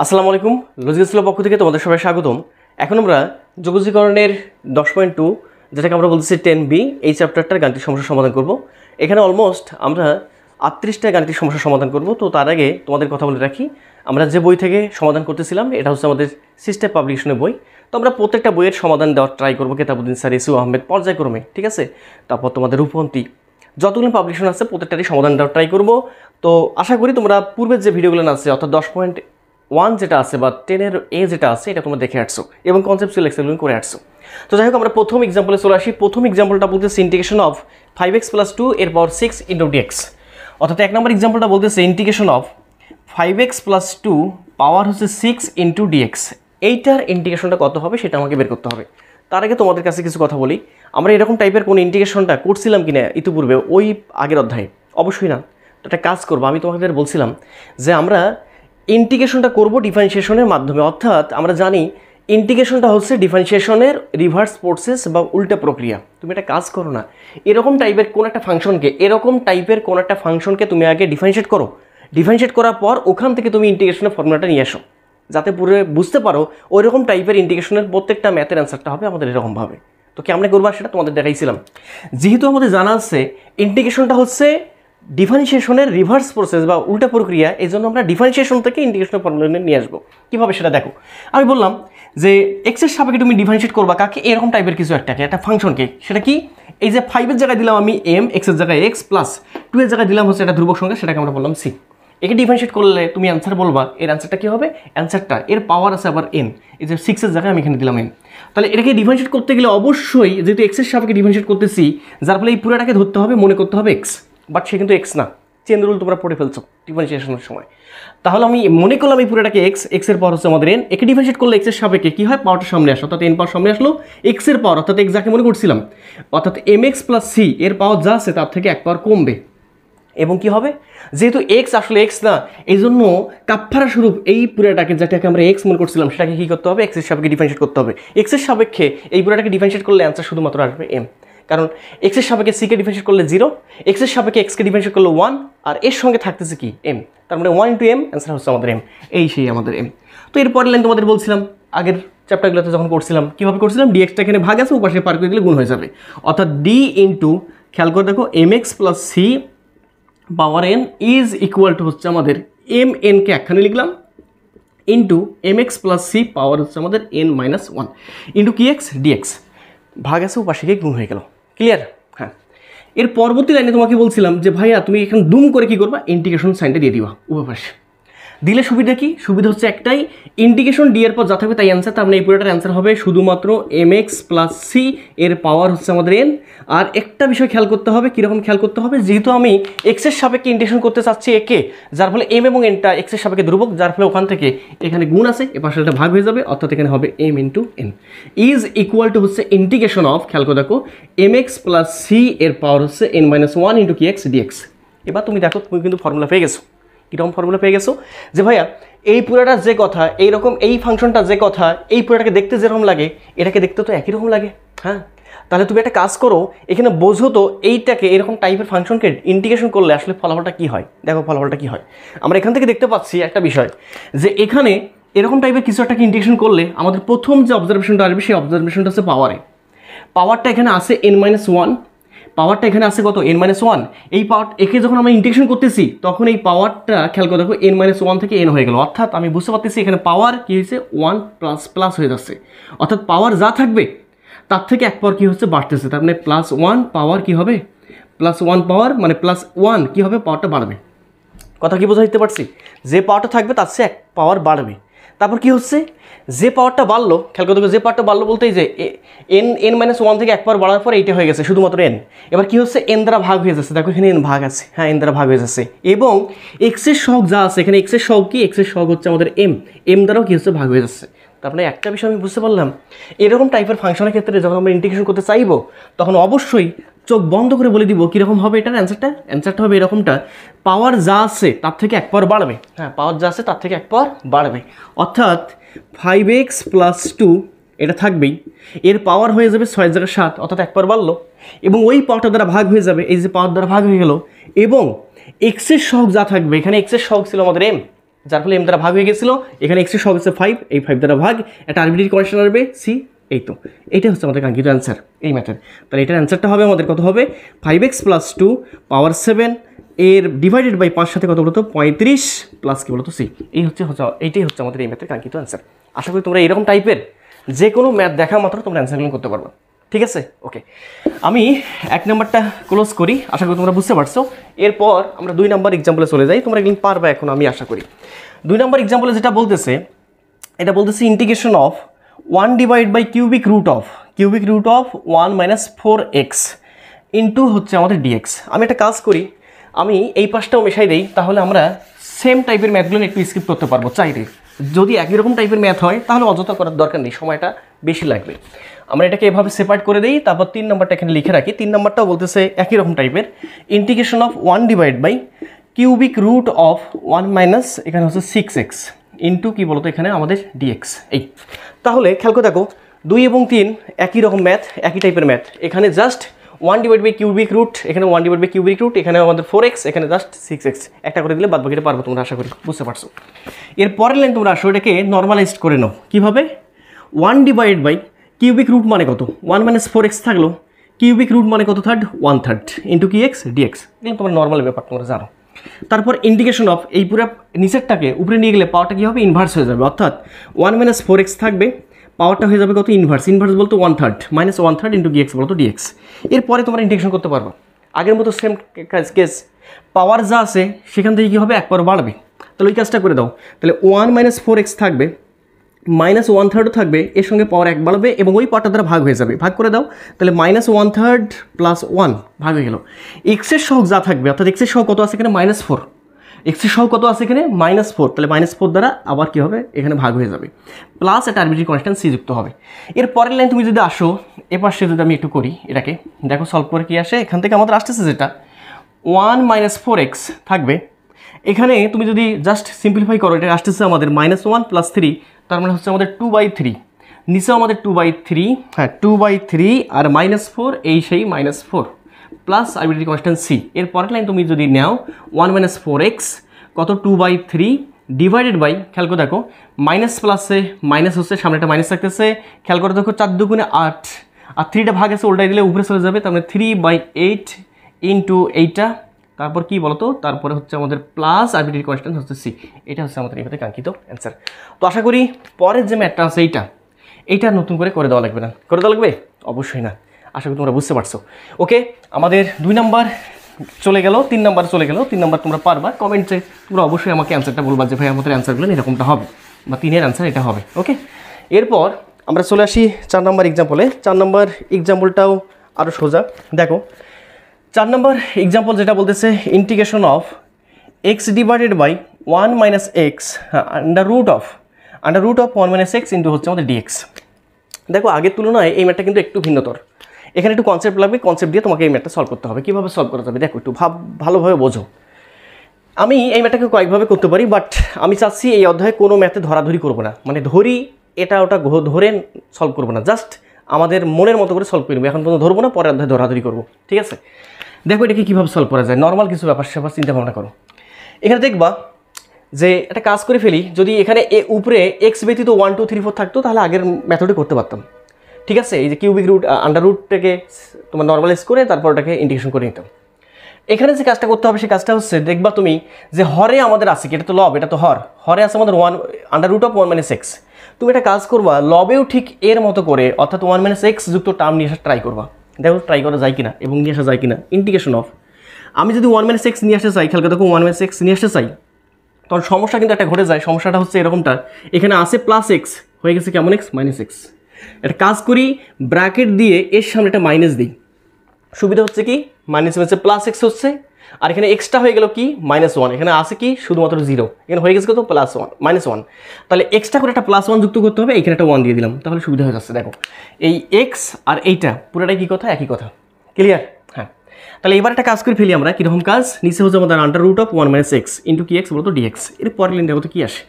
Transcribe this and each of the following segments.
আসসালামু আলাইকুম লজিক স্কুলের পক্ষ থেকে তোমাদের সবাই স্বাগতম। এখন আমরা যোগজীকরণের 10.2 যেটাকে আমরা বলতেছি 10B এই চ্যাপ্টারটার গাণিতিক সমস্যার সমাধান করব। এখানে অলমোস্ট আমরা 38টা গাণিতিক সমস্যার সমাধান করব। তো তার আগে তোমাদের কথা বলে রাখি, আমরা যে বই থেকে সমাধান করতেছিলাম এটা হচ্ছে আমাদের সিস্টেম পাবলিকেশনের বই। তো আমরা প্রত্যেকটা বইয়ের সমাধান দেওয়ার ট্রাই করবো কেতাবুদ্দিন স্যার, এসু আহমেদ পর্যায়ক্রমে, ঠিক আছে। তারপর তোমাদের রূপন্তী যতগুলো পাবলিকেশন আছে প্রত্যেকটারই সমাধান দেওয়ার ট্রাই করব। তো আশা করি তোমরা পূর্বের যে ভিডিওগুলো আছে অর্থাৎ 10.1 যেটা আছে বা 10-এর এ যেটা আছে এটা তোমরা দেখে আসছো এবং কনসেপচুয়াল এক্সপ্লেন করে আসছো। তো যাই হোক আমরা প্রথম এক্সাম্পলে চলে আসি। প্রথম এক্সাম্পলটা বলতেছে ইন্টিগ্রেশন অফ 5x + 2 এর পাওয়ার 6 × dx। অর্থাৎ এক নম্বর এক্সাম্পলটা বলতেছে ইন্টিগ্রেশন অফ 5x + 2 পাওয়ার হচ্ছে 6 × dx। এইটার ইন্টিগ্রেশনটা কত হবে সেটা আমাকে বের করতে হবে। তার আগে তোমাদের কাছে কিছু কথা বলি, আমরা এরকম টাইপের কোন ইন্টিগ্রেশনটা করছিলাম কিনা ইতিপূর্বে ওই আগের অধ্যায়ে? অবশ্যই না। তো একটা কাজ করবো, আমি তোমাদের বলছিলাম যে আমরা ইন্টিগ্রেশনটা করব ডিফারেন্সিয়েশনের মাধ্যমে। অর্থাৎ আমরা জানি ইন্টিগ্রেশনটা হচ্ছে ডিফারেন্সিয়েশনের রিভার্স প্রসেস বা উল্টা প্রক্রিয়া। তুমি একটা কাজ করো না, এরকম টাইপের কোন একটা ফাংশনকে তুমি আগে ডিফারেন্সিয়েট করো। ডিফারেন্সিয়েট করার পর ওখান থেকে তুমি ইন্টিগ্রেশনের ফর্মুলাটা নিয়ে আসো, যাতে পুরো বুঝতে পারো ওই রকম টাইপের ইন্টিগ্রেশনের প্রত্যেকটা ম্যাথের অ্যান্সারটা হবে আমাদের এরকমভাবে। তো কেমন করবো সেটা তোমাদের দেখাইছিলাম। যেহেতু আমাদের জানা আছে ইন্টিগ্রেশনটা হচ্ছে ডিফারেন্সিয়েশনের রিভার্স প্রসেস বা উল্টা প্রক্রিয়া, এই জন্য আমরা ডিফারেন্সিয়েশন থেকে ইন্টিগ্রেশনের ফর্মুলা নিয়ে আসবো। কীভাবে সেটা দেখো, আমি বললাম যে এক্সের সাপেক্ষে তুমি ডিফারেন্সিয়েট করবা কাকে? এরকম টাইপের কিছু একটা ফাংশনকে। সেটা কি? এই যে 5-এর জায়গায় দিলাম আমি m, এক্সের জায়গায় x, প্লাস 2-এর জায়গায় দিলাম হচ্ছে একটা ধ্রুবক সংখ্যা, সেটাকে আমরা বললাম c। একে ডিফারেন্সিয়েট করলে তুমি অ্যান্সার বলবা, এর অ্যান্সারটা কী হবে? অ্যান্সারটা এর পাওয়ার আছে আবার n, এই যে 6-এর জায়গায় আমি এখানে দিলাম n। তাহলে এটাকে ডিফারেন্সিয়েট করতে গেলে অবশ্যই যেহেতু এক্সের সাপেক্ষে ডিফারেন্সিয়েট করতেছি, যার ফলে এই পুরোটাকে ধরতে হবে, মনে করতে হবে x, বাট সে কিন্তু x না। চেন রুল তোমরা পড়ে ফেলছো ডিফারেন্সিয়েশনের সময়। তাহলে আমি মনে করলাম এই পুরোটাকে x এর পাওয়ার হচ্ছে আমাদের n। একে ডিফারেন্সিয়েট করলে x এর সাপেক্ষে কী হয়? পাওয়ারটা সামনে আসো, অর্থাৎ n পাওয়ার সামনে আসলো, x এর পাওয়ার অর্থাৎ x যাকে মনে করছিলাম অর্থাৎ mx + c এর পাওয়ার যা আছে তার থেকে এক পাওয়ার কমবে। এবং কি হবে? যেহেতু x আসলে x না, এই জন্য কাফফারা স্বরূপ এই পুরোটাকে যেটাকে আমরা x মনে করছিলাম সেটাকে কী করতে হবে? x এর সাপেক্ষে ডিফারেন্সিয়েট করতে হবে। x এর সাপেক্ষে এই পুরোটাকে ডিফারেন্সিয়েট করলে অ্যান্সার শুধুমাত্র আসবে m, কারণ x এর সাপেক্ষে c কে ডিফারেন্সিয়েট করলে 0, x এর সাপেক্ষে x কে ডিফারেন্সিয়েট করলে 1, আর এর সঙ্গে থাকতেছে কি? m। তার মানে 1 × m, অ্যান্সার হচ্ছে আমাদের m। এই সেই আমাদের m। তো এর পরের লাইন তোমাদের বলছিলাম আগের চ্যাপ্টারগুলোতে যখন করছিলাম, কীভাবে করছিলাম? dxটা এখানে ভাগ আছে, ওপাশে পার করে দিলে গুণ হয়ে যাবে। অর্থাৎ d ইন্টু, খেয়াল করে দেখো, mx + c power n is equal to হচ্ছে আমাদের mn কে একখানে লিখলাম ইন্টু mx + c পাওয়ার হচ্ছে আমাদের n-1 ইন্টু কি x dx, ভাগ আছে ওপাশে গিয়ে গুণ হয়ে গেল। ক্লিয়ার? হ্যাঁ। এর পরবর্তী লাইনে তোমাকে বলছিলাম যে ভাইয়া তুমি এখানে দুম করে কি করবা? ইন্টিগ্রেশন সাইনটা দিয়ে দিবা উভয় পাশে। দিলে সুবিধা কি? সুবিধা হচ্ছে একটাই, ইন্টিগ্রেশন ডি এর পর যা থাকবে তাই অ্যান্সার। তার মানে এই পুরোটার অ্যান্সার হবে শুধুমাত্র mx + c এর পাওয়ার হচ্ছে আমাদের n। আর একটা বিষয় খেয়াল করতে হবে, কীরকম খেয়াল করতে হবে? যেহেতু আমি x এর সাপেক্ষে ইন্টিগ্রেশন করতে চাচ্ছি একে, যার ফলে m এবং nটা x এর সাপেক্ষে ধ্রুবক, যার ফলে ওখান থেকে এখানে গুণ আছে, এ পাশে একটা ভাগ হয়ে যাবে, অর্থাৎ এখানে হবে m × n is equal to হচ্ছে ইন্টিগ্রেশন অফ, খেয়াল করে দেখো, mx + c এর পাওয়ার হচ্ছে n-1 ইন্টু কি x dx। এবার তুমি দেখো তুমি কিন্তু ফর্মুলা পেয়ে গেছো। কীরকম ফর্মুলা পেয়ে গেছো? যে ভাইয়া এই পুরোটা যে কথা, এইরকম এই ফাংশনটা যে কথা, এই পুরোটাকে দেখতে যেরকম লাগে এটাকে দেখতে তো একই রকম লাগে। হ্যাঁ, তাহলে তুমি একটা কাজ করো, এখানে বোঝো তো এইটাকে এরকম টাইপের ফাংশনকে ইন্টিগ্রেশন করলে আসলে ফলাফলটা কী হয়। দেখো ফলাফলটা কী হয়। আমরা এখান থেকে দেখতে পাচ্ছি একটা বিষয়, যে এখানে এরকম টাইপের কিছু একটাকে ইন্টিগ্রেশন করলে আমাদের প্রথম যে অবজারভেশনটা আসবে সেই অবজারভেশনটা হচ্ছে পাওয়ারটা এখানে আসে n-1, পাওয়ারটা এখানে আসে কত? n-1। এই পাওয়ার একে যখন আমরা ইন্টিগ্রেশন করতেছি তখন এই পাওয়ারটা খেয়াল করে দেখো n-1 থেকে n হয়ে গেল, অর্থাৎ আমি বুঝতে পারতেছি এখানে পাওয়ার কী হয়েছে? 1 হয়ে যাচ্ছে, অর্থাৎ পাওয়ার যা থাকবে তার থেকে এক পাওয়ার কী হচ্ছে? বাড়তেছে। তার মানে +1 পাওয়ার কী হবে? +1 পাওয়ার মানে +1 কী হবে? পাওয়ারটা বাড়বে। কথা কি বোঝা দিতে পারছি? যে পাওয়ারটা থাকবে তার চেয়ে এক পাওয়ার বাড়বে। তারপর কি হচ্ছে? যে পাওয়ারটা বাড়লো, খেয়াল করে দেখো, যে পাওয়ারটা বাড়লো বলতে এই যে n-1 থেকে এক পাওয়ার বাড়ার পর এইটা হয়ে গেছে শুধুমাত্র n। এবার কি হচ্ছে? n দ্বারা ভাগ হয়ে যাচ্ছে, দেখো এখানে n ভাগ আছে, হ্যাঁ n দ্বারা ভাগ হয়ে যাচ্ছে। এবং এক্সের সহগ যা আছে এখানে, এক্সের সহগ কি? এক্সের সহগ হচ্ছে আমাদের m দ্বারাও কি হচ্ছে? ভাগ হয়ে যাচ্ছে। তারপরে একটা বিষয় আমি বুঝতে পারলাম, এরকম টাইপের ফাংশনের ক্ষেত্রে যখন আমরা ইন্টিগ্রেশন করতে চাইবো তখন অবশ্যই চোখ বন্ধ করে বলে দিব কীরকম হবে এটার অ্যান্সারটা হবে এরকমটা, পাওয়ার যা আছে তার থেকে এক পাওয়ার বাড়বে। হ্যাঁ, পাওয়ার যা আছে তার থেকে এক পাওয়ার বাড়বে, অর্থাৎ 5x + 2 এটা থাকবেই, এর পাওয়ার হয়ে যাবে 6 জায়গায় 7, অর্থাৎ এক পাওয়ার বাড়লো, এবং ওই পাওয়ারটা দ্বারা ভাগ হয়ে যাবে, এই যে পাওয়ার দ্বারা ভাগ হয়ে গেল, এবং এক্সের সহগ যা থাকবে, এখানে এক্সের সহগ ছিল আমাদের m, যার ফলে এম দ্বারা ভাগ হয়ে গেছিলো, এখানে এক্সের সহগ হচ্ছে 5, এই 5 দ্বারা ভাগ, একটা আরবিট্রারি কনস্ট্যান্ট আসবে সি, এই তো এইটা হচ্ছে আমাদের কাঙ্ক্ষিত অ্যান্সার এই ম্যাথের। তাহলে এটার অ্যান্সারটা হবে আমাদের কত হবে 5x + 2 পাওয়ার 7 এর ডিভাইডেড বাই 5 সাথে কত বলতো 35 প্লাস কি বলতো সি। এইটাই হচ্ছে আমাদের এই ম্যাথের কাঙ্ক্ষিত অ্যান্সার। আশা করি তোমরা এরকম টাইপের যে কোনো ম্যাথ দেখা মাত্র তোমরা অ্যান্সারগুলো করতে পারবে, ঠিক আছে? ওকে, আমি 1 নাম্বারটা ক্লোজ করি, আশা করি তোমরা বুঝতে পারছো। এরপর আমরা 2 নাম্বার এক্সাম্পলে চলে যাই, তোমরা এগুলো পারবে এখন আমি আশা করি। 2 নাম্বার এক্সাম্পলে যেটা বলতেছে, এটা বলতেছে integration of 1 divide by cubic root of 1 - 4x into হচ্ছে আমাদের dx। আমি একটা কাজ করি, আমি এই পাশটাও মেশাই দিই, তাহলে আমরা সেম টাইপের ম্যাথগুলো একটু স্কিপ করতে পারবো চাইলে। যদি একই রকম টাইপের ম্যাথ হয় তাহলে অযথা করার দরকার নেই, সময়টা বেশি লাগবে। আমরা এটাকে এভাবে সেপারেট করে দিই, তারপর 3 নাম্বারটা এখানে লিখে রাখি। 3 নাম্বারটাও বলতেছে একই রকম টাইপের, integration of 1 divide by cubic root of 1 - এখানে হচ্ছে 6x ইন্টু কি বলতো এখানে আমাদের dx। এই তাহলে খেয়াল করে দেখো 2 এবং 3 একই রকম ম্যাথ, একই টাইপের ম্যাথ। এখানে just 1 divide by cubic root, এখানে 1 ডিভাইড বাই কিউবিক রুট, এখানে আমাদের 4x, এখানে জাস্ট 6x একটা করে দিলে বাদ বাকিটা পারবো তোমরা, আশা করি বুঝতে পারছো। এর পরের লাইন তোমরা আসো, এটাকে নর্মালাইজড করে নাও। কীভাবে? 1 ডিভাইড বাই কিউবিক রুট মানে কত 1 - 4x থাকলো, কিউবিক রুট মানে কত 1/3 ইন্টু কি x dx। কিন্তু তোমার নর্মাল ব্যাপার তোমরা জানো। তারপর ইন্টিগ্রেশন অফ এই পুরো নিচেরটাকে উপরে নিয়ে গেলে পাওয়ারটা কী হবে ইনভার্স হয়ে যাবে, অর্থাৎ 1 - 4x থাকবে, পাওয়ারটা হয়ে যাবে কত ইনভার্স বলতো 1/3 -1/3 ইন্টু dx বলতো dx। এরপরে তোমরা ইন্টিগ্রেশন করতে পারবো আগের মতো সেম কেস, পাওয়ার যা আছে সেখান থেকে কী হবে একবার বাড়বে। তাহলে ওই কাজটা করে দাও, তাহলে 1 - 4x থাকবে, -1/3 থাকবে, এর সঙ্গে পাওয়ার 1 বাড়বে এবং ওই পাওয়ারটা দ্বারা ভাগ হয়ে যাবে, ভাগ করে দাও, তাহলে -1/3 + 1 ভাগ হয়ে গেল। এক্সের সহগ যা থাকবে, অর্থাৎ এক্সের সহগ কত আছে এখানে -4, এক্সের সহগ কত আছে এখানে -4, তাহলে -4 দ্বারা আবার কী হবে এখানে ভাগ হয়ে যাবে, প্লাস একটা আরবিট্রারি কনস্ট্যান্ট সি যুক্ত হবে। এর পরের লাইন তুমি যদি আসো, এপাশে যদি আমি একটু করি এটাকে দেখো সলভ করে কি আসে। এখান থেকে আমাদের আসতেছে যেটা 1 - 4x থাকবে, এখানে তুমি যদি জাস্ট সিম্পলিফাই করো, এটা আসতেছে আমাদের -1 + 3, তার মানে হচ্ছে আমাদের 2/3, নিচেও আমাদের 2/3, হ্যাঁ 2/3 আর -4, এই সেই -4 প্লাস আরবিট্রারি কনস্ট্যান্ট সি। এর পরের লাইন তুমি যদি নাও 1 - 4x কত 2/3 ডিভাইডেড বাই, খেয়াল করে দেখো মাইনাস প্লাসে মাইনাস হচ্ছে, সামনে একটা মাইনাস থাকতেছে, খেয়াল করে দেখো 4 × 8 আর 3টা ভাগ আছে উল্টাই দিলে উপরে চলে যাবে, তার মানে 3/8 ইন্টু এইটা, তারপর কি বলতো, তারপরে হচ্ছে আমাদের প্লাস আরবিট্রারি কনস্ট্যান্ট হচ্ছে সি। এটা হচ্ছে আমাদের এখানে কাঙ্ক্ষিত অ্যান্সার। তো আশা করি পরের যে ম্যাথটা আছে এইটা নতুন করে দেওয়া লাগবে না, করে দেওয়া লাগবে অবশ্যই না, আশা করি তোমরা বুঝতে পারছো। ওকে, আমাদের 2 নাম্বার চলে গেল, 3 নাম্বার চলে গেল। 3 নাম্বার তোমরা পারবা, কমেন্টে তোমরা অবশ্যই আমাকে অ্যান্সারটা বলবা যে ভাই আমাদের অ্যান্সারগুলো এরকমটা হবে বা 3-এর অ্যান্সার এটা হবে। ওকে, এরপর আমরা চলে আসি 4 নাম্বার এক্সাম্পলে। 4 নাম্বার এক্সাম্পলটাও আরও সোজা। দেখো 4 নাম্বার এক্সাম্পল যেটা বলতেছে integration of x divided by 1 - x under root of 1 - x into হচ্ছে আমাদের dx। দেখো আগের তুলনায় এই ম্যাথটা কিন্তু একটু ভিন্নতর, এখানে একটু কনসেপ্ট লাগবে, কনসেপ্ট দিয়ে তোমাকে এই ম্যাথটা সলভ করতে হবে। কীভাবে সলভ করা যাবে দেখো, একটু ভালোভাবে বোঝো। আমি এই ম্যাথটাকে কয়েকভাবে করতে পারি, বাট আমি চাচ্ছি এই অধ্যায়ে কোনো ম্যাথে ধরাধরি করবো না, মানে ধরি এটা ওটা ধরে সলভ করবো না, জাস্ট আমাদের মনের মতো করে সলভ করবো। এখন পর্যন্ত ধরবো না, পরের অধ্যায়ে ধরাধরি করবো, ঠিক আছে? দেখো এটাকে কীভাবে সলভ করা যায়, নর্মাল কিছু ব্যাপার স্যাপার চিন্তা ভাবনা করো। এখানে দেখবা যে একটা কাজ করে ফেলি, যদি এখানে উপরে এক্স ব্যতীত 1 2 3 4 থাকতো তাহলে আগের মেথডে করতে পারতাম, ঠিক আছে? এই যে কিউবিক রুট আন্ডার রুটটাকে তোমার নর্মালাইজ করে তারপর ওটাকে ইন্টিগ্রেশন করে নিতাম। এখানে যে কাজটা করতে হবে সে কাজটা হচ্ছে, দেখবা তুমি যে হরে আমাদের আছে কি, এটা তো লব, এটা তো হরে আছে আমাদের 1 √1 - x। তুমি একটা কাজ করবা, লবেও ঠিক এর মতো করে, অর্থাৎ 1 - x যুক্ত টার্ম নিয়ে আসার ট্রাই করবা, দেখো ট্রাই করা যায় কিনা এবং নিয়ে আসা যায় কিনা। ইন্টিগ্রেশন অফ, আমি যদি 1 - x নিয়ে আসতে চাই, খেয়াল করে দেখো 1 - x নিয়ে আসতে চাই, তখন সমস্যা কিন্তু একটা ঘটে যায়। সমস্যাটা হচ্ছে এরকমটা, এখানে আছে +x হয়ে গেছে কেমন x -x। একটা কাজ করি, ব্র্যাকেট দিয়ে এর সামনে একটা মাইনাস দিই, সুবিধা হচ্ছে কি মাইনাস হচ্ছে +x হচ্ছে, আর এখানে এক্সট্রা হয়ে গেল কি -1, এখানে আছে কি শুধুমাত্র 0, এখানে হয়ে গেছে কত +1 -1, তাহলে এক্সট্রা করে একটা +1 যুক্ত করতে হবে, এখানে একটা 1 দিয়ে দিলাম, তাহলে সুবিধা হয়ে যাচ্ছে। দেখো এই x আর এইটা পুরোটাই কি কথা, একই কথা, ক্লিয়ার? হ্যাঁ, তাহলে এবার একটা কাজ করে ফেলি আমরা। কীরকম কাজ, নিচে হচ্ছে আমাদের √1 - x ইন্টু কি x বলতো dx। এর পরের লাইন দেখো তো কী আসে,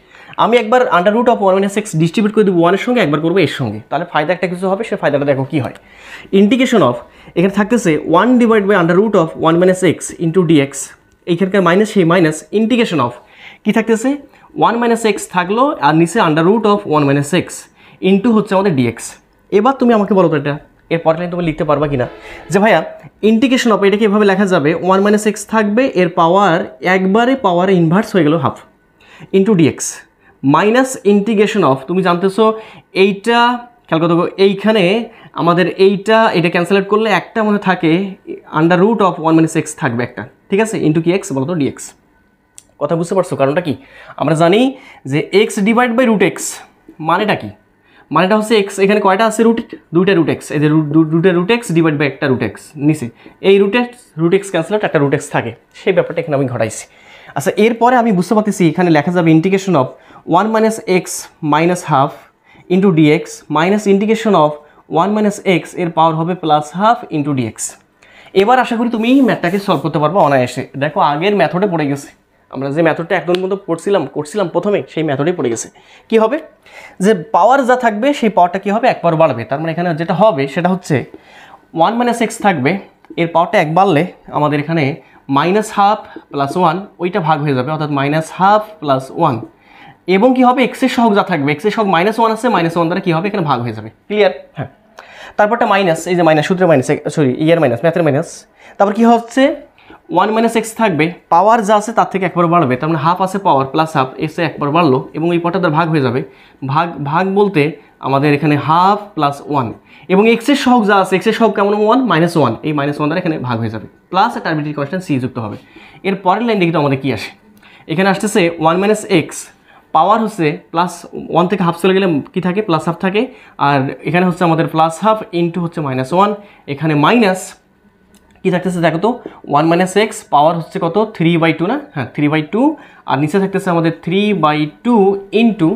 আমি একবার √1 - x ডিস্ট্রিবিউট করে দেবো 1-এর সঙ্গে, একবার করবো এর সঙ্গে, তাহলে ফায়দা একটা কিছু হবে, সে ফায়দাটা দেখো কী হয়। ইন্টিগ্রেশন অফ, এখানে থাকতেছে 1 divide by √1 - x into dx, এইখানকার মাইনাস সেই মাইনাস, ইন্টিগ্রেশন অফ কী থাকতেছে 1 মাইনাস এক্স থাকলো আর নিচে under root of 1 minus x into হচ্ছে আমাদের ডিএক্স। এবার তুমি আমাকে বলো তো এটা এর পরের লাইন তুমি লিখতে পারবা কিনা যে ভাইয়া ইন্টিগ্রেশন অফ এটাকে এভাবে লেখা যাবে 1 মাইনাস এক্স থাকবে, এর পাওয়ার একবারে পাওয়ারে ইনভার্স হয়ে গেল half into dx minus integration of, তুমি জানতেছো এইটা খেয়াল করতে এইখানে আমাদের এটা ক্যান্সেল আউট করলে একটা মনে থাকে under root of 1 minus x থাকবে একটা, ঠিক আছে, ইন্টু কি এক্স বলো তো ডিএক্স। কথা বুঝতে পারছো? কারণটা কি আমরা জানি যে x divide by root x মানেটা কি, মানেটা হচ্ছে এক্স এখানে কয়টা আছে রুট, দুইটা রুট এক্স, এই যে দুইটা রুট এক্স ডিভাইড বাই একটা রুট এক্স নিচে এই রুট এক্স ক্যান্সেল আউট একটা রুট এক্স থাকে, সেই ব্যাপারটা এখানে আমি ঘটাইছি। আচ্ছা এরপরে আমি বুঝতে পারতেছি এখানে লেখা যাবে integration of 1 minus x minus half into dx minus integration of 1 minus x এর পাওয়ার হবে প্লাস হাফ ইন্টু ডিএক্স। এবার আশা করি তুমি ম্যাথটাকে সলভ করতে পারবো অনায়াসে। দেখো আগের ম্যাথডে পড়ে গেছে, আমরা যে ম্যাথডটা একদম পর্যন্ত করছিলাম প্রথমে সেই ম্যাথডেই পড়ে গেছে। কি হবে যে পাওয়ার যা থাকবে সেই পাওয়ারটা কি হবে একবার বাড়বে, তার মানে এখানে যেটা হবে সেটা হচ্ছে 1 মাইনাস এক্স থাকবে, এর পাওয়ারটা এক বাড়লে আমাদের এখানে মাইনাস হাফ প্লাস 1 ওইটা ভাগ হয়ে যাবে, অর্থাৎ মাইনাস হাফ প্লাস 1, এবং কি হবে এক্সের সহগ যা থাকবে এক্সের সহগ মাইনাস 1 আছে, মাইনাস 1 দ্বারা কী হবে এখানে ভাগ হয়ে যাবে। ক্লিয়ার? হ্যাঁ। তারপরটা মাইনাস, এই যে মাইনাস সূত্রে মাইনাস, সরি ইয়ার মাইনাস ম্যাথের মাইনাস, তারপর কী হচ্ছে 1 মাইনাস এক্স থাকবে, পাওয়ার যা আছে তার থেকে একবার বাড়বে, তার মানে হাফ আছে পাওয়ার প্লাস হাফ এসে একবার বাড়লো এবং এই পাওয়ারটা দ্বারা ভাগ হয়ে যাবে। ভাগ বলতে আমাদের এখানে হাফ প্লাস 1 এবং এক্সের সহগ যা আছে এক্সের সহগ কেমন 1 মাইনাস 1, এই মাইনাস 1 দ্বারা এখানে ভাগ হয়ে যাবে, প্লাস একটা আরবিট্রারি কনস্ট্যান্ট সি যুক্ত হবে। এর পরের লাইন দেখি তো আমাদের কী আসে, এখানে আসতেছে 1 মাইনাস এক্স পাওয়ার হচ্ছে প্লাস 1 থেকে হাফ চলে গেলে কী থাকে প্লাস হাফ থাকে, আর এখানে হচ্ছে আমাদের প্লাস হাফ ইন্টু হচ্ছে মাইনাস 1, এখানে মাইনাস কী থাকতেছে দেখো তো 1 মাইনাস এক্স পাওয়ার হচ্ছে কত 3/2 না, হ্যাঁ 3/2, আর নিচে থাকতেছে আমাদের 3/2 ইন্টু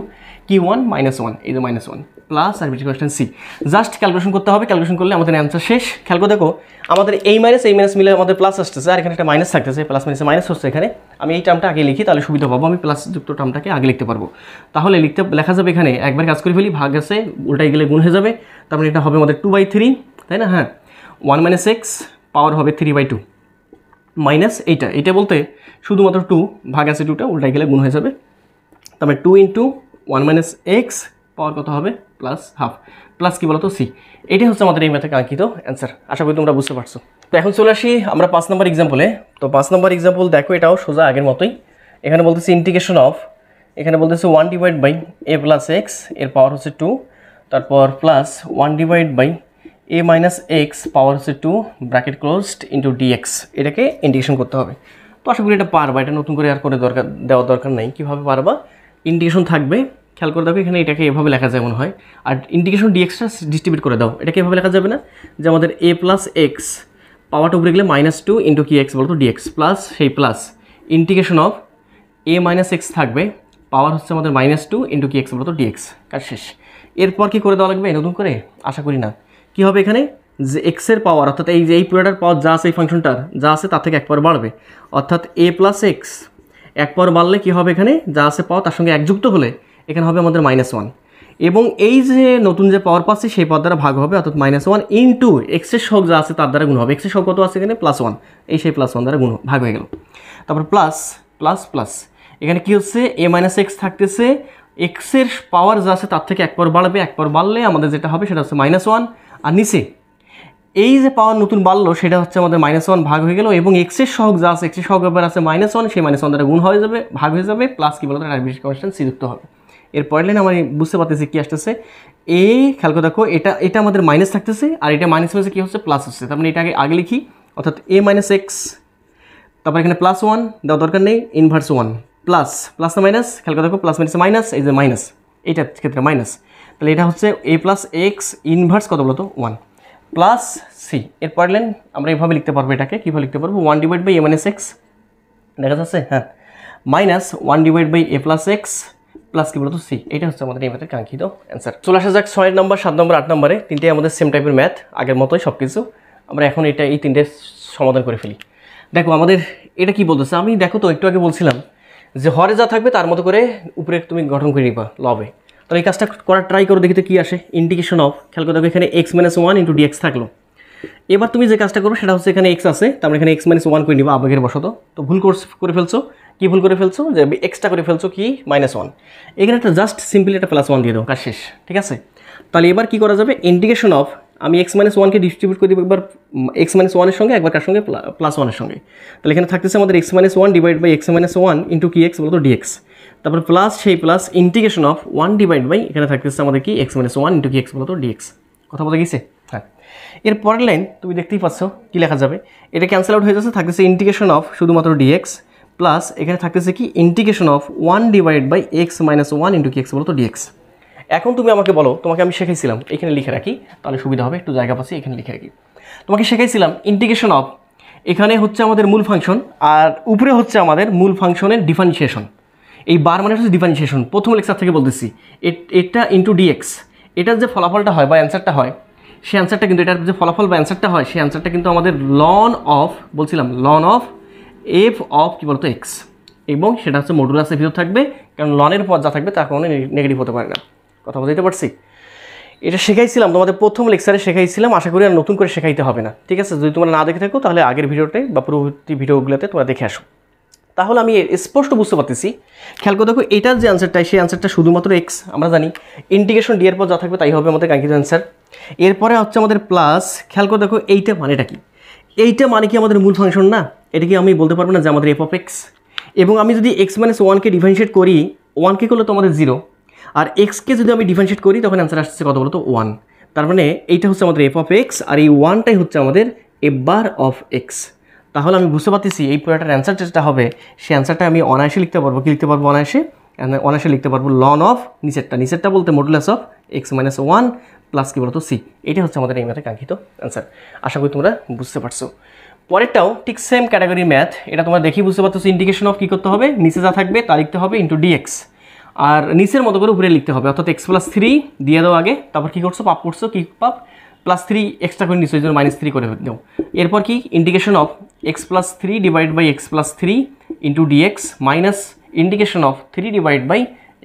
কি 1 মাইনাস 1, এই যে minus 1 plus arbitrary constant C. Just calculation করতে হবে, ক্যালকুলেশন করলে আমাদের অ্যান্সার শেষ। খেয়াল করে দেখো আমাদের এই মাইনাস মিলে আমাদের প্লাস আসতেছে, আর এখানে একটা মাইনাস থাকতেছে, প্লাস মাইনাসে মাইনাস হচ্ছে এখানে। আমি এই টার্মটা আগে লিখি তাহলে সুবিধা পাবো, আমি প্লাস যুক্ত টার্মটাকে আগে লিখতে পারবো। তাহলে লেখা যাবে এখানে একবার কাজ করে ফেলি, ভাগ আছে উল্টাই গেলে গুণ হয়ে যাবে, তার মানে এটা হবে আমাদের 2/3, তাই না? হ্যাঁ 1 মাইনাস এক্স পাওয়ার হবে 3/2 মাইনাস এইটা বলতে শুধুমাত্র 2 ভাগ আছে 2টা উল্টাই গেলে গুণ হয়ে যাবে, তার মানে 2 ইন্টু 1 মাইনাস এক্স পাওয়ার কত হবে প্লাস হাফ, প্লাস কী বলতো সি। এটাই হচ্ছে আমাদের এই ম্যাথে কাঙ্ক্ষিত অ্যান্সার। আশা করি তোমরা বুঝতে পারছো। তো এখন চলে আসি আমরা 5 নম্বর এক্সাম্পলে। তো 5 নম্বর এক্সাম্পল দেখো এটাও সোজা আগের মতোই, এখানে বলতেছে ইন্টিগ্রেশন অফ, এখানে বলতেছে 1 divide by a plus x এর পাওয়ার হচ্ছে 2, তারপর plus 1 divide by a minus x power হচ্ছে 2 ব্র্যাকেট ক্লোজড ইন্টু ডিএক্স, এটাকে ইন্টিগ্রেশন করতে হবে। তো আশা করি এটা পারবা, এটা নতুন করে আর করে দেওয়ার দরকার নাই। কীভাবে পারবা, ইন্টিগ্রেশন থাকবে, খেয়াল করে দেখো এখানে এটাকে এভাবে লেখা যায় মনে হয়, আর ইন্টিগ্রেশন ডিএক্সটা ডিস্ট্রিবিউট করে দাও, এটাকে এভাবে লেখা যাবে না যে আমাদের এ প্লাস এক্স পাওয়ারটা উপরে গেলে -2 ইন্টু কি এক্স বলতো ডিএক্স, প্লাস সেই plus integration of a minus x থাকবে, পাওয়ার হচ্ছে আমাদের -2 ইন্টু কি এক্স বলতো ডিএক্স, কাজ শেষ। এরপর কি করে দেওয়া লাগবে নতুন করে, আশা করি না। কি হবে এখানে যে এক্সের পাওয়ার অর্থাৎ এই যে এই পুরোটার পাওয়ার যা আছে এই ফাংশনটার যা আছে তার থেকে এক পাওয়ার বাড়বে, অর্থাৎ এ প্লাস এক্স এক পাওয়ার বাড়লে কী হবে এখানে যা আছে পাওয়ার তার সঙ্গে একযুক্ত হলে এখানে হবে আমাদের -1, এবং এই যে নতুন যে পাওয়ার পাচ্ছি সেই পাওয়ার দ্বারা ভাগ হবে, অর্থাৎ -1 ইন্টু এক্সের সহগ যা আছে তার দ্বারা গুণ হবে, এক্সের সহগ কত আছে এখানে +1, এই সেই +1 দ্বারা গুণ ভাগ হয়ে গেল। তারপর প্লাস প্লাস প্লাস এখানে কি হচ্ছে এ মাইনাস এক্স থাকতেছে, এক্সের পাওয়ার যা আছে তার থেকে এক পাওয়ার বাড়বে, এক পাওয়ার বাড়লে আমাদের যেটা হবে সেটা হচ্ছে -1, আর নিচে এই যে পাওয়ার নতুন বাড়লো সেটা হচ্ছে আমাদের -1 ভাগ হয়ে গেল, এবং এক্সের সহগ যা আছে এক্সের সহগ ব্যাপার আছে -1, সেই -1 দ্বারা গুণ হয়ে যাবে ভাগ হয়ে যাবে, প্লাস কি বলতো আরবিট্রারি কনস্ট্যান্ট সি যুক্ত হবে। এরপর লাইন আমি বুঝতে পারতেছি কি আসতেছে, এই খেয়াল করে দেখো এটা আমাদের মাইনাস থাকতেছে, আর এটা মাইনাস হয়েছে কি হচ্ছে প্লাস হচ্ছে, তার মানে এটাকে আগে লিখি, অর্থাৎ এ মাইনাস এক্স, তারপর এখানে +1 দেওয়ার দরকার নেই, ইনভার্স 1 প্লাস প্লাস না মাইনাস, খেয়াল করে দেখো প্লাস মাইনাস মাইনাস, এই যে মাইনাস এইটার ক্ষেত্রে মাইনাস, তাহলে এটা হচ্ছে এ প্লাস এক্স ইনভার্স কত বলতো 1 প্লাস সি। এরপর লাইন আমরা এইভাবে লিখতে পারবো, এটাকে কীভাবে লিখতে পারবো 1 divide by a minus x, দেখা যাচ্ছে হ্যাঁ, -1 divide by a plus x plus কি বলতো সি। এটা হচ্ছে আমাদের এই ম্যাথের কাঙ্ক্ষিত অ্যান্সার। চলে আসা যাক 6 নম্বর, 7 নম্বর, 8 নম্বরে, তিনটে আমাদের সেম টাইপের ম্যাথ, আগের মতোই সব কিছু। আমরা এখন এই তিনটে সমাধান করে ফেলি। দেখো আমাদের এটা কি বলতেছে, আমি দেখো তো একটু আগে বলছিলাম যে হরে যা থাকবে তার মতো করে উপরে তুমি গঠন করে নিবা লবে, তাহলে এই কাজটা করার ট্রাই করো, দেখি তো কী আসে। ইন্টিগ্রেশন অফ, খেয়াল করে দেখো এখানে x-1 ইন্টু ডিএক্স থাকলো। এবার তুমি যে কাজটা করো সেটা হচ্ছে এখানে এক্স আছে, তার মানে এখানে x-1 করে নিবা আবেগের বশত, তো ভুল করে ফেলছো, কি ভুল করে ফেলছো যে এক্সট্রা করে ফেলছো কি -1, এখানে একটা জাস্ট সিম্পলি একটা +1 দিয়ে দাও, কাজ শেষ। ঠিক আছে, তাহলে এবার কি করা যাবে, ইন্টিগ্রেশন অফ আমি x-1কে ডিস্ট্রিবিউট করে দিব একবার x-1 এর সঙ্গে, একবার কার সঙ্গে +1 এর সঙ্গে। তাহলে এখানে থাকতেছে আমাদের x-1 divide by x-1 into কি এক্স বলতো dx, তারপর প্লাস সেই plus integration of 1 divide by এখানে থাকতেছে আমাদের কি x-1 ইন্টু কি এক্স বলতো dx। কথা বলতে গেছে? হ্যাঁ, এর পরের লাইন তুমি দেখতেই পাচ্ছ কি লেখা যাবে, এটা ক্যান্সেল আউট হয়ে যাচ্ছে, থাকতেছে ইন্টিগ্রেশন অফ শুধুমাত্র dx প্লাস এখানে থাকতেছে কি integration of 1 divide by x-1 into কি এক্স বলতো dx। এখন তুমি আমাকে বলো, তোমাকে আমি শেখাইছিলাম, এখানে লিখে রাখি তাহলে সুবিধা হবে, একটু জায়গা পাচ্ছি এখানে লিখে রাখি। তোমাকে শেখাইছিলাম ইন্টিগ্রেশন অফ, এখানে হচ্ছে আমাদের মূল ফাংশন আর উপরে হচ্ছে আমাদের মূল ফাংশনের ডিফারেন্সিয়েশন। এই বার মানে হচ্ছে ডিফারেন্সিয়েশন, প্রথম লেকচার থেকে বলতেছি, এটা ইন্টু ডিএক্স, এটার যে ফলাফলটা হয় বা অ্যান্সারটা হয়, সেই অ্যান্সারটা কিন্তু এটার যে ফলাফল বা অ্যান্সারটা হয়, সেই অ্যান্সারটা কিন্তু আমাদের লন অফ, বলছিলাম লন অফ এফ অফ কী বলতো এক্স, এবং সেটা হচ্ছে মডুলাসের ভিতর থাকবে, কারণ লনের পর যা থাকবে তার কোনো নেগেটিভ হতে পারে না। কথা বলতে পারছি? এটা শেখাইছিলাম তোমাদের প্রথম লেকচারে শেখাইছিলাম, আশা করি আর নতুন করে শেখাইতে হবে না। ঠিক আছে, যদি তোমরা না দেখে থাকো তাহলে আগের ভিডিওতে বা পরবর্তী ভিডিওগুলোতে তোমরা দেখে আসো, তাহলে আমি স্পষ্ট বুঝতে পারতেছি। খেয়াল করে দেখো, এটার যে অ্যান্সারটা, সেই অ্যান্সারটা শুধুমাত্র এক্স, আমরা জানি ইন্টিগ্রেশন ডি এর পর যা থাকবে তাই হবে আমাদের কাঙ্ক্ষিত অ্যান্সার। এরপরে হচ্ছে আমাদের প্লাস, খেয়াল করে দেখো এইটা মানেটা কি, এইটা মানে কি আমাদের মূল ফাংশন না, এটা কি আমি বলতে পারবো না যে আমাদের এফ অফ এক্স, এবং আমি যদি x-1কে ডিফারেন্সিয়েট করি, 1কে করলে তো আমাদের 0, আর এক্সকে যদি আমি ডিফারেন্সিয়েট করি তখন অ্যান্সার আসছে কত বলতো 1। তার মানে এইটা হচ্ছে আমাদের এফ অফ এক্স, আর এই 1টাই হচ্ছে আমাদের এফ বার অফ এক্স। তাহলে আমি বুঝতে পারতেছি এই পুরোটার অ্যান্সার যেটা হবে, সেই অ্যান্সারটা আমি অনায়াসে লিখতে পারবো। কি লিখতে পারবো? অনায়াসে লিখতে পারবো লন অফ নিচেরটা বলতে মডুলাস অফ x-1 প্লাস কি বলতো সি। এটা হচ্ছে আমাদের এই ম্যাথের কাঙ্ক্ষিত অ্যান্সার। আশা করি তোমরা বুঝতে পারছো। পরেরটাও ঠিক সেম ক্যাটাগরি ম্যাথ, এটা তোমরা দেখি বুঝতে পারছো। ইন্টিগ্রেশন অফ কী করতে হবে, নিচে যা থাকবে তা লিখতে হবে ইন্টু ডিএক্স, আর নিচের মতো করে উপরে লিখতে হবে, অর্থাৎ x+3 দিয়ে দাও আগে, তারপর কী করছো, পাপ করছো, কি পাপ +3 এক্সট্রা করে নিচ্ছ, এই জন্য -3 করে দাও। এরপর কি integration of x+3 divide by x+3 into dx minus integration of 3 divide by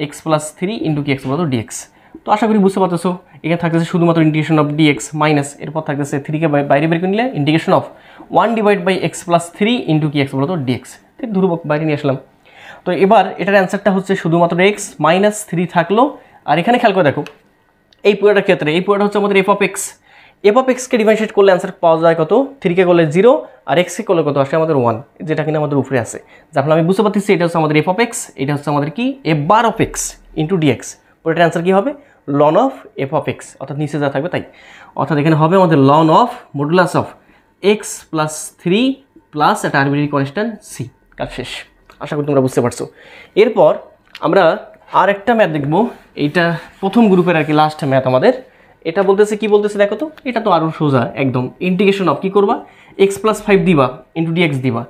x+3 into কি এক্স বলতো ডিএক্স। তো আশা করি বুঝতে পারতেছো, এখানে থাকতেছে শুধুমাত্র ইন্টিগ্রেশন অফ ডিএক্স মাইনাস, এরপর থাকতেছে 3কে বাইরে বের করে নিলে integration of 1 divide by x+3 into কি এক্স বলতো ডিএক্স। ঠিক ধ্রুবক বাইরে নিয়ে আসলাম। তো এবার এটার অ্যান্সারটা হচ্ছে শুধুমাত্র এক্স -3 থাকলো। আর এখানে খেয়াল করে দেখো, এই পুরোটার ক্ষেত্রে এই পুরোটা হচ্ছে আমাদের f of x. F of এক্সকে ডিফারেন্সিয়েট করলে অ্যান্সার পাওয়া যায় কত, 3কে করলে 0 আর এক্সকে করলে কত আসে আমাদের 1, যেটা কিনা আমাদের উপরে আছে। যার ফলে আমি বুঝতে পারতেছি এটা হচ্ছে আমাদের এফ অফ এক্স, এটা হচ্ছে আমাদের কি f bar of x into d x. পুরোটার অ্যান্সার কী হবে, ln of f of x, অর্থাৎ নিচে যা থাকবে তাই, অর্থাৎ এখানে হবে আমাদের ln of modulus of x+3 plus একটা আরবিট্রারি কনস্ট্যান্ট সি। কাজ শেষ। আশা করি তোমরা বুঝতে পারছো। এরপর আমরা আর একটা ম্যাথ দেখব, এইটা প্রথম গ্রুপের আর কি লাস্ট ম্যাথ আমাদের। এটা বলতেছে কি বলতেছে দেখো তো, এটা তো আরও সোজা একদম। ইন্টিগ্রেশন অফ কী করবা, x+5 দিবা ইন্টু ডিএক্স দিবা,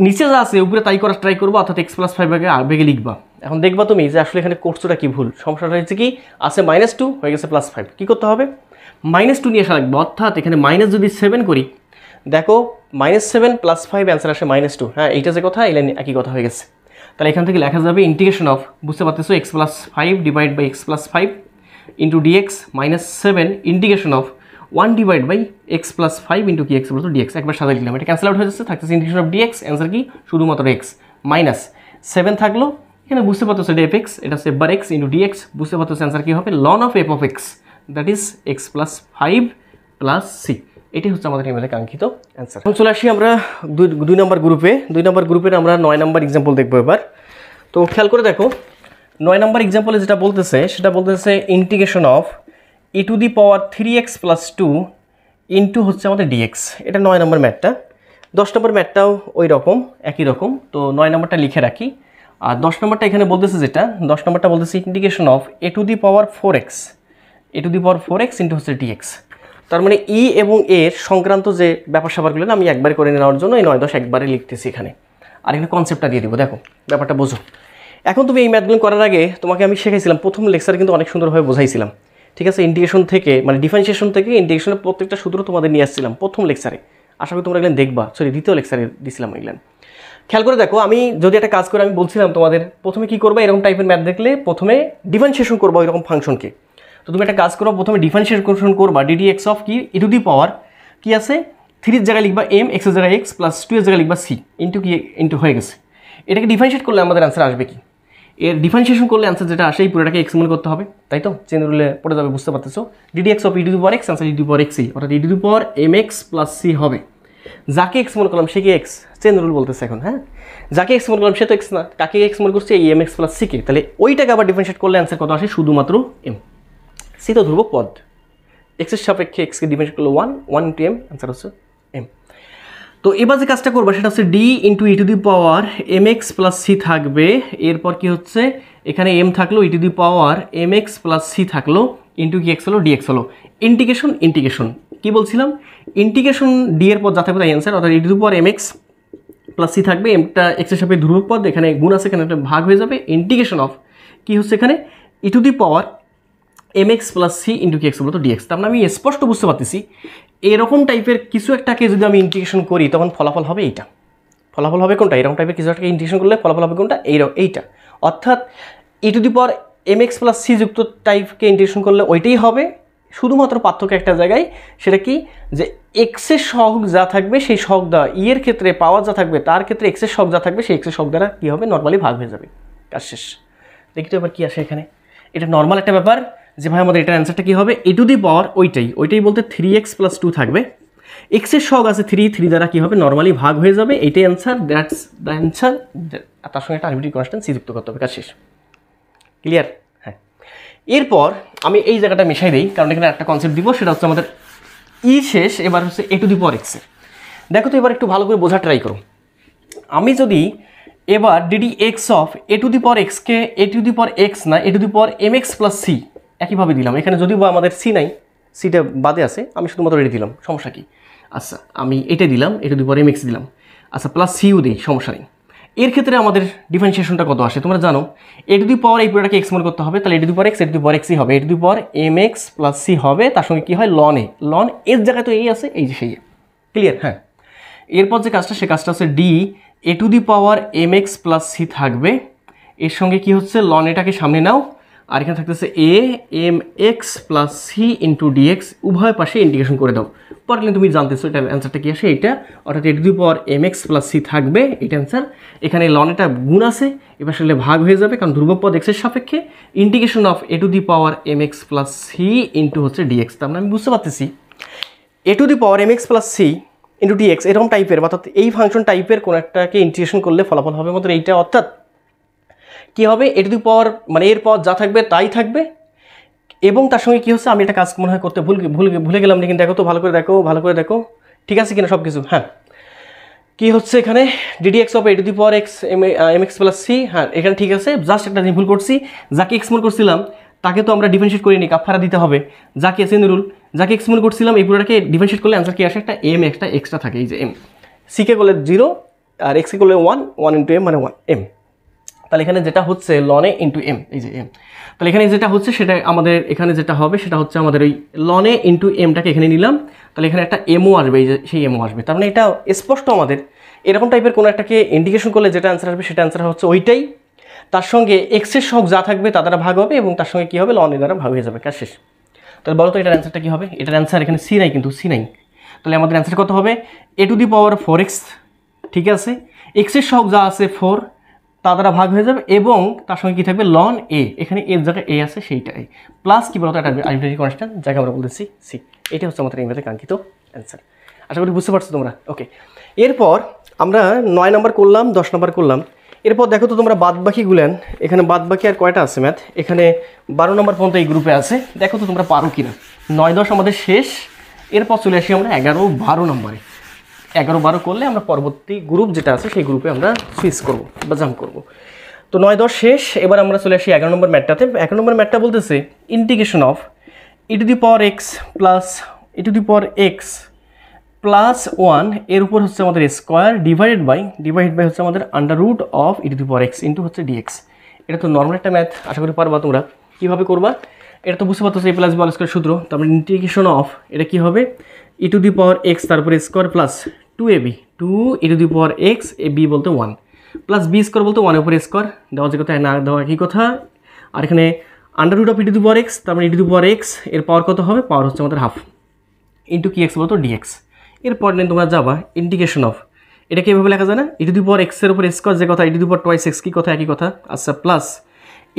নিচে যা আছে উপরে তাই করার ট্রাই করবা, অর্থাৎ x+5 বেগে লিখবা। এখন দেখবা তুমি যে আসলে এখানে কোর্সটা কি ভুল, সমস্যাটা হয়েছে কি আছে -2 হয়ে গেছে +5। কী করতে হবে, -2 নিয়ে আসা লাগবে, অর্থাৎ এখানে মাইনাস যদি 7 করি, দেখো -7 + 5 অ্যান্সার আসে -2। হ্যাঁ, এইটা যে কথা, এই লাইন একই কথা হয়ে গেছে। তাহলে এখান থেকে লেখা যাবে ইন্টিগ্রেশন অফ, বুঝতে পারতেছো, x+5 divide by x+5 into dx -7 integration of 1 divide by x+5 into কি এক্স বলতো ডিএক্স। একবার সাজাই দিলাম, এটা ক্যান্সেল আউট হয়ে যাচ্ছে, থাকতেছে ইন্টিগ্রেশন অফ ডিএক্স, অ্যান্সার কি শুধুমাত্র এক্স -7 থাকলো। এখানে বুঝতে পারতেছো এটা এফ এক্স, এটা হচ্ছে f bar x into dx, বুঝতে পারতেছো অ্যান্সার কী হবে, ln of f of x, that is x+5 plus C. এটি হচ্ছে আমাদের এমএলএ কাঙ্ক্ষিত অ্যান্সার। এখন চলে আসি আমরা 2 নম্বর গ্রুপে। 2 নম্বর গ্রুপের আমরা 9 নম্বর এক্সাম্পল দেখবো এবার। তো খেয়াল করে দেখো, 9 নম্বর এক্সাম্পলে যেটা বলতেছে সেটা বলতেছে ইন্টিগ্রেশন অফ e⁻3x + 2 ইন্টু হচ্ছে আমাদের ডিএক্স। এটা 9 নম্বর ম্যাথটা। 10 নম্বর ম্যাথটাও ওই রকম, একই রকম। তো 9 নম্বরটা লিখে রাখি। আর 10 নম্বরটা এখানে বলতেছে যেটা, 10 নম্বরটা বলতেছে ইন্টিগ্রেশন অফ a⁴x ইন্টু হচ্ছে ডিএক্স। তার মানে ই এবং এর সংক্রান্ত যে ব্যাপার স্যাপারগুলো না, আমি একবারে করে নেওয়ার জন্য এই 9-10 একবারে লিখতেছি এখানে। আর এখানে কনসেপ্টটা দিয়ে দিব, দেখো ব্যাপারটা বোঝো। এখন তুমি এই ম্যাথগুলো করার আগে তোমাকে আমি শেখাইছিলাম, প্রথম লেকচারে কিন্তু অনেক সুন্দরভাবে বোঝাইছিলাম। ঠিক আছে, ইন্টিগ্রেশন থেকে মানে ডিফারেন্সিয়েশন থেকে ইন্টিগ্রেশনের প্রত্যেকটা সূত্র তোমাদের নিয়ে আসছিলাম প্রথম লেকচারে। আশা করি তোমরা এগুলো দেখবা, সরি দ্বিতীয় লেকচারে দিছিলাম এগুলো। খেয়াল করে দেখো, আমি যদি একটা কাজ করে আমি বলছিলাম তোমাদের প্রথমে কী করবা, এরকম টাইপের ম্যাথ দেখলে প্রথমে ডিফারেন্সিয়েশন করবা ওইরকম ফাংশনকে। তো তুমি একটা কাজ করো, প্রথমে ডিফারেন্সিয়েশন করবা ddx অফ কি e⁻ কি আছে 3 এর জায়গায় লিখবা m, x এর জায়গায় x প্লাস 2 এর জায়গায় লিখবা c ইন্টু কি ইন্টু হয়ে গেছে। এটাকে ডিফারেন্সিয়েট করলে আমাদের অ্যান্সার আসবে কি? এর ডিফারেন্সিয়েশন করলে অ্যান্সার যেটা আসে এই পুরোটাকে এক্স মনে করতে হবে, তাই তো? চেন রুলে পড়ে যাবে, বুঝতে পারতেছো। D d x of e to the power x, answer e to the power x c, অর্থাৎ e to the power m x plus c হবে। যাকে এক্স মনে করলাম সে কি এক্স? চেন রুল বলতেছে এখন, হ্যাঁ। যাকে এক্স মনে করলাম সে তো এক্স না, কাকে এক্স মনে করছে? এই এম এক্স প্লাস সিকে। তাহলে ওইটাকে আবার ডিফারেন্সিয়েট করলে অ্যান্সার কত আসে? শুধুমাত্র এম। সি তো ধ্রুবক পদ, এক্সের সাপেক্ষে এক্সকে ডিফারেন্সিয়েট করলে 1 ইন্টু এম, অ্যান্সার হচ্ছে এম। তো এবার যে কাজটা করবো সেটা হচ্ছে d into e to the power m x plus C থাকবে। এরপর কি হচ্ছে, এখানে এম থাকলো, e to the power m x plus c থাকলো, ইন্টু কি এক্স হলো, ডিএক্স হলো। ইন্টিগ্রেশন কি বলছিলাম? ইন্টিগ্রেশন ডি এর পদ যা থাকবে তাই অ্যান্সার, অর্থাৎ e to the power m x plus C থাকবে, এমটা এক্সের সাপেক্ষে ধ্রুবক পদ, এখানে গুণ আছে, এখানে একটা ভাগ হয়ে যাবে। ইন্টিগ্রেশন অফ কি হচ্ছে এখানে, e to the power m x plus C into কি এক্স বলতো ডিএক্স। তার মানে আমি স্পষ্ট বুঝতে পারতেছি এরকম টাইপের কিছু একটাকে যদি আমি ইন্টিগ্রেশন করি তখন ফলাফল হবে এইটা। ফলাফল হবে কোনটা? এরকম টাইপের কিছু একটাকে ইন্টিগ্রেশন করলে ফলাফল হবে কোনটা? এইটা। অর্থাৎ e to the power m x plus c যুক্ত টাইপকে ইন্টিগ্রেশন করলে ওইটাই হবে। শুধুমাত্র পার্থক্য একটা জায়গায়, সেটা কি, যে এক্সের সহগ যা থাকবে সেই সহগ দ্বারা, ই এর ক্ষেত্রে পাওয়ার যা থাকবে তার ক্ষেত্রে এক্সের সহগ যা থাকবে সেই এক্সের সহগ দ্বারা কী হবে, নর্মালি ভাগ হয়ে যাবে। কাজ শেষ। দেখি তো এবার কী আসে এখানে। এটা নর্মাল একটা ব্যাপার যে ভাই আমাদের এটার অ্যান্সারটা কী হবে, ই টু দি পাওয়ার ওইটাই বলতে 3x প্লাস 2 থাকবে, এক্সের সহগ আছে 3 দ্বারা কী হবে, নর্মালি ভাগ হয়ে যাবে। এইটাই অ্যান্সার, দ্যাটস দ্য অ্যান্সার। তার সঙ্গে একটা আরবিট্রারি কনস্ট্যান্ট সি যুক্ত করতে হবে। কাজ শেষ। ক্লিয়ার? হ্যাঁ। এরপর আমি এই জায়গাটা মিশাই দিই, কারণ এখানে একটা কনসেপ্ট দিব, সেটা হচ্ছে আমাদের ই শেষ। এবার হচ্ছে এ টু দি পাওয়ার এক্সে। দেখো তো এবার একটু ভালো করে বোঝা ট্রাই করো। আমি যদি এবার d d x of A to the power এক্সকে e to the power x না, e to the power m x plus c একইভাবে দিলাম। এখানে যদিও বা আমাদের সি নাই, সিটা বাদে আছে, আমি শুধুমাত্র এটি দিলাম, সমস্যা কি? আচ্ছা, আমি এটা দিলাম, e to the power m x দিলাম, আচ্ছা প্লাস সিও দিই, সমস্যা নেই। এর ক্ষেত্রে আমাদের ডিফারেন্সিয়েশনটা কত আসে তোমরা জানো, এ টু দি পাওয়ার এই পুরোটাকে এক্স মনে করতে হবে, তাহলে e to the power x, e to the power এক্সই হবে, e to the power m x plus c হবে, তার সঙ্গে কী হয়, লন এর জায়গায় তো এই আছে, এই যে সেই। ক্লিয়ার? হ্যাঁ। এরপর যে কাজটা, সে কাজটা হচ্ছে d a to the power m x plus C থাকবে, এর সঙ্গে কি হচ্ছে, লন এটাকে সামনে নাও, আর এখানে থাকতেছে a m x plus C into dx, উভয় পাশে ইন্টিগ্রেশন করে দাও। পরে কিন্তু তুমি জানতেছো এটার অ্যান্সারটা কী আসে, এইটা, অর্থাৎ e to the power m x plus C থাকবে, এটা অ্যান্সার। এখানে লন এটা গুণ আছে, এবার আসলে ভাগ হয়ে যাবে, কারণ ধ্রুবক পদ এক্সের সাপেক্ষে। Integration of A to the power m x plus C into হচ্ছে ডিএক্স। তার মানে আমি বুঝতে পারতেছি e to the power m x plus C into d x এরকম টাইপের, অর্থাৎ এই ফাংশন টাইপের কোনো একটাকে ইন্টিগ্রেশন করলে ফলাফল হবে আমাদের এইটা। অর্থাৎ কী হবে, এ টু দি পাওয়ার মানে এর পর যা থাকবে তাই থাকবে, এবং তার সঙ্গে কী হচ্ছে, আমি এটা কাজ মনে হয় করতে ভুলে গেলাম, কিন্তু দেখো তো, ভালো করে দেখো ঠিক আছে কিনা সব কিছু। হ্যাঁ, কী হচ্ছে এখানে, dd x of A to the power x m x plus C, হ্যাঁ এখানে ঠিক আছে, জাস্ট একটা জিনিস ভুল করছি, যাকে এক্স মনে করছিলাম তাকে তো আমরা ডিফারেন্সিয়েট করিনি, কাফারা দিতে হবে। যাকে এসেন রুল, যাকে এক্স মনে করছিলাম এই পুরোটাকে ডিফারেন্সিয়েট করলে অ্যান্সার কি আসে, একটা এম একটা এক্সট্রা থাকে, এই যে এম। সিকে করলে 0 আর এক্সকে করলে 1 ইন্টু এম মানে 1 এম। তাহলে এখানে যেটা হচ্ছে লনে ইন্টু এম, এই যে এম। তাহলে এখানে যেটা হচ্ছে সেটা আমাদের এখানে যেটা হবে সেটা হচ্ছে আমাদের ওই লনে ইন্টু এমটাকে এখানে নিলাম, তাহলে এখানে একটা এমও আসবে, এই যে সেই এমও আসবে। তার মানে এটা স্পষ্ট আমাদের এরকম টাইপের কোনো একটাকে ইন্ডিকেশন করলে যেটা অ্যান্সার আসবে সেটা অ্যান্সার হচ্ছে ওইটাই, তার সঙ্গে এক্সের সহগ যা থাকবে তা দ্বারা ভাগ হবে, এবং তার সঙ্গে কী হবে, লনের দ্বারা ভাগ হয়ে যাবে। কাজ শেষ। তাহলে বলো তো এটার অ্যান্সারটা কী হবে? এটার অ্যান্সার এখানে সি নাই, কিন্তু সি নাই, তাহলে আমাদের অ্যান্সার কত হবে, e to the power 4x, ঠিক আছে, এক্সের সহগ যা আছে 4 তা দ্বারা ভাগ হয়ে যাবে, এবং তার সঙ্গে কী থাকবে, লন এ, এখানে এর জায়গায় এ আছে সেইটাই, প্লাস কী বলতো একটা আরবিট্রারি কনস্ট্যান্ট যাকে আমরা বলতেছি সি। এটা হচ্ছে আমাদের এই কাঙ্ক্ষিত অ্যান্সার। আশা করি বুঝতে পারছো তোমরা। ওকে, এরপর আমরা 9 নম্বর করলাম, 10 নম্বর করলাম। এরপর দেখো তো তোমরা বাদবাকিগুলেন, এখানে বাদবাকি আর কয়টা আছে ম্যাথ, এখানে 12 নম্বর পর্যন্ত এই গ্রুপে আছে। দেখো তো তোমরা পারো কিনা। 9, 10 আমাদের শেষ, এরপর চলে আসি আমরা 11, 12 নম্বরে। 11, 12 করলে আমরা পরবর্তী গ্রুপ যেটা আছে সেই গ্রুপে আমরা সুইচ করবো বা জাম্প করবো। তো 9, 10 শেষ, এবার আমরা চলে আসি 11 নম্বর ম্যাথটাতে। 11 নম্বর ম্যাথটা বলতেছে integration of e to the power x plus e to the power x plus 1 এর উপর হচ্ছে আমাদের স্কোয়ার ডিভাইডেড বাই হচ্ছে আমাদের under root of e to the power x into হচ্ছে ডিএক্স। এটা তো নর্মাল একটা ম্যাথ, আশা করি পারবা তোমরা। কীভাবে করবা এটা তো বুঝতে পারতো, a plus b whole square সূত্র। তারপরে ইন্টিগ্রেশন অফ এটা কী হবে, e to the power x তারপরে square plus 2ab 2 e to the power x, a b বলতে 1 প্লাস বি স্কোয়ার বলতে 1 এর উপরে স্কোয়ার, দেওয়া যে কথা না দেওয়া একই কথা। আর এখানে under root of e to the power x, তারপরে e to the power x এর পাওয়ার কত হবে, পাওয়ার হচ্ছে আমাদের হাফ, ইন্টু কি এক্স বলতো ডিএক্স। এরপর নিয়ে তোমরা যাবা ইন্টিগ্রেশন অফ এটাকে এভাবে লেখা যায় না, ই টু দি পাওয়ার এক্সের উপর স্কোয়ার যে কথা, e to the power twice x কি কথা, একই কথা। আচ্ছা প্লাস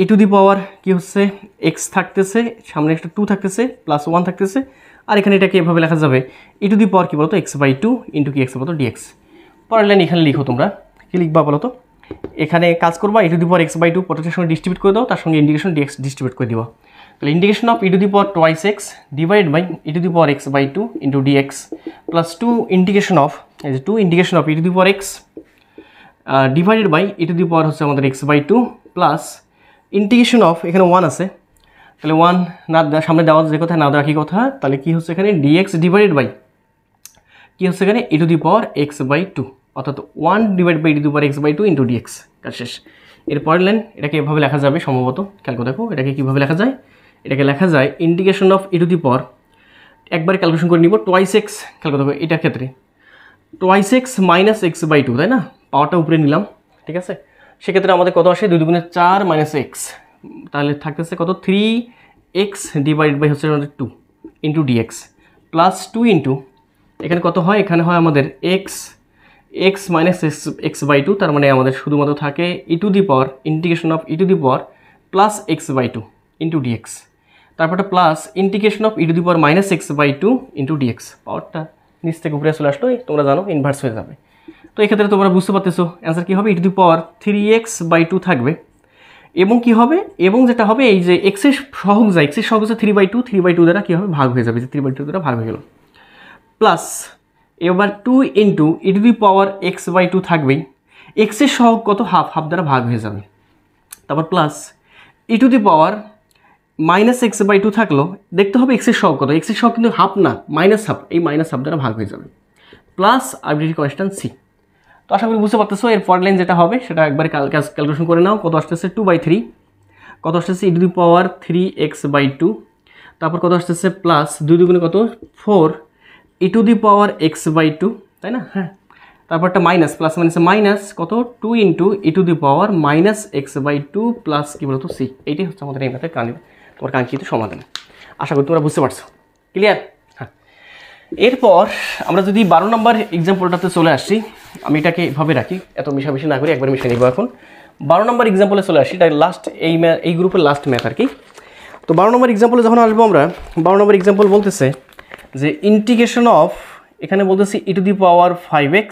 ই টু দি পাওয়ার কী হচ্ছে এক্স থাকতেছে, সামনে একটা 2 থাকতেছে, প্লাস 1 থাকতেছে, আর এখানে এটাকে এভাবে লেখা যাবে ই টু দি পাওয়ার কী বলতো x/2 ইন্টু কি এক্স বলতো ডিএক্স। পরের লাইন এখানে লিখো তোমরা, কী লিখবা বলো তো, এখানে কাজ করবা ই টু দি পাওয়ার x/2 প্রত্যেকটার সঙ্গে ডিস্ট্রিবিউট করে দাও, তার সঙ্গে ইন্টিগ্রেশন ডিএক্স ডিস্ট্রিবিউট করে দিবা। তাহলে integration of e to the power twice x divide by e to the power x/2 into d x plus 2 integration of এই যে 2 integration of e to the power x divided by e to the power হচ্ছে আমাদের x/2 plus integration of এখানে 1 আছে, তাহলে 1 না সামনে দেওয়া যে কথা না দেওয়া কি কথা, তাহলে কি হচ্ছে এখানে ডিএক্স ডিভাইডেড বাই কি হচ্ছে এখানে e to the power x/2, অর্থাৎ 1 divide by e to the power x/2 into dx. কাজ শেষ। এরপরের লাইন এটাকে এভাবে লেখা যাবে সম্ভবত, খেয়াল করে দেখো এটাকে কীভাবে লেখা যায়, এটাকে লেখা যায় integration of e to the power, একবারে ক্যালকুলেশন করে নিব টোয়াইস এক্স, খেয়াল করে দেখো এটার ক্ষেত্রে টোয়াইস এক্স মাইনাস x/2, তাই না, পাওয়ারটা উপরে নিলাম, ঠিক আছে। সেক্ষেত্রে আমাদের কত আসে 2 দুগুণে 4 মাইনাস এক্স, তাহলে থাকতেছে কত 3x ডিভাইড বাই হচ্ছে আমাদের 2 ইন্টু ডিএক্স প্লাস 2 ইন্টু এখানে কত হয়, এখানে হয় আমাদের x মাইনাস x/2, তার মানে আমাদের শুধুমাত্র থাকে e to the power integration of e to the power plus x/2 into d x, তারপরটা plus integration of e to the power minus x/2 into d x. পাওয়ারটা নিচ থেকে উপরে চলে আসলো, তোমরা জানো ইনভার্স হয়ে যাবে। তো এক্ষেত্রে তোমরা বুঝতে পারতেছো অ্যান্সার কী হবে, e to the power 3x/2 থাকবে, এবং কি হবে, এবং যেটা হবে এই যে এক্সের সহগ যায়, এক্সের সহগ হচ্ছে 3/2 দ্বারা কী হবে ভাগ হয়ে যাবে, যে 3/2 দ্বারা ভাগ হয়ে গেল, প্লাস এবার 2 into e to the power x/2 থাকবেই, এক্সের সহগ কত হাফ দ্বারা ভাগ হয়ে যাবে, তারপর plus e to the power minus x/2 থাকলো, দেখতে হবে এক্সের সহগ কত, এক্সের সহগ কিন্তু হাফ না মাইনাস হাফ, এই মাইনাস হাফ দ্বারা ভাগ হয়ে যাবে, প্লাস আরবিট্রারি কনস্ট্যান্ট সি। তো আশা করি বুঝতে পারতেছো। এর পরের লাইন যেটা হবে সেটা একবারে ক্যালকুলেশন করে নাও, কত আসতেছে 2/3, কত আসতেছে ই টু দি পাওয়ার 3x/2, তারপর কত আসতেছে প্লাস 2 দুগুণে কত 4 ই টু দি পাওয়ার x/2, তাই না, হ্যাঁ, তারপরটা মাইনাস প্লাস মাইনাসে মাইনাস কত 2 into e to the power minus x/2 plus কী বলতো সি। এইটাই হচ্ছে আমাদের এই ম্যাথের তোমার কাঙ্ক্ষিত সমাধান। আশা করি তোমরা বুঝতে পারছো, ক্লিয়ার। হ্যাঁ, এরপর আমরা যদি 12 নম্বর এক্সাম্পলটাতে চলে আসছি, আমি এটাকে এভাবে রাখি, এত মিশামিশি না করি, একবার মিশিয়ে নিব। এখন 12 নম্বর এক্সাম্পলে চলে আসি, এটা লাস্ট এই গ্রুপের লাস্ট ম্যাথ আর কি। তো 12 নম্বর এক্সাম্পলে যখন আসবো আমরা, 12 নম্বর এক্সাম্পল বলতেছে যে ইন্টিগ্রেশন অফ, এখানে বলতেছি e to the power 5x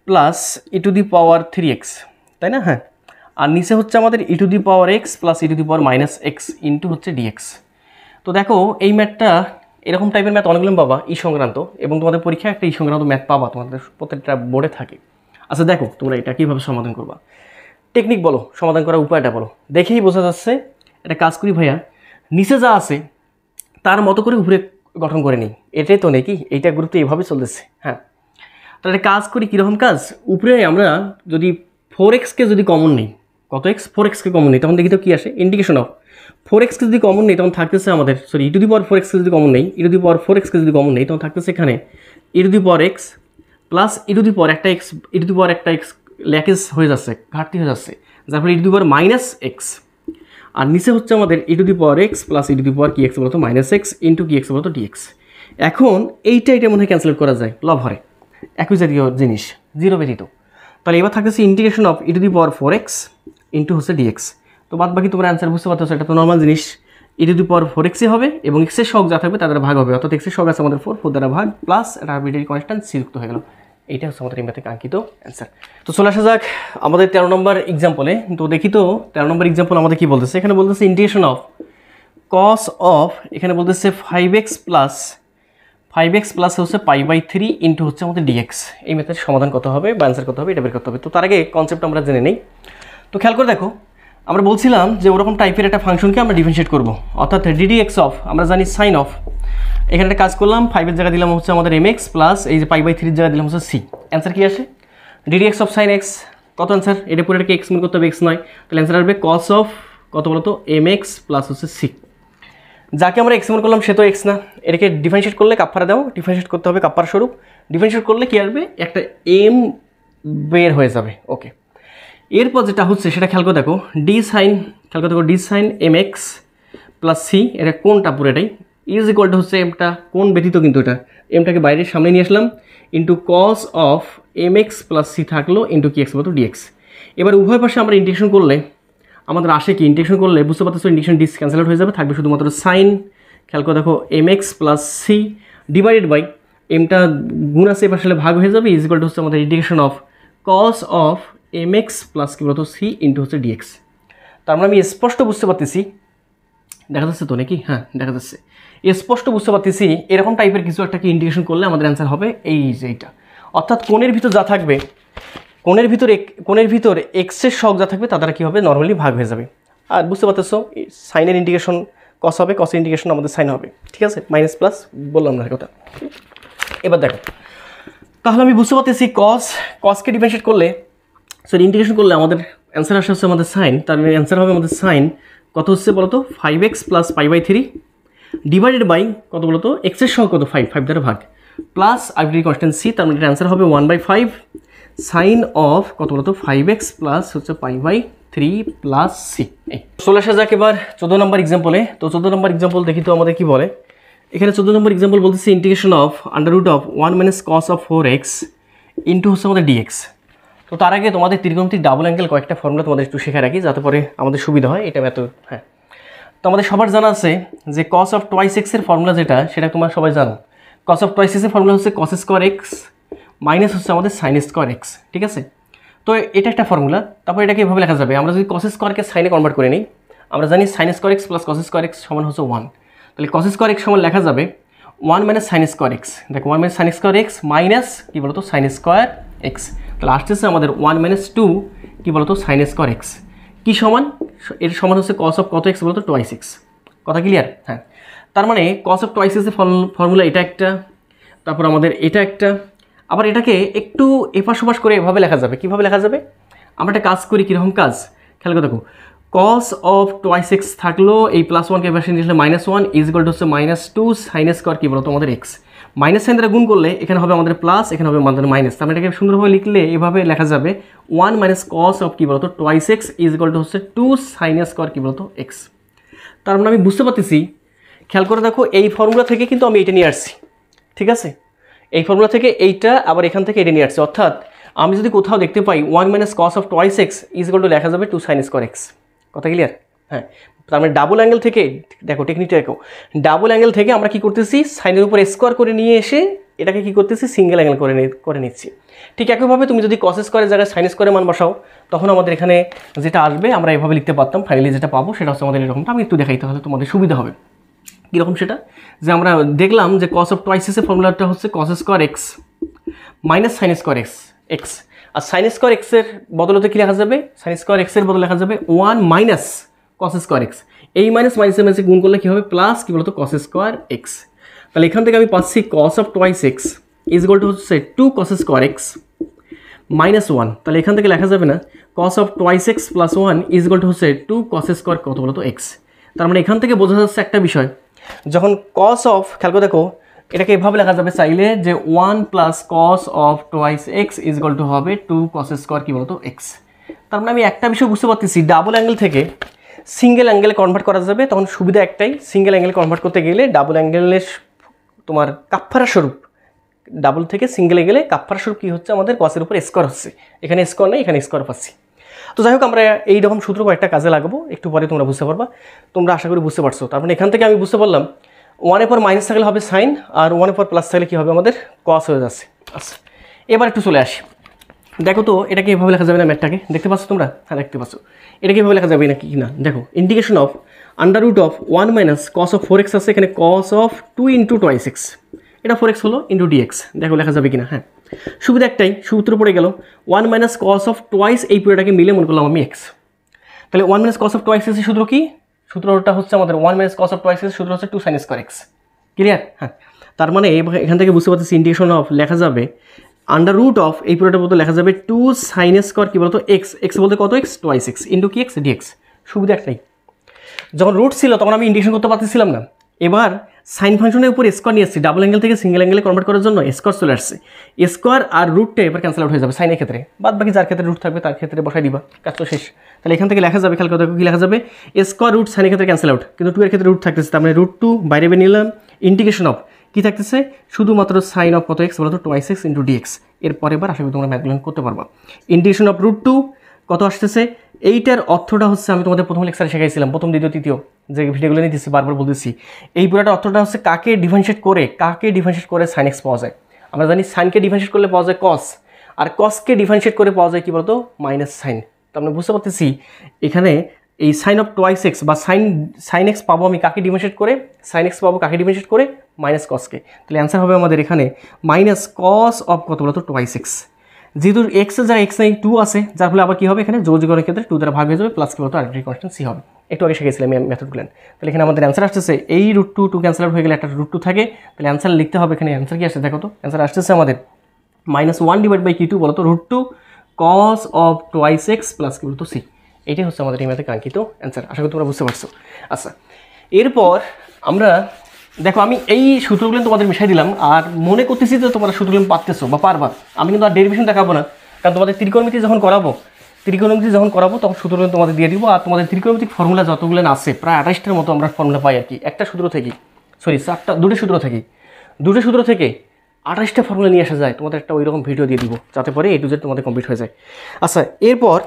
plus e to the power 3x, তাই না, হ্যাঁ, আর নিচে হচ্ছে আমাদের e to the power x plus e to the power minus x into হচ্ছে ডিএক্স। তো দেখো এই ম্যাথটা, এরকম টাইপের ম্যাথ অনেকগুলো পাবা ই সংক্রান্ত, এবং তোমাদের পরীক্ষায় একটা ই সংক্রান্ত ম্যাথ পাবা, তোমাদের প্রত্যেকটা বোর্ডে থাকে। আচ্ছা দেখো তোমরা এটা কীভাবে সমাধান করবা, টেকনিক বলো, সমাধান করার উপায়টা বলো, দেখেই বোঝা যাচ্ছে। এটা কাজ করি ভাইয়া, নিচে যা আছে তার মতো করে উপরে গঠন করে নিই, এটাই তো নাকি, এইটা গ্রুপে এইভাবে চলতেছে। হ্যাঁ, তাহলে কাজ করি কীরকম কাজ, উপরে আমরা যদি 4xকে যদি কমন নিই, কত এক্স 4xকে কমন নিই, তখন দেখি তো কী আসে, ইন্টিগ্রেশন অফ 4xকে যদি কমন নেই তখন থাকতেছে আমাদের, সরি ই টু দি পাওয়ার 4xকে যদি কমন নেই, ই টু দি পাওয়ার 4xকে যদি কমন নেই তখন থাকতেছে এখানে e to the power x plus e to the power একটা x, E to the power একটা এক্স ল্যাকেজ হয়ে যাচ্ছে, ঘাটতি হয়ে যাচ্ছে, যার ফলে e to the power minus x, আর নিচে হচ্ছে আমাদের e to the power x plus e to the power কি এক্স বলতো মাইনাস এক্স ইন্টু কি এক্স বলতো ডিএক্স। এখন এটা মনে হয় ক্যান্সেল করা যায়, লব হরে একই জাতীয় জিনিস, জিরো ব্যতীত। তাহলে এবার থাকতেছে integration of e to the power 4x into হচ্ছে ডিএক্স। তো বাদ বাকি তোমার অ্যান্সার বুঝতে পারছো, এটা তো নর্মাল জিনিস, ই টু দি পাওয়ার 4xই হবে, এবং এক্সের সহগ যা থাকবে তাদের ভাগ হবে, অর্থাৎ এক্সের সহগ আছে আমাদের 4 দ্বারা ভাগ, প্লাস এটা আরবিট্রারি কনস্ট্যান্ট সি যুক্ত হয়ে গেল। এইটা হচ্ছে আমাদের এই ম্যাথে কাঙ্ক্ষিত অ্যান্সার। তো চলে আসা যাক আমাদের 13 নম্বর এক্সাম্পলে। তো দেখি তো 13 নম্বর এক্সাম্পল আমাদের কি বলতেছে, এখানে বলতেছে ইন্টিগ্রেশন অফ কস অফ, এখানে বলতেছে 5x প্লাস হচ্ছে π/3 ইন্টু হচ্ছে আমাদের ডিএক্স। এই ম্যাথের সমাধান কত হবে বা অ্যান্সার কত হবে এটা বের করতে হবে। তো তার আগে কনসেপ্ট আমরা জেনে নেই। তো খেয়াল করে দেখো, আমরা বলছিলাম যে ওরকম টাইপের একটা ফাংশনকে আমরা ডিফারেন্সিয়েট করব, অর্থাৎ ডিডিএক্স অফ, আমরা জানি সাইন অফ, এখানে একটা কাজ করলাম, 5-এর জায়গা দিলাম হচ্ছে আমাদের mx প্লাস এই যে π/3-এর জায়গা দিলাম হচ্ছে c। অ্যান্সার কি আসে, ডিডিএক্স অফ সাইন এক্স, কত অ্যান্সার, এটা পুরোটাকে এক্স মনে করতে হবে, এক্স নয়, তাহলে অ্যান্সার আসবে কস অফ কত বলতো mx প্লাস হচ্ছে c। যাকে আমরা এক্স মনে করলাম সে তো এক্স না, এটাকে ডিফারেন্সিয়েট করলে কাপ্পারা দাও, ডিফারেন্সিয়েট করতে হবে কাপ্পার স্বরূপ, ডিফারেন্সিয়েট করলে কি আসবে, একটা এম বের হয়ে যাবে। ওকে, এরপর যেটা হচ্ছে সেটা খেয়াল করে দেখো, ডি সাইন, খেয়াল করে দেখো d sine mx plus c, এটা কোনটা পুরোটাই ইজ ইকুয়াল টু হচ্ছে এমটা কোন ব্যতীত কিন্তু এটা এমটাকে বাইরের সামনে নিয়ে আসলাম into cos of m x plus c থাকলো ইন্টু কি এক্স বলতো ডিএক্স। এবার উভয় পাশে আমরা ইন্টিগ্রেশন করলে আমাদের আসে কি ইন্টিগ্রেশন করলে বুঝতে পারতেছো ইন্টিগ্রেশন ডিস ক্যান্সেল আউট হয়ে যাবে, থাকবে শুধুমাত্র সাইন, খেয়াল করে দেখো m x plus c divided by এমটা গুণ আছে এবার আসলে ভাগ হয়ে যাবে ইজ ইকুয়াল টু হচ্ছে আমাদের integration of cos of m x plus কি বলতো সি ইন্টু হচ্ছে ডিএক্স। তার মানে আমি স্পষ্ট বুঝতে পারতেছি, দেখা যাচ্ছে তো নাকি? হ্যাঁ দেখা যাচ্ছে, স্পষ্ট বুঝতে পারতেছি এরকম টাইপের কিছু একটা কি ইন্টিগ্রেশন করলে আমাদের অ্যান্সার হবে এই যে এইটা। অর্থাৎ কোণের ভিতর যা থাকবে কোণের ভিতর এক্সের শখ যা থাকবে তা দ্বারা কী হবে নর্মালি ভাগ হয়ে যাবে। আর বুঝতে পারতেছো সাইনের ইন্টিগ্রেশন কস হবে, কসের ইন্টিগ্রেশন আমাদের সাইন হবে, ঠিক আছে, মাইনাস প্লাস বললাম না কথা। এবার দেখো তাহলে আমি বুঝতে পারতেছি কসকে ডিফারেন্সিয়েট করলে ইন্টিগ্রেশন করলে আমাদের অ্যান্সার আসে হচ্ছে আমাদের সাইন, তার মানে অ্যান্সার হবে আমাদের সাইন কত হচ্ছে বলতো 5x প্লাস π/3 ডিভাইডেড বাই কত বলতো এক্সের সহ কত 5 দ্বারা ভাগ প্লাস আরবিট্রারি কনস্ট্যান্ট সি, তার মানে অ্যান্সার হবে 1/5 সাইন অফ কত বলতো 5x প্লাস হচ্ছে π/3 প্লাস সি। চলে আসা যাক এবার 14 নম্বর এক্সাম্পলে। তো 14 নম্বর এক্সাম্পল দেখি তো আমাদের কি বলে। এখানে 14 নম্বর এক্সাম্পল বলতেছে integration of under root of 1 minus cos of 4x into হচ্ছে আমাদের ডিএক্স। তো তার আগে তোমাদের ত্রিকোণমিতিক ডাবল অ্যাঙ্গেল কয়েকটা ফর্মুলা তোমাদের একটু শেখা রাখি যাতে পরে আমাদের সুবিধা হয়, এটা এত হ্যাঁ। তো আমাদের সবার জানা আছে যে কস অফ টুয়াইস এক্সের ফর্মুলা যেটা সেটা তোমরা সবাই জানো। কস অফ টুয়াইস এক্সের ফর্মুলা হচ্ছে কস স্কোয়ার এক্স মাইনাস হচ্ছে আমাদের সাইন স্কোয়ার এক্স, ঠিক আছে। তো এটা একটা ফর্মুলা। তারপর এটাকে এভাবে লেখা যাবে, আমরা যদি কস স্কোয়ারকে সাইনে কনভার্ট করে নিই, আমরা জানি sign square x plus cos square x সমান হচ্ছে 1, তাহলে কস স্কোয়ার এক্স সমান লেখা যাবে 1 মাইনাস সাইন স্কোয়ার এক্স। দেখো 1 minus sine square x minus কী বলতো সাইন স্কোয়ার এক্স, তাহলে আসতেছে আমাদের 1 মাইনাস 2 কী বলতো সাইন স্কোয়ার এক্স কী সমান, এর সমান হচ্ছে কস অফ কত এক্স বলতো টুয়াইস এক্স। কথা ক্লিয়ার? হ্যাঁ, তার মানে কস অফ টুয়াইস এক্সের ফর্মুলা এটা একটা, তারপর আমাদের এটা একটা, আবার এটাকে একটু এপাশ ওপাশ করে এভাবে লেখা যাবে। কীভাবে লেখা যাবে? আমরা একটা কাজ করি, কীরকম কাজ খেয়াল করে দেখো। কস অফ টুয়াইস এক্স থাকলো এই প্লাস 1কে এবার নিয়ে -1 ইজ ইকুয়াল টু হচ্ছে -2 সাইন স্কোয়ার কী বলতো আমাদের এক্স, মাইনাস সাইন দ্বারা গুণ করলে এখানে হবে আমাদের প্লাস, এখানে হবে আমাদের মাইনাস। তার মানে এটাকে সুন্দরভাবে লিখলে এভাবে লেখা যাবে 1 মাইনাস কস অফ কী বলতো twice x is equal to হচ্ছে 2 সাইন স্কোয়ার কী বলতো এক্স। তার মানে আমি বুঝতে পারতেছি, খেয়াল করে দেখো এই ফর্মুলা থেকে কিন্তু আমি এটা নিয়ে আসছি, ঠিক আছে, এই ফর্মুলা থেকে এইটা আবার এখান থেকে এটা নিয়ে আসছি। অর্থাৎ আমি যদি কোথাও দেখতে পাই 1 minus cos of twice x is equal two লেখা যাবে 2 সাইন স্কোয়ার এক্স। কথা ক্লিয়ার? হ্যাঁ, তার মানে ডাবল অ্যাঙ্গেল থেকে দেখো টেকনিকটা দেখো, ডাবল অ্যাঙ্গেল থেকে আমরা কি করতেছি সাইনের উপর স্কোয়ার করে নিয়ে এসে এটাকে কি করতেছি সিঙ্গেল অ্যাঙ্গেল করে নিচ্ছি। ঠিক একইভাবে তুমি যদি কস স্কোয়ারের জায়গায় সাইন স্কোয়ারের মান বসাও তখন আমাদের এখানে যেটা আসবে আমরা এভাবে লিখতে পারতাম। ফাইনালি যেটা পাবো সেটা হচ্ছে আমাদের এরকমটা। আমি একটু দেখাই তাহলে তোমাদের সুবিধা হবে। কীরকম সেটা, যে আমরা দেখলাম যে কস অফ টুয়াইস এক্সের ফর্মুলাটা হচ্ছে cos square x minus sine square x, আর সাইন স্কোয়ার এক্সের বদলতে কী লেখা যাবে, সাইন স্কোয়ার এক্সের বদলে লেখা যাবে 1 মাইনাস কস স্কোয়ার এক্স। এই মাইনাস মাইনাসের মাঝে গুণ করলে কী হবে প্লাস কী বলতো কস স্কোয়ার এক্স। তাহলে এখান থেকে আমি পাচ্ছি cos of twice x is equal to হচ্ছে 2 কস স্কোয়ার এক্স মাইনাস 1। তাহলে এখান থেকে লেখা যাবে না cos of twice x plus 1 is equal to হচ্ছে 2 কস স্কোয়ার কত বলতো এক্স। তার মানে এখান থেকে বোঝা যাচ্ছে একটা বিষয়, যখন কস অফ খেয়াল করে দেখো এটাকে এভাবে লেখা যাবে চাইলে যে 1 plus cos of twice x is equal to হবে 2 কস স্কোয়ার কী বলতো এক্স। তার মানে আমি একটা বিষয় বুঝতে পারতেছি, ডাবল অ্যাঙ্গেল থেকে সিঙ্গেল অ্যাঙ্গেলে কনভার্ট করা যাবে। তখন সুবিধা একটাই, সিঙ্গেল অ্যাঙ্গেলে কনভার্ট করতে গেলে ডাবল অ্যাঙ্গেলের তোমার কাফারা স্বরূপ, ডাবল থেকে সিঙ্গেলে গেলে কাফারা স্বরূপ কী হচ্ছে আমাদের কসের উপর স্কোয়ার হচ্ছে, এখানে স্কোয়ার নেই এখানে স্কোয়ার পাচ্ছি। তো যাই হোক আমরা এইরকম সূত্র কয়েকটা কাজে লাগাবো, একটু পরে তোমরা বুঝতে পারবা, তোমরা আশা করি বুঝতে পারছো। তার মানে এখান থেকে আমি বুঝতে পারলাম 1-এর পর মাইনাস থাকলে হবে সাইন আর 1-এর পর প্লাস থাকলে কী হবে আমাদের কস হয়ে যাচ্ছে। আচ্ছা এবার একটু চলে আসি, দেখো তো এটাকে এভাবে লেখা যাবে না, ম্যাথটাকে দেখতে পাচ্ছ তোমরা? হ্যাঁ দেখতে পাচ্ছ। এটাকে এভাবে লেখা যাবে না কি না, দেখো integration of under root of 1 minus cos of 4x আছে, এখানে cos of 2 into twice x, এটা 4x হলো ইন্টু ডিএক্স। দেখো লেখা যাবে কিনা? হ্যাঁ, সুবিধা একটাই, সূত্র পড়ে গেল 1 মাইনাস কস অফ টুয়াইস, এই পুরোটাকে মিলে মনে করলাম আমি এক্স। তাহলে 1 মাইনাস কস অফ টুয়াইস এক্সের সূত্র কি? সূত্রটা হচ্ছে আমাদের 1 মাইনাস কস অফ টুয়াইস এক্সের সূত্র হচ্ছে 2 সাইন স্কোয়ার এক্স। ক্লিয়ার? হ্যাঁ, তার মানে এখান থেকে বুঝতে পারতেছি ইন্টিগ্রেশন অফ লেখা যাবে আন্ডাররুট অফ এই পুরোটার মতো লেখা যাবে 2 সাইন স্কোয়ার কী বলতো এক্স, এক্স বলতে কত এক্স টুয়াইস এক্স ইন্টু কি এক্স ডিএক্স। সুবিধা একটাই, যখন রুট ছিল তখন আমি ইন্টিগ্রেশন করতে পারতেছিলাম না, এবার সাইন ফাংশনের উপর স্কোয়ার নিয়ে আসছি, ডাবল অ্যাঙ্গেল থেকে সিঙ্গেল অ্যাঙ্গেলে কনভার্ট করার জন্য স্কোয়ার চলে আসছে। স্কোয়ার আর রুটটা এবার ক্যান্সেল আউট হয়ে যাবে সাইনের ক্ষেত্রে, বাদ বাকি যার ক্ষেত্রে রুট থাকবে তার ক্ষেত্রে বসাই দিবা, কাজ তো শেষ। তাহলে এখান থেকে লেখা যাবে, খেয়াল করে দেখো কি লেখা যাবে, স্কোয়ার রুট সাইনের ক্ষেত্রে ক্যান্সেল আউট, কিন্তু 2 এর ক্ষেত্রে রুট থাকতেছে, তার মানে √2 বাইরে বের নিলাম, ইন্টিগ্রেশন অফ কি থাকতেছে, শুধুমাত্র সাইন অফ কত এক্স বলো তো 2x × dx। এরপর এবার আশা করি তোমরা ম্যাথগুলো করতে পারবা। ইন্টিগ্রেশন অফ √2 কত আসতেছে, এইটার অর্থটা হচ্ছে আমি তোমাদের প্রথম লেকচারে শেখাইছিলাম, প্রথম দ্বিতীয় তৃতীয় যে ভিডিওগুলো নিতেছি বারবার বলতেছি, এই পুরোটা অর্থটা হচ্ছে কাকে ডিফারেন্সিয়েট করে সাইন এক্স পাওয়া যায়। আমরা জানি সাইনকে ডিফারেন্সিয়েট করলে পাওয়া যায় কস, আর কসকে ডিফারেন্সিয়েট করে পাওয়া যায় কি বলতো মাইনাস সাইন। তো আমরা বুঝতে পারতেছি এখানে এই সাইন অফ 2x বা সাইন এক্স পাবো আমি কাকে ডিফারেন্সিয়েট করে, সাইন এক্স পাবো কাকে ডিফারেন্সিয়েট করে, মাইনাস কসকে। তাহলে অ্যান্সার হবে আমাদের এখানে মাইনাস কস অফ কত বলতো 2x। যেহেতু এক্সের যা এক্স নাই 2 আছে, যার ফলে আবার কী হবে এখানে যোগজীকরণের ক্ষেত্রে 2 দ্বারা ভাগ হয়ে যাবে, প্লাস কি বলতো আর্বিট্রারি কনস্ট্যান্ট সি হবে। একটু আগে শিখেছিলাম এই মেথডগুলো। তাহলে এখানে আমাদের অ্যান্সার আসতেছে এই √2 ক্যান্সেল আউট হয়ে গেলে একটা √2 থাকে, তাহলে অ্যান্সার লিখতে হবে এখানে। অ্যান্সার কি আসছে দেখো তো, অ্যান্সার আসতেছে আমাদের -1/কি2 বলতো √2 cos of 2x প্লাস কি বলতো সি। এটাই হচ্ছে আমাদের এই ম্যাথে কাঙ্ক্ষিত অ্যান্সার। আশা করি তোমরা বুঝতে পারছো। আচ্ছা, এরপর আমরা দেখো আমি এই সূত্রগুলো তোমাদের মিশাই দিলাম, আর মনে করতেছি যে তোমরা সূত্রগুলো পারতেছো বা পারবা। আমি কিন্তু আর ডেরিভেশন দেখাবো না, কারণ তোমাদের ত্রিকোণমিতি যখন করাবো তখন সূত্রগুলো তোমাদের দিয়ে দিব। আর তোমাদের ত্রিকোণমিতিক ফর্মুলা যতগুলো আছে প্রায় 28টার মতো আমরা ফর্মুলা পাই আর কি, একটা সূত্র থেকে, সরি দুটো সূত্র থেকে 28টা ফর্মুলা নিয়ে আসা যায়। তোমাদের একটা ওইরকম ভিডিও দিয়ে দিব যাতে পরে A to Z তোমাদের কমপ্লিট হয়ে যায়। আচ্ছা, এরপর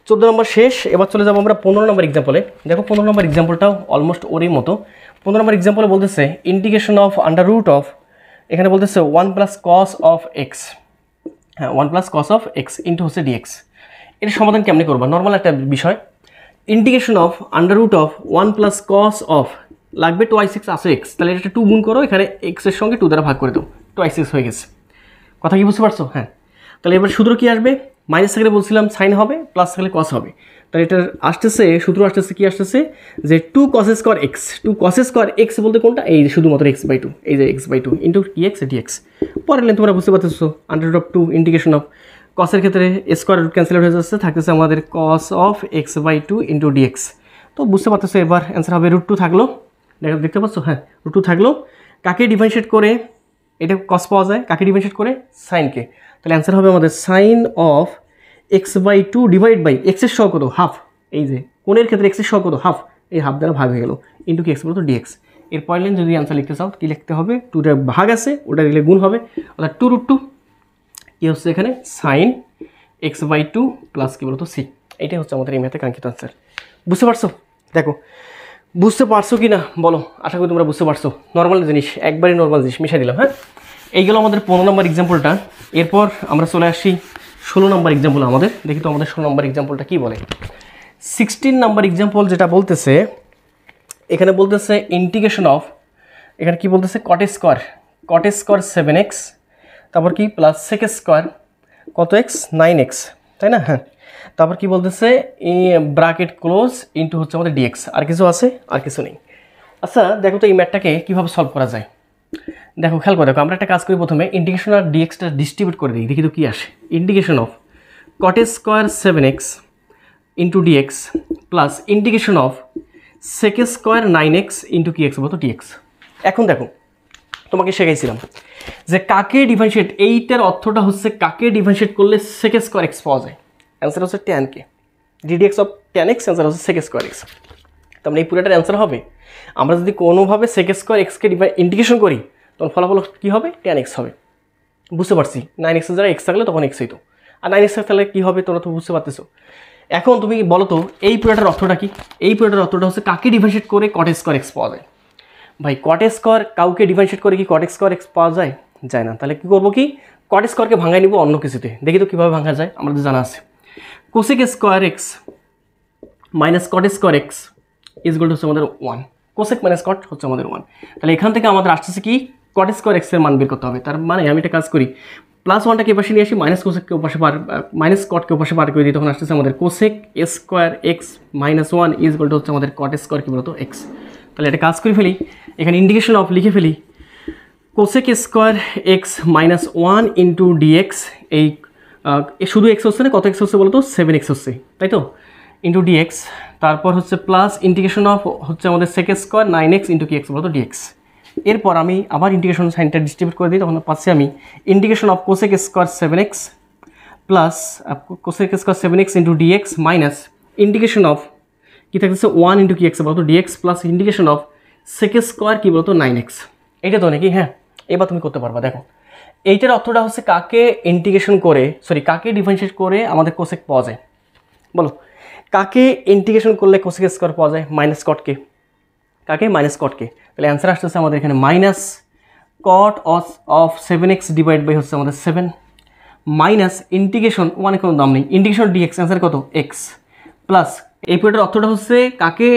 14 নম্বর শেষ, এবার চলে যাবো আমরা 15 নম্বর এক্সাম্পলে। দেখো 15 নম্বর এক্সাম্পলটাও অলমোস্ট ওরই মতো। 15 নম্বর এক্সাম্পলে বলতেছে ইন্টিগ্রেশন অফ √, এখানে বলতেছে 1 + cos of x, হ্যাঁ 1 + cos of x ইন্টু হচ্ছে dx। এটা সমাধান কেমনি করবা, নর্মাল একটা বিষয়। ইন্টিগ্রেশন অফ √1 + cos of লাগবে 2x আছে x, তাহলে এটা 2 গুণ করো, এখানে x এর সঙ্গে 2 দ্বারা ভাগ করে দাও, 2x হয়ে গেছে। কথা কি বুঝতে পারছো? হ্যাঁ, তাহলে এবার সূত্র কি আসবে, মাইনাস থাকলে বলছিলাম সাইন হবে, প্লাস থাকলে কস হবে। তাহলে এটার সূত্র আসতেছে কি আসতেছে যে 2 cos স্কয়ার x বলতে কোনটা, এই শুধুমাত্র x/2, এই যে x/2 ইন্টু dx। পরের লাইন তোমরা বুঝতে পারতেছো, √2 ইন্টিগ্রেশন অফ কসের ক্ষেত্রে স্কোয়ার রুট ক্যান্সেল হয়ে যাচ্ছে, থাকতেছে আমাদের cos of x/2 into dx। তো বুঝতে পারতেছো এবার অ্যান্সার হবে √2 থাকলো, দেখতে পাচ্ছ, হ্যাঁ √2 থাকলো। কাকে ডিফারেন্সিয়েট করে এটা কস পাওয়া যায়, কাকে ডিফারেন্সিয়েট করে সাইনকে, তাহলে অ্যান্সার হবে আমাদের sine of x/2 divide by এক্সের সহ কত হাফ, এই যে কোণের ক্ষেত্রে এক্সের সহ কত হাফ, এই হাফ দ্বারা ভাগ হয়ে গেল ইন্টু কি এক্স বলতো dx। এর পরের লাইন যদি অ্যান্সার লিখতে চাও কি লিখতে হবে, 2টা ভাগ আছে ওটা দিলে গুণ হবে, অর্থাৎ 2√2 কি হচ্ছে এখানে সাইন x/2 প্লাস কি বলতো সি। এটাই হচ্ছে আমাদের এই ম্যাথে কাঙ্ক্ষিত অ্যান্সার। বুঝতে পারছো? দেখো বুঝতে পারছো কি না বলো, আশা করি তোমরা বুঝতে পারছো। নর্মাল জিনিস, একবারই নর্মাল জিনিস মিশিয়ে দিলাম। হ্যাঁ, এই গেল আমাদের 15 নম্বর এক্সাম্পলটা। এরপর আমরা চলে আসি 16 নম্বর এক্সাম্পল আমাদের। দেখি তো আমাদের 16 নম্বর এক্সাম্পলটা কী বলে। 16 নম্বর এক্সাম্পল যেটা বলতেছে, এখানে বলতেছে ইন্টিগ্রেশন অফ, এখানে কি বলতেছে cot স্কোয়ার 7x, তারপর কি প্লাস sec স্কোয়ার কত x 9x, তাই না? হ্যাঁ, তারপর কি বলতেছে এই ব্র্যাকেট ক্লোজ ইন্টু হচ্ছে আমাদের dx। আর কিছু আছে? আর কিছু নেই। আচ্ছা দেখো তো এই ম্যাথটাকে কীভাবে সলভ করা যায়। দেখো খেয়াল করে দেখো, আমরা একটা কাজ করি, প্রথমে ইন্টিগ্রেশন আর ডিএক্সটা ডিস্ট্রিবিউট করে দিই, দেখি তো কী আসে। Integration of cot square 7x into dx plus integration of sec square 9x into কি এক্স বলতো dx। এখন দেখো তোমাকে শেখাইছিলাম যে কাকে ডিফারেন্সিয়েট, এইটার অর্থটা হচ্ছে কাকে ডিফারেন্সিয়েট করলে sec স্কোয়ার x পাওয়া যায়। অ্যান্সার হচ্ছে tan k, ddx of tan x, answer হচ্ছে sec স্কোয়ার x। তার মানে এই পুরোটার অ্যান্সার হবে, আমরা যদি কোনোভাবে sec স্কোয়ার xকে ইন্টিগ্রেশন করি তখন ফলাফল কী হবে, tan x হবে। বুঝতে পারছি, 9x এর জায়গায় x থাকলে তখন x হইতো, আর 9x থাকলে কী হবে তোমরা তো বুঝতে পারতেছো। এখন তুমি বলো তো এই পুরোটার অর্থটা কি, এই পুরোটার অর্থটা হচ্ছে কাকে ডিফারেন্সিয়েট করে cot স্কোয়ার x পাওয়া যায়। ভাই cot স্কোয়ার কাউকে ডিফারেন্সিয়েট করে কি cot স্কোয়ার x পাওয়া যায়? যায় না। তাহলে কী করবো, কি cot স্কোয়ারকে ভাঙাই নিব অন্য কিছুতে, দেখি তো কীভাবে ভাঙা যায়, আমাদের জানা আছে। cosec square x minus cot square x is equal to হচ্ছে আমাদের 1, cosec মাইনাস cot হচ্ছে আমাদের 1। তাহলে এখান থেকে আমাদের আসতেছে কি cot স্কোয়ার x এর মান বের করতে হবে। তার মানে আমি একটা কাজ করি, প্লাস 1টাকে এপাশে নিয়ে আসি, মাইনাস কোসেককে ওপাশে মাইনাস কটকে ওপাশে পার করে দিই, তখন আসতেছে আমাদের cosec square x minus 1 is equal to হচ্ছে আমাদের cot স্কোয়ার কি বলতো x। তাহলে এটা কাজ করে ফেলি, এখানে ইন্টিগ্রেশন অফ লিখে ফেলি cosec square x minus 1 into dx। এই শুধু x হচ্ছে না, কত x হচ্ছে বলতো 7x হচ্ছে, তাই তো, ইন্টু dx। তারপর হচ্ছে প্লাস ইন্টিগ্রেশন অফ হচ্ছে আমাদের সেকেন্ড স্কোয়ার 9x ইন্টু কি এক্স বলতো ডিএক্স। এরপর আমি আবার ইন্টিগ্রেশন সাইনটা ডিস্ট্রিবিউট করে দিই, তখন পাচ্ছি আমি integration of cosec square 7x plus cosec square 7x into dx minus integration of কী থাকতেছে 1 ইন্টু কি এক্স বলতো d x plus integration of second square কী বলতো 9x। এইটা তো নাকি? হ্যাঁ, এবার তুমি করতে পারবা। দেখো এইটার অর্থটা হচ্ছে কাকে ইন্টিগ্রেশন করে কাকে ডিফারেন্সিয়েট করে আমাদের কোসেক পাওয়া যায়? বলো, কাকে ইন্টিগ্রেশন করলে কোসেক স্কোয়ার পাওয়া যায়? মাইনাস কটকে। কাকে? মাইনাস কটকে। তাহলে অ্যান্সার আসতেছে আমাদের এখানে minus cot of 7x divide by হচ্ছে আমাদের 7 মাইনাস ইন্টিগ্রেশন 1 কোনো দাম নেই, ইন্টিগ্রেশন ডিএক্স অ্যান্সার কত? এক্স প্লাস এই পুরোটার অর্থটা হচ্ছে কাকে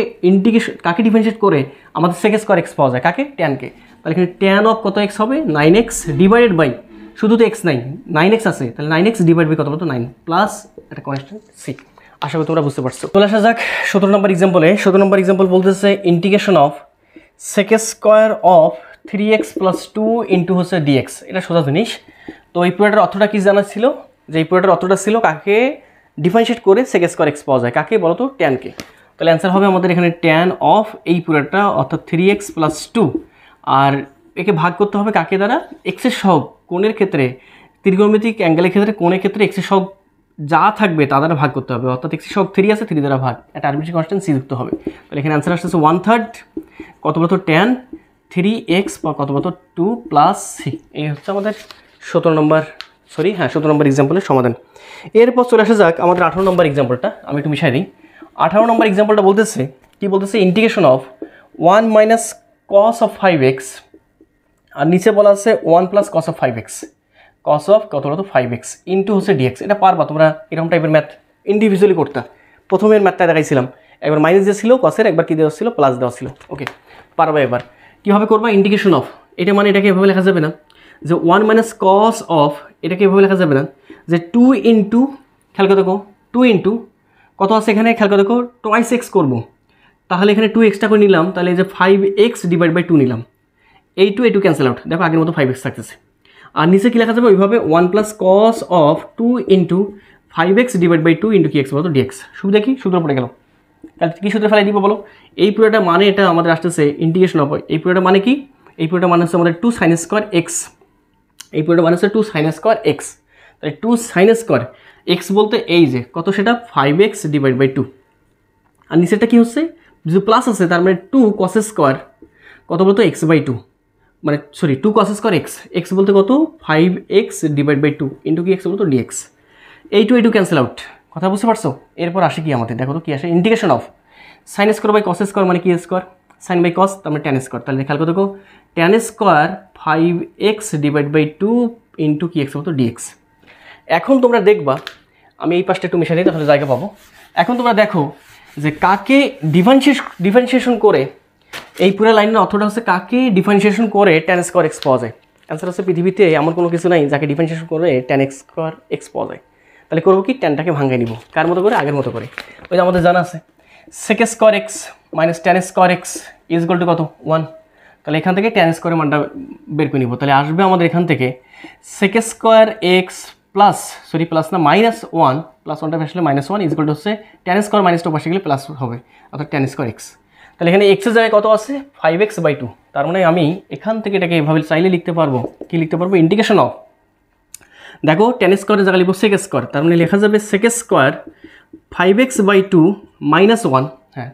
ডিফারেন্সিয়েট করে আমাদের সেকেন্ড স্কোয়ার এক্স পাওয়া যায়? কাকে? ট্যানকে। তাহলে এখানে ট্যান অফ কত এক্স হবে? 9x ডিভাইডেড বাই, শুধু তো এক্স নাই, 9x আছে, তাহলে 9x ডিভাইড বাই কত বলতো 9 প্লাস একটা কনস্ট্যান্ট সি। আশা করি তোমরা বুঝতে পারছো। চলে আসা যাক 17 নম্বর এক্সাম্পলে। 17 নম্বর এক্সাম্পল বলতেছে integration of second square of 3x plus 2 into হচ্ছে ডিএক্স। এটা সোজা জিনিস। তো এই পুরোটার অর্থটা কি জানা ছিল? যে এই পুরোটার অর্থটা ছিল কাকে ডিফারেন্সিয়েট করে সেকেন্ড স্কোয়ার এক্স পাওয়া যায়? কাকে বলো তো? ট্যানকে। তাহলে অ্যান্সার হবে আমাদের এখানে ট্যান অফ এই পুরোটা অর্থাৎ 3x প্লাস 2, আর একে ভাগ করতে হবে কাকে দ্বারা? এক্সের সহগ। কোণের ক্ষেত্রে, ত্রিকোণমিতিক অ্যাঙ্গেলের ক্ষেত্রে কোণের ক্ষেত্রে এক্সের সহগ যা থাকবে তা দ্বারা ভাগ করতে হবে, অর্থাৎ এক্সের সহগ 3 আছে, 3 দ্বারা ভাগ, একটা আরবিট্রারি কনস্ট্যান্ট সি যুক্ত হবে। তাহলে এখানে অ্যান্সার আসতেছে 1/3 কত বলতো ট্যান 3x কত বলতো 2 প্লাস সি। এই হচ্ছে আমাদের 17 নম্বর এক্সাম্পলের সমাধান। এরপর চলে আসা যাক আমাদের 18 নম্বর এক্সাম্পলটা। আমি একটু মিশাই দিই। 18 নম্বর এক্সাম্পলটা বলতেছে কি? বলতেছে integration of 1 minus cos of 5x, আর নিচে বলা আছে 1 plus cos of 5x, cos of কত বলতো 5x ইন্টু হচ্ছে ডিএক্স। এটা পারবা তোমরা? এরকম টাইপের ম্যাথ ইন্ডিভিজুয়ালি করতে। প্রথমের ম্যাথটা দেখাইছিলাম, একবার মাইনাস দেওয়া ছিল কসের, একবার কী দেওয়া ছিল? প্লাস দেওয়া ছিল। ওকে, পারবা। এবার কীভাবে করবা? ইন্টিগ্রেশন অফ এটা মানে এটাকে এভাবে লেখা যাবে না যে 1 মাইনাস কস অফ, এটাকে এভাবে লেখা যাবে না যে 2 ইন্টু, খেয়াল করে দেখো 2 ইন্টু কত আছে এখানে, খেয়াল করে দেখো টোয়াইস এক্স করবো, তাহলে এখানে 2 এক্সটা করে নিলাম, তাহলে এই যে 5x ডিভাইড বাই 2 নিলাম, এই 2 ক্যান্সেল আউট, দেখো আগের মতো 5x থাকতেছে। আর নিচে কী লেখা যাবে? ওইভাবে 1 plus cos of 2 into 5x divide by 2 into কি এক্স বলতো ডিএক্স। সুবিধা কি? সূত্র পড়ে গেল। তাহলে কী সূত্রে ফেলাই দিব বলো? এই পুরোটা মানে এটা আমাদের আসতেছে ইন্টিগ্রেশন অফ, এই পুরোটা মানে কি? এই পুরোটা মানে হচ্ছে আমাদের 2 সাইন স্কোয়ার এক্স, এই পুরোটা মানে হচ্ছে 2 সাইন স্কোয়ার এক্স। তাহলে 2 সাইন স্কোয়ার এক্স বলতে এই যে কত, সেটা 5x ডিভাইড বাই 2, আর নিচেটা কী হচ্ছে? যে প্লাস আছে তার মানে 2 কস স্কোয়ার কত বলতো এক্স বাই 2, মানে sorry 2 cos square x, x বলতে কত 5x ডিভাইড বাই 2 ইন্টু কি এক্স বলতো ডিএক্স। এই টু ক্যান্সেল আউট, কথা বুঝতে পারছো? এরপর আসে কি আমাদের? দেখো তো কী আসে? Integration of sine square by cos square মানে কি স্কোয়ার, সাইন বাই কস তার মানে ট্যান স্কোয়ার। তাহলে খেয়াল করে দেখো tan square 5x divide by 2 into কি এক্স বলতো ডিএক্স। এখন তোমরা দেখবা, আমি এই পাশটা একটু মিশাই দিই তাহলে জায়গা পাবো। এখন তোমরা দেখো যে কাকে ডিফারেন্সিয়েশন করে, এই পুরো লাইনের অর্থটা হচ্ছে কাকে ডিফারেন্সিয়েশন করে ট্যান স্কোয়ার এক্স পাওয়া যায়। অ্যান্সার হচ্ছে পৃথিবীতে এমন কোনো কিছু নাই যাকে ডিফারেন্সিয়েশন করে ট্যান স্কোয়ার এক্স পাওয়া যায়। তাহলে করবো কি? ট্যানটাকে ভাঙাই নিব, কার মতো করে? আগের মতো করে। ওই যে আমাদের জানা আছে second square x minus tan square x is equal two কত 1। তাহলে এখান থেকে ট্যান স্কোয়ারের মানটা বের করে নিব। তাহলে আসবে আমাদের এখান থেকে second square x plus plus না মাইনাস 1, প্লাস 1টা আসলে মাইনাস 1 ইজ ইকুয়াল টু হচ্ছে ট্যান স্কোয়ার মাইনাস 2 পাশে গেলে প্লাস হবে, অর্থাৎ ট্যান স্কোয়ার এক্স। তাহলে এখানে এক্সের জায়গায় কত আছে? 5x by 2। তার মানে আমি এখান থেকে এটাকে এভাবে চাইলে লিখতে পারবো, কি লিখতে পারবো? ইন্টিগ্রেশন অফ, দেখো ট্যান স্কোয়ারের জায়গায় লিখবো সেকেন্ড স্কোয়ার, তার মানে লেখা যাবে second square 5x by 2 minus 1, হ্যাঁ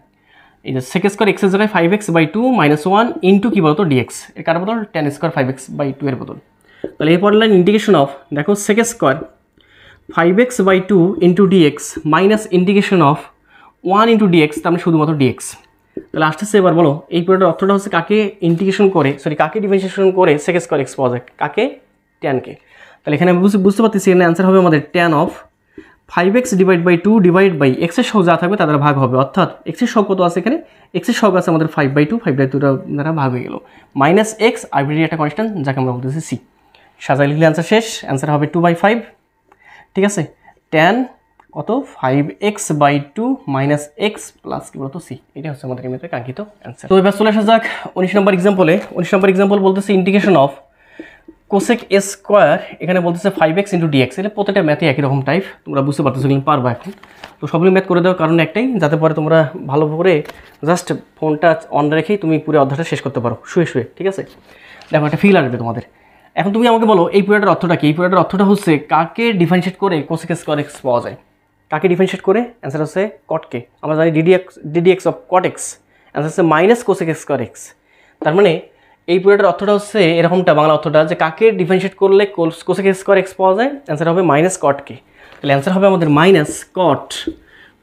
এই যে সেকেন্ড স্কোয়ার এক্সের জায়গায় 5x বাই 2 মাইনাস 1 ইন্টু কী বলতো ডিএক্স, এর কার বদল? ট্যান স্কোয়ার 5x বাই 2 এর বদল। তাহলে এরপর লাইন ইন্টিগ্রেশন অফ, দেখো second square 5x by 2 into dx minus integration of 1 into dx, তার মানে শুধুমাত্র ডিএক্স। তাহলে আসতেছে এবার বলো এই পুরোটার অর্থটা হচ্ছে কাকে ইন্টিগ্রেশন করে, কাকে ডিফারেন্সিয়েশন করে সেকেন্ড স্কোয়ার এক্স পাওয়া যায়? কাকে? ট্যানকে। তাহলে এখানে আমি বুঝতে পারতেছি এখানে অ্যান্সার হবে আমাদের tan of 5x divide by 2 divide by এক্সের সহগ যা থাকবে তাদের ভাগ হবে, অর্থাৎ এক্সের সহগ কত আছে এখানে? এক্সের সহগ আছে আমাদের 5/2, 5/2 দ্বারা ভাগ হয়ে গেল, মাইনাস এক্স আরবিট্রারি একটা কনস্ট্যান্ট যাকে আমরা বলতেছি সি। সাজাই লিখলে অ্যান্সার শেষ, অ্যান্সার হবে 2/5। ঠিক আছে, ট্যান কত 5x by 2 minus x plus কি বলতো সি, এটা হচ্ছে আমাদের এমনিতে কাঙ্ক্ষিত অ্যান্সার। তো এবার চলে আসা যাক 19 নম্বর এক্সাম্পলে। 19 নম্বর এক্সাম্পল বলতেছে integration of cosec S square এখানে বলতেছে 5x ইন্টু ডিএক্স, এটা প্রত্যেকটা ম্যাথে একই রকম টাইপ, তোমরা বুঝতে পারতেছো কিন্তু পারবা এখন। তো সবগুলো ম্যাথ করে দেওয়ার কারণ একটাই, যাতে পরে তোমরা ভালো করে জাস্ট ফোনটা অন রেখেই তুমি পুরো অধ্যায়টা শেষ করতে পারো শুয়ে শুয়ে, ঠিক আছে? দেখো একটা ফিল আসবে তোমাদের। এখন তুমি আমাকে বলো এই পুরোটার অর্থটা কি? এই পুরোটার অর্থটা হচ্ছে কাকে ডিফারেন্সিয়েট করে কোসেক স্কোয়ার এক্স পাওয়া যায়। কাকে ডিফারেন্সিয়েট করে? অ্যান্সার হচ্ছে কটকে। আমরা জানি ddx of cot x, answer হচ্ছে মাইনাস কোসেক স্কোয়ার এক্স। তার মানে এই পুরোটার অর্থটা হচ্ছে এরকমটা, বাংলা অর্থটা যে কাকে ডিফারেন্সিয়েট করলে কোসেক স্কোয়ার এক্স পাওয়া যায়, অ্যান্সার হবে মাইনাস কটকে। তাহলে অ্যান্সার হবে আমাদের মাইনাস কট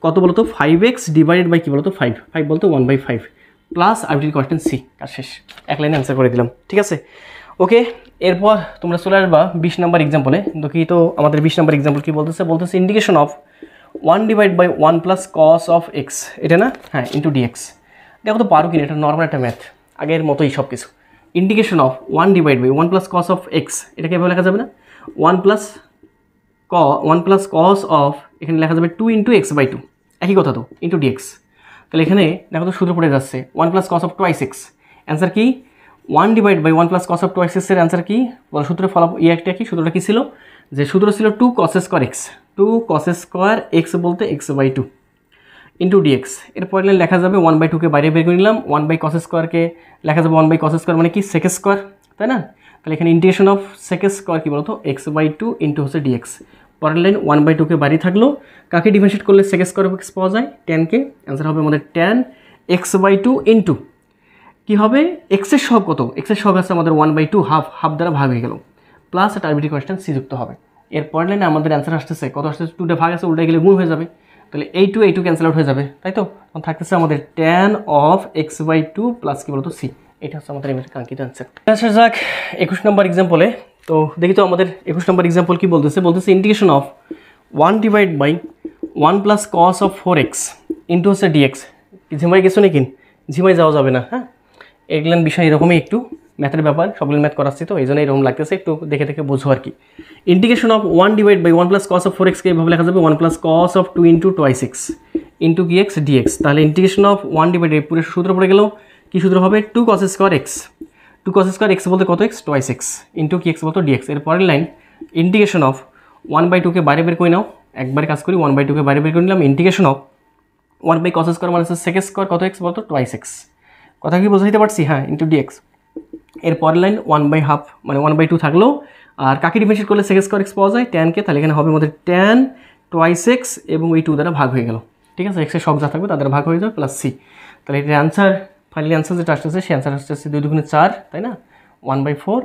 কত বলতো 5x ডিভাইডেড বাই কী বলতো 5 বলতো 1/5 প্লাস আরবিট্রারি কনস্ট্যান্ট সি। কাজ শেষ, এক লাইনে অ্যান্সার করে দিলাম, ঠিক আছে? ওকে, এরপর তোমরা চলে আসবা 20 নম্বর এক্সাম্পলে। তো আমাদের 20 নম্বর এক্সাম্পল কী বলতেছে integration of 1 divide by 1 plus cos of x, এটা না? হ্যাঁ, ইন্টু ডিএক্স। দেখো তো পারো কিনা, এটা নর্মাল একটা ম্যাথ, আগের মতোই সব কিছু। Integration of 1 divide by 1 plus cos of x, এটাকে এভাবে লেখা যাবে না? 1 প্লাস কস অফ, এখানে লেখা যাবে 2 ইন্টু এক্স বাই 2, একই কথা তো, ইন্টু ডিএক্স। তাহলে এখানে দেখো তো সূত্র পড়ে যাচ্ছে 1 plus cos of twice x, answer কি 1 divide by 1 plus cos of twice এক্সের অ্যান্সার কি? সূত্রের ফলাফল একটা কি, সূত্রটা কী ছিল? যে সূত্র ছিল 2 cos square x, 2 cos square x বলতে এক্স বাই 2 ইন্টু ডিএক্স। এরপর লেখা যাবে 1/2কে বাইরে বের করে নিলাম, 1 বাই কস স্কোয়ারকে লেখা যাবে 1 বাই কস স্কোয়ার মানে কি সেক স্কোয়ার, তাই না? তাহলে এখানে ইন্টিগ্রেশন অফ সেক স্কোয়ার কী বলতো এক্স বাই 2 ইন্টু হচ্ছে ডিএক্স। পরের লাইন 1/2কে বাইরে থাকলো, কাকে ডিফারেন্সিয়েট করলে সেক স্কোয়ার এক্স পাওয়া যায়? 10কে, অ্যান্সার হবে আমাদের 10 এক্স বাই 2 ইন্টু কী হবে এক্সের সহগ কত? এক্সের সহগ আছে আমাদের 1/2, হাফ দ্বারা ভাগ হয়ে গেল, প্লাস একটা আরবিট্রারি কনস্ট্যান্ট সি যুক্ত হবে। এরপর লাইনে আমাদের অ্যান্সার আসতেছে কত আসতেছে? 2টা ভাগ আছে, উল্টে গেলে গুণ হয়ে যাবে, তাহলে এই টু ক্যান্সেল আউট হয়ে যাবে, তাই তো? তখন থাকতেছে আমাদের 10 অফ এক্স বাই 2 প্লাস কী বলতো সি। এটা হচ্ছে আমাদের এমএর কাঙ্ক্ষিত অ্যান্সার। আচ্ছা যাক 21 নম্বর এক্সাম্পলে। তো দেখি তো আমাদের 21 নম্বর এক্সাম্পল কী বলতেছে integration of 1 divide by 1 plus cos of 4x into হচ্ছে ডিএক্স। ঝিমাই গেছো নাকি? ঝিমাই যাওয়া যাবে না, হ্যাঁ? এগুলান বিষয় এরকমই একটু ম্যাথের ব্যাপার, সবগুলো ম্যাথ করাচ্ছি তো এই জন্য এরকম লাগতেছে, একটু দেখে বোঝো আর কি। Integration of 1 divide by 1 plus cos of 4xকে এভাবে লেখা যাবে 1 plus cos of 2 into twice x into কি এক্স ডিএক্স। তাহলে ইন্টিগ্রেশন অফ 1 ডিভাইড পুরো সূত্র পড়ে গেল, কী সূত্র হবে? 2 cos square x, 2 cos square x বলতে কত এক্স? টোয়াইস এক্স ইন্টু কি এক্স বলতো ডিএক্স। এর পরের লাইন ইন্টিগ্রেশন অফ 1/2কে বাইরে বের করে নাও, একবারে কাজ করি 1/2কে বাইরে বের করে নিলাম, integration of 1 by cos square মানে সেক স্কোয়ার কত এক্স বলতো টোয়াইস এক্স। কথা কি বোঝাইতে পারছি? হ্যাঁ, ইন্টু ডিএক্স। এর পরের লাইন 1/2 মানে 1/2 থাকলো, আর কাকে ডিফারেন্সিয়েট করলে সেক স্কোয়ার এক্স পাওয়া যায়? 10কে, তাহলে এখানে হবে আমাদের 10 টোয়াইস এক্স এবং এই 2 দ্বারা ভাগ হয়ে গেল, ঠিক আছে? এক্সের সব যা থাকবে তাদের ভাগ হয়ে যাবে প্লাস সি। তাহলে এটার অ্যান্সার, ফাইনালি অ্যান্সার যেটা আসতেছে সেই অ্যান্সার আসতেছে 2 দুগুণে 4, তাই না? 1/4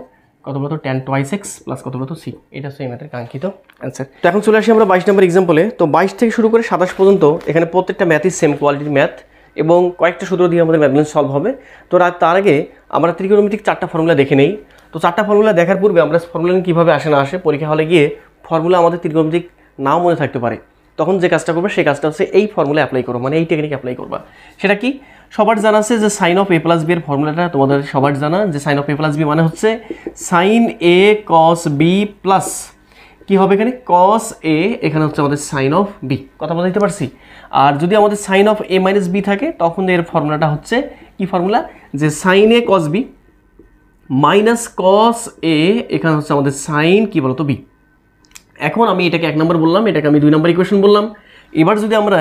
কত বলতো 10 টোয়াইস এক্স প্লাস কত বলতো সি। এটা হচ্ছে এই ম্যাথের কাঙ্ক্ষিত অ্যান্সার। তো এখন চলে আসি আমরা 22 নম্বর এক্সাম্পলে। তো 22 থেকে শুরু করে 27 পর্যন্ত এখানে প্রত্যেকটা ম্যাথই সেম কোয়ালিটির ম্যাথ এবং কয়েকটা সূত্র দিয়ে আমাদের ম্যাথগুলো সলভ হবে। তো তার আগে আমরা ত্রিকোণমিতিক 4টা ফর্মুলা দেখে নেই। তো 4টা ফর্মুলা দেখার পূর্বে আমরা ফর্মুলা কীভাবে আসে না আসে, পরীক্ষা হলে গিয়ে ফর্মুলা আমাদের ত্রিকোণমিতিক নাও মনে থাকতে পারে, তখন যে কাজটা করবে সেই কাজটা হচ্ছে এই ফর্মুলা অ্যাপ্লাই করো, মানে এই টেকনিক অ্যাপ্লাই করবা। সেটা কি? সবার জানা আছে যে sine of a plus b এর ফর্মুলাটা তোমাদের সবার জানা, যে sine of a plus b মানে হচ্ছে sine a cos b plus কী হবে এখানে কস এ, এখানে হচ্ছে আমাদের সাইন অফ বি। কথা বলতে পারছি? আর যদি আমাদের sine of a minus b থাকে তখন এর ফর্মুলাটা হচ্ছে কি ফর্মুলা? যে sine a cos b minus cos a, এখানে হচ্ছে আমাদের সাইন কি বলতো বি। এখন আমি এটাকে 1 নম্বর বললাম, এটাকে আমি 2 নম্বর ইকুয়েশন বললাম। এবার যদি আমরা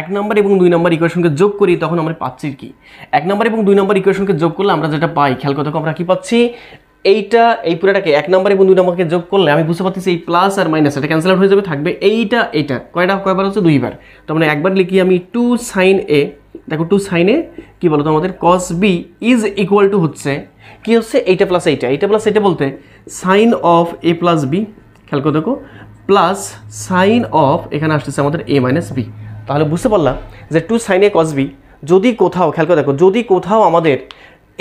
1 নম্বর এবং 2 নম্বর ইকুয়েশনকে যোগ করি তখন আমরা পাচ্ছি কি? 1 নম্বর এবং 2 নম্বর ইকুয়েশনকে যোগ করলে আমরা যেটা পাই, খেয়াল করতে আমরা কি পাচ্ছি? এইটা এই পুরোটাকে 1 নম্বর এবং 2 নম্বরকে যোগ করলে আমি বুঝতে পারতেছি এই প্লাস আর মাইনাস এটা ক্যান্সেল আউট হয়ে যাবে, থাকবে এইটা কয়বার হচ্ছে 2বার। তো মানে একবার লিখি আমি 2 সাইন এ, দেখো 2 সাইন এ কি বলতো আমাদের cos b is equal to হচ্ছে কি হচ্ছে এইটা প্লাস এইটা প্লাস এইটা বলতে sine of a plus b, খেয়াল করে দেখো, প্লাস সাইন অফ এখানে আসতেছে আমাদের এ মাইনাস বি। তাহলে বুঝতে পারলাম যে 2 সাইন এ কস বি যদি কোথাও, খেয়াল করে দেখো, যদি কোথাও আমাদের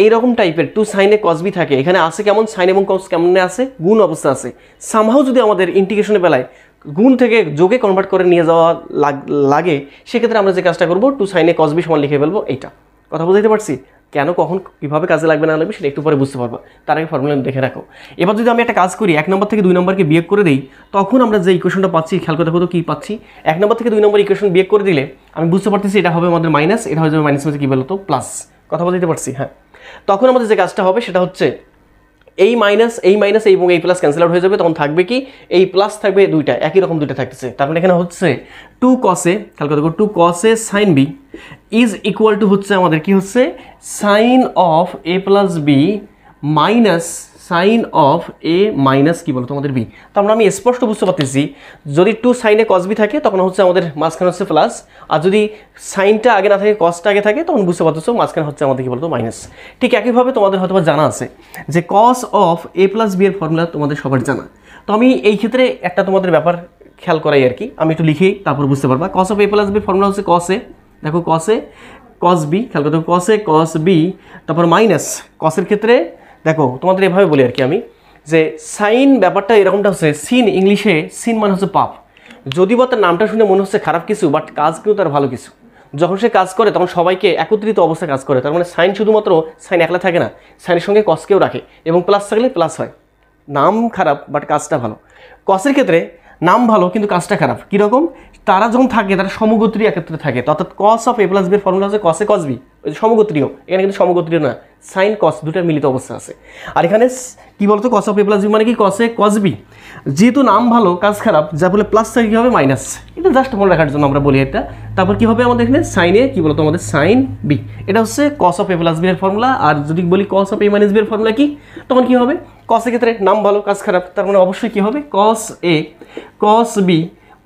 এইরকম টাইপের 2 সাইন এ কস বি থাকে, এখানে আছে কেমন সাইন এবং কস কেমনে আছে? গুণ অবস্থা আছে। সামহাও যদি আমাদের ইন্টিগ্রেশনের বেলায় গুণ থেকে যোগে কনভার্ট করে নিয়ে যাওয়া লাগে, সেক্ষেত্রে আমরা যে কাজটা করবো 2 সাইন এ কস বি সমান লিখে ফেলবো এইটা। কথা বুঝতে পারছি? কেন, কখন, কীভাবে কাজে লাগবে না লাগবে সেটা একটু পরে বুঝতে পারবো, তার আগে ফর্মুলা দেখে রাখো। এবার যদি আমি একটা কাজ করি 1 নম্বর থেকে 2 নম্বরকে বিয়োগ করে দিই, তখন আমরা যে ইকুয়েশনটা পাচ্ছি, খেয়াল করে দেখো তো কী পাচ্ছি? 1 নম্বর থেকে 2 নম্বর ইকুয়েশন বিয়োগ করে দিলে আমি বুঝতে পারতেছি এটা হবে আমাদের মাইনাস, এটা হয়ে যাবে মাইনাস কী বলতো প্লাস। কথা বলতে পারছি? হ্যাঁ। তখন আমাদের যে কাজটা হবে সেটা হচ্ছে এই মাইনাস এবং এই প্লাস ক্যান্সেল আউট হয়ে যাবে, তখন থাকবে কি এই প্লাস থাকবে দুইটা, একই রকম দুইটা থাকতেছে। তার মানে এখানে হচ্ছে 2 cos a, খেয়াল দেখো 2 cos a sin b is equal to হচ্ছে আমাদের কি হচ্ছে sine of a plus b minus sine of a minus কি বলতো আমাদের বি। তো আমি স্পষ্ট বুঝতে পারতেছি যদি 2 sin a cos b থাকে তখন হচ্ছে আমাদের মাঝখানে হচ্ছে প্লাস, আর যদি সাইনটা আগে না থাকে কসটা আগে থাকে তখন বুঝতে পারতেছো মাঝখানে হচ্ছে আমাদের কি বলতো মাইনাস। ঠিক একইভাবে তোমাদের হয়তো জানা আছে যে cos of a plus b এর ফর্মুলা তোমাদের সবার জানা। তো আমি এই ক্ষেত্রে একটা তোমাদের ব্যাপার খেয়াল করাই আর কি, আমি একটু লিখি তারপর বুঝতে পারবা। Cos of a plus b formula হচ্ছে কস এ, দেখো কস এ কস বি, খেয়াল করতে কস এ কস বি, তারপর মাইনাস কসের ক্ষেত্রে দেখো তোমাদের এভাবে বলি আর কি আমি, যে সাইন ব্যাপারটা এরকমটা হচ্ছে সিন, ইংলিশে সিন মানে হচ্ছে পাপ। যদিও বা তার নামটা শুনে মনে হচ্ছে খারাপ কিছু, বাট কাজ কিন্তু তার ভালো কিছু। যখন সে কাজ করে তখন সবাইকে একত্রিত অবস্থায় কাজ করে। তার মানে সাইন শুধুমাত্র সাইন একলা থাকে না, সাইনের সঙ্গে কসকেও রাখে, এবং প্লাস থাকলে প্লাস হয়। নাম খারাপ বাট কাজটা ভালো। কসের ক্ষেত্রে নাম ভালো কিন্তু কাজটা খারাপ। কীরকম? তারা যখন থাকে তারা সমগোত্রী একত্রে থাকে, অর্থাৎ কস অফ এ প্লাস বির ফর্মুলা হচ্ছে কসে কস বি, ওই যে সমগোত্রীয়, এখানে কিন্তু সমগোত্রীয় না, সাইন কস দুটার মিলিত অবস্থা আছে। আর এখানে কি বলতো cos of a plus b মানে কি কসে কস বি, যেহেতু নাম ভালো কাজ খারাপ, যা বলে প্লাস থাকে কী হবে মাইনাস, এটা জাস্ট মনে রাখার জন্য আমরা বলি এটা। তারপর কী হবে আমাদের এখানে সাইনে কী বলতো আমাদের সাইন বি, এটা হচ্ছে cos of a plus b এর ফর্মুলা। আর যদি বলি cos of a minus b এর ফর্মুলা কি, তখন কী হবে কসের ক্ষেত্রে নাম ভালো কাজ খারাপ, তার মানে অবশ্যই কী হবে কস এ কস বি,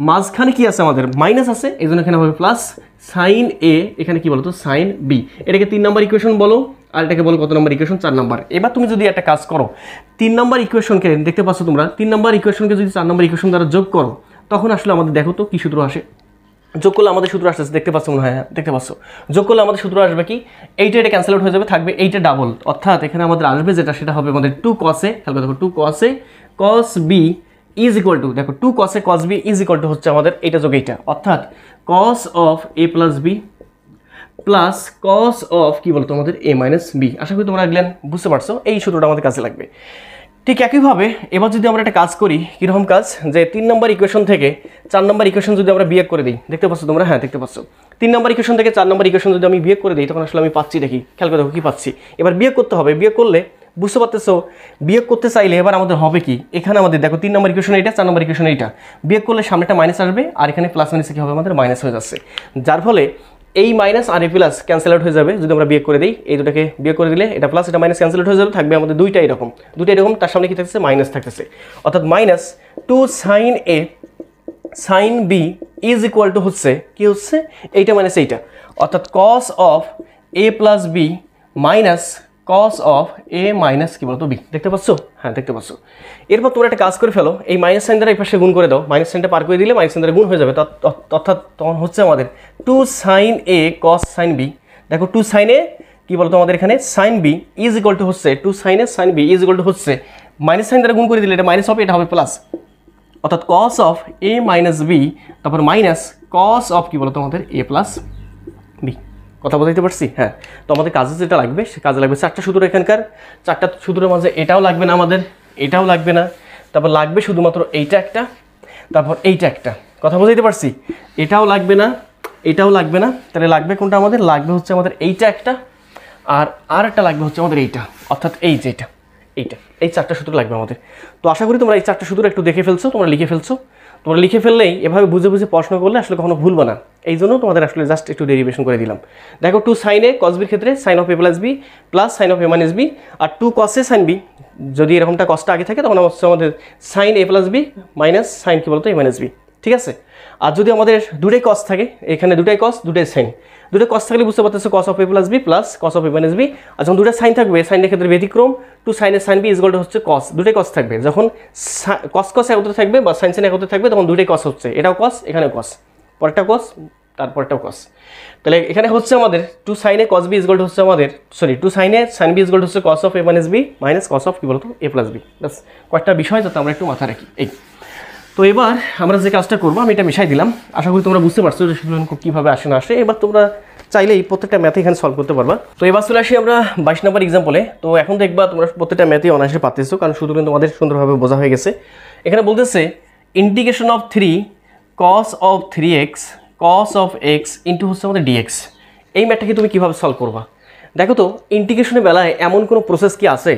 মাঝখানে কি আছে আমাদের মাইনাস আছে, এই জন্য এখানে হবে প্লাস সাইন এ, এখানে কি বলতো সাইন বি। এটাকে 3 নম্বর ইকুয়েশন বলো, আর এটাকে বলো কত নম্বর ইকুয়েশন 4 নম্বর। এবার তুমি যদি একটা কাজ করো 3 নম্বর ইকুয়েশনকে দেখতে পাচ্ছ তোমরা, 3 নম্বর ইকুয়েশনকে যদি 4 নম্বর ইকুয়েশন দ্বারা যোগ করো তখন আসলে আমাদের দেখো তো কি সূত্র আসে। যোগ করলে আমাদের সূত্র আসতেছে, দেখতে পাচ্ছ মনে হয়, হ্যাঁ দেখতে পাচ্ছ। যোগ করলে আমাদের সূত্র আসবে কি, এইটা এটা ক্যান্সেল আউট হয়ে যাবে, থাকবে এইটা ডাবল, অর্থাৎ এখানে আমাদের আসবে যেটা সেটা হবে আমাদের 2 cos a, খেয়াল দেখো 2 cos a cos b is equal to, দেখো 2 cos a cos b is equal to হচ্ছে আমাদের এইটা যোগ এইটা, অর্থাৎ cos of a plus b plus cos of কি বলতো আমাদের a মাইনাস বি। আশা করি তোমরা এগুলো বুঝতে পারছো, এই সূত্রটা আমাদের কাছে লাগবে। ঠিক একইভাবে এবার যদি আমরা একটা কাজ করি, কীরকম কাজ, যে 3 নম্বর ইকুয়েশন থেকে 4 নম্বর ইকুয়েশন যদি আমরা বিয়োগ করে দিই, দেখতে পাচ্ছ তোমরা, হ্যাঁ দেখতে পাচ্ছ 3 নম্বর ইকুয়েশন থেকে 4 নম্বর ইকুয়েশন যদি আমি বিয়োগ করে দিই তখন আসলে আমি পাচ্ছি, দেখি খেয়াল করে দেখো কী পাচ্ছি। এবার বিয়োগ করতে হবে, বিয়োগ করলে বুঝতে পারতেছো, বিয়োগ করতে চাইলে এবার আমাদের হবে কি, এখানে আমাদের দেখো 3 নম্বর ইকুয়েশন এইটা, 4 নম্বর ইকুয়েশন এইটা, বিয়োগ করলে সামনেটা মাইনাস আসবে, আর এখানে প্লাস মাইনাসে কী হবে আমাদের মাইনাস হয়ে যাচ্ছে, যার ফলে এই মাইনাস আর এ প্লাস ক্যান্সেল আউট হয়ে যাবে যদি আমরা বিয়োগ করে দিই। এই দুটাকে বিয়োগ করে দিলে এটা প্লাস এটা মাইনাস ক্যান্সেল আউট হয়ে যাবে, থাকবে আমাদের দুইটা এরকম, তার সামনে কি থাকছে মাইনাস থাকতেছে, অর্থাৎ minus 2 sin a sin b is equal to হচ্ছে কি হচ্ছে এইটা মাইনাস এইটা, অর্থাৎ cos of a plus b minus cos of a minus কি বলতো বি। দেখতে পাচ্ছ, হ্যাঁ দেখতে পাচ্ছ। এরপর তোমরা একটা কাজ করে ফেলো, এই মাইনাস সাইন দ্বারা এই পাশে গুণ করে দাও, মাইনাস সাইনটা পার করে দিলে মাইনাস সাইন দ্বারা গুণ হয়ে যাবে, অর্থাৎ তখন হচ্ছে আমাদের 2 sin a cos sin b, দেখো 2 sin a কি বলতো আমাদের এখানে sin b is equal to হচ্ছে 2 sin a sin b is equal to হচ্ছে মাইনাস সাইন দ্বারা গুণ করে দিলে এটা মাইনাস হবে, এটা হবে প্লাস, অর্থাৎ cos of a minus b, তারপর মাইনাস cos অফ কি বলতো আমাদের a প্লাস বি। কথা বলতে পারছি? হ্যাঁ। তো আমাদের কাজে যেটা লাগবে সে কাজে লাগবে 4টা সূত্র, এখানকার 4টা সূত্রের মাঝে এটাও লাগবে না আমাদের, এটাও লাগবে না, তারপর লাগবে শুধুমাত্র এইটা একটা, তারপর এইটা একটা। কথা বুঝতে পারছি? এটাও লাগবে না, এটাও লাগবে না, তাহলে লাগবে কোনটা আমাদের, লাগবে হচ্ছে আমাদের এইটা একটা, আর একটা লাগবে হচ্ছে আমাদের এইটা, অর্থাৎ এই যেটা এইটা, এই 4টা সূত্র লাগবে আমাদের। তো আশা করি তোমরা এই 4টা সূত্র একটু দেখে ফেলছো, তোমরা লিখে ফেলছো। তোমরা লিখে ফেললেই এভাবে বুঝে বুঝে পড়াশোনা করলে আসলে কখনো ভুলবে না, এই জন্য তোমাদের আসলে জাস্ট একটু ডেরিভেশন করে দিলাম। দেখো 2 sin a cos b এর ক্ষেত্রে sin of a plus b plus sin of a minus b, আর 2 cos a sin b যদি এরকমটা কসটা আগে থাকে তখন হচ্ছে আমাদের sin a plus b minus sin কি বলতো a মাইনাস বি, ঠিক আছে। আর যদি আমাদের দুটাই কস থাকে, এখানে দুটাই কস দুটাই সাইন, দুটাই কস থাকলে বুঝতে পারতেছো cos of a plus b plus cos of a minus b. আর যখন দুটা সাইন থাকবে, সাইনের ক্ষেত্রে ব্যতিক্রম, 2 sin a sin b is equal to হচ্ছে cos, দুটাই কস থাকবে। যখন cos cos একত্রে থাকবে বা sin sin একত্রে থাকবে তখন দুটাই কস হচ্ছে, এটাও কস এখানেও কস, পরেরটা কস তারপরটাও কস। তাহলে এখানে হচ্ছে আমাদের 2 sin a cos b is equal to হচ্ছে আমাদের 2 sin a sin b is equal to হচ্ছে cos of a minus b minus cos of কি বলতো a প্লাস বি। বাস কয়েকটা বিষয় যাতে আমরা একটু মাথায় রাখি। এই তো এবার আমরা যে কাজটা করবো আমি এটা মিশাই দিলাম, আশা করি তোমরা বুঝতে পারছো যে সেগুলো কীভাবে আসে না আসে। এবার তোমরা চাইলেই প্রত্যেকটা ম্যাথে এখানে সলভ করতে পারবা। তো এবার চলে আসি আমরা 22 নম্বর এক্সাম্পলে। তো এখন দেখবা তোমরা প্রত্যেকটা ম্যাথে অনায়াসে পাচ্ছো, কারণ শুধু কিন্তু তোমাদের সুন্দরভাবে বোঝা হয়ে গেছে। এখানে বলতেছে integration of 3 cos of 3x cos of x into হচ্ছে আমাদের dx। এই ম্যাথটাকে তুমি কীভাবে সলভ করবা? দেখো তো ইন্টিগ্রেশনের বেলায় এমন কোনো প্রসেস কি আছে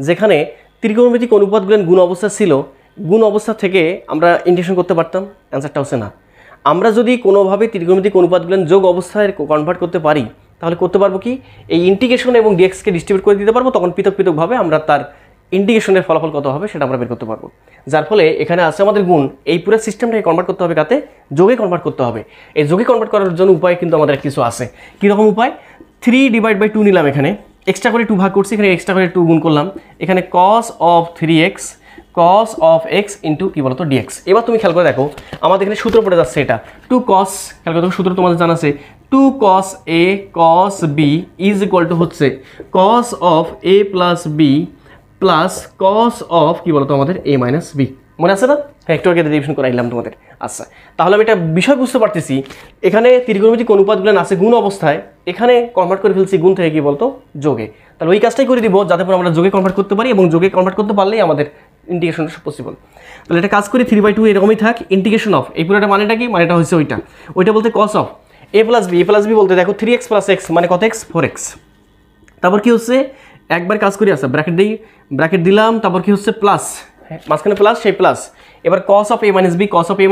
যেখানে ত্রিকোণমিতিক অনুপাতগুলো গুণ অবস্থা ছিল, গুণ অবস্থা থেকে আমরা ইন্টিগ্রেশন করতে পারতাম? অ্যান্সারটা হচ্ছে না। আমরা যদি কোনোভাবে ত্রিকোণমিতিক অনুপাতগুলো যোগ অবস্থায় কনভার্ট করতে পারি, তাহলে করতে পারবো কি, এই ইন্টিগ্রেশন এবং ডিএক্সকে ডিস্ট্রিবিউট করে দিতে পারবো, তখন পৃথক পৃথকভাবে আমরা তার ইন্টিগ্রেশনের ফলাফল কত হবে সেটা আমরা বের করতে পারবো। যার ফলে এখানে আছে আমাদের গুণ, এই পুরো সিস্টেমটাকে কনভার্ট করতে হবে কাতে, যোগে কনভার্ট করতে হবে। এই যোগে কনভার্ট করার জন্য উপায় কিন্তু আমাদের কিছু আছে। কীরকম উপায়? 3/2 নিলাম, এখানে এক্সট্রা করে 2 ভাগ করছি, এখানে এক্সট্রা করে 2 গুণ করলাম, এখানে cos of 3x cos of x into কী বলতো ডিএক্স। এবার তুমি খেয়াল করে দেখো আমাদের এখানে সূত্র পড়ে যাচ্ছে, এটা 2 cos, খেয়াল করে দেখো সূত্র তোমাদের জানা আছে, 2 cos a cos b is equal to হচ্ছে cos of a plus b plus cos of কী বলতো আমাদের a মাইনাস b। মনে আছে না? হ্যাঁ, একটু আগে রিভিশন করাইলাম তোমাদের। আচ্ছা, তাহলে আমি একটা বিষয় বুঝতে পারতেছি, এখানে ত্রিকোণমিতিক অনুপাতগুলো আছে গুণ অবস্থায়, এখানে কনভার্ট করে ফেলছি গুণ থেকে কী বলতো যোগে। তাহলে ওই কাজটাই করে দিব যাতে করে আমরা যোগে কনভার্ট করতে পারি, এবং যোগে কনভার্ট করতে পারলেই আমাদের ইন্টিগ্রেশনটা পসিবল। তাহলে এটা কাজ করি 3/2 এরকমই থাক, ইন্টিগ্রেশন অফ এই পুরোটা মানেটা কি, মানেটা হচ্ছে ওইটা বলতে cos of a plus b বলতে দেখো 3x প্লাস x মানে কত x, 4x। তারপর কি হচ্ছে, একবার কাজ করি, আসা ব্র্যাকেট দিলাম, তারপর কি হচ্ছে প্লাস, মাঝখানে প্লাস, সেই প্লাস। এবার cos of a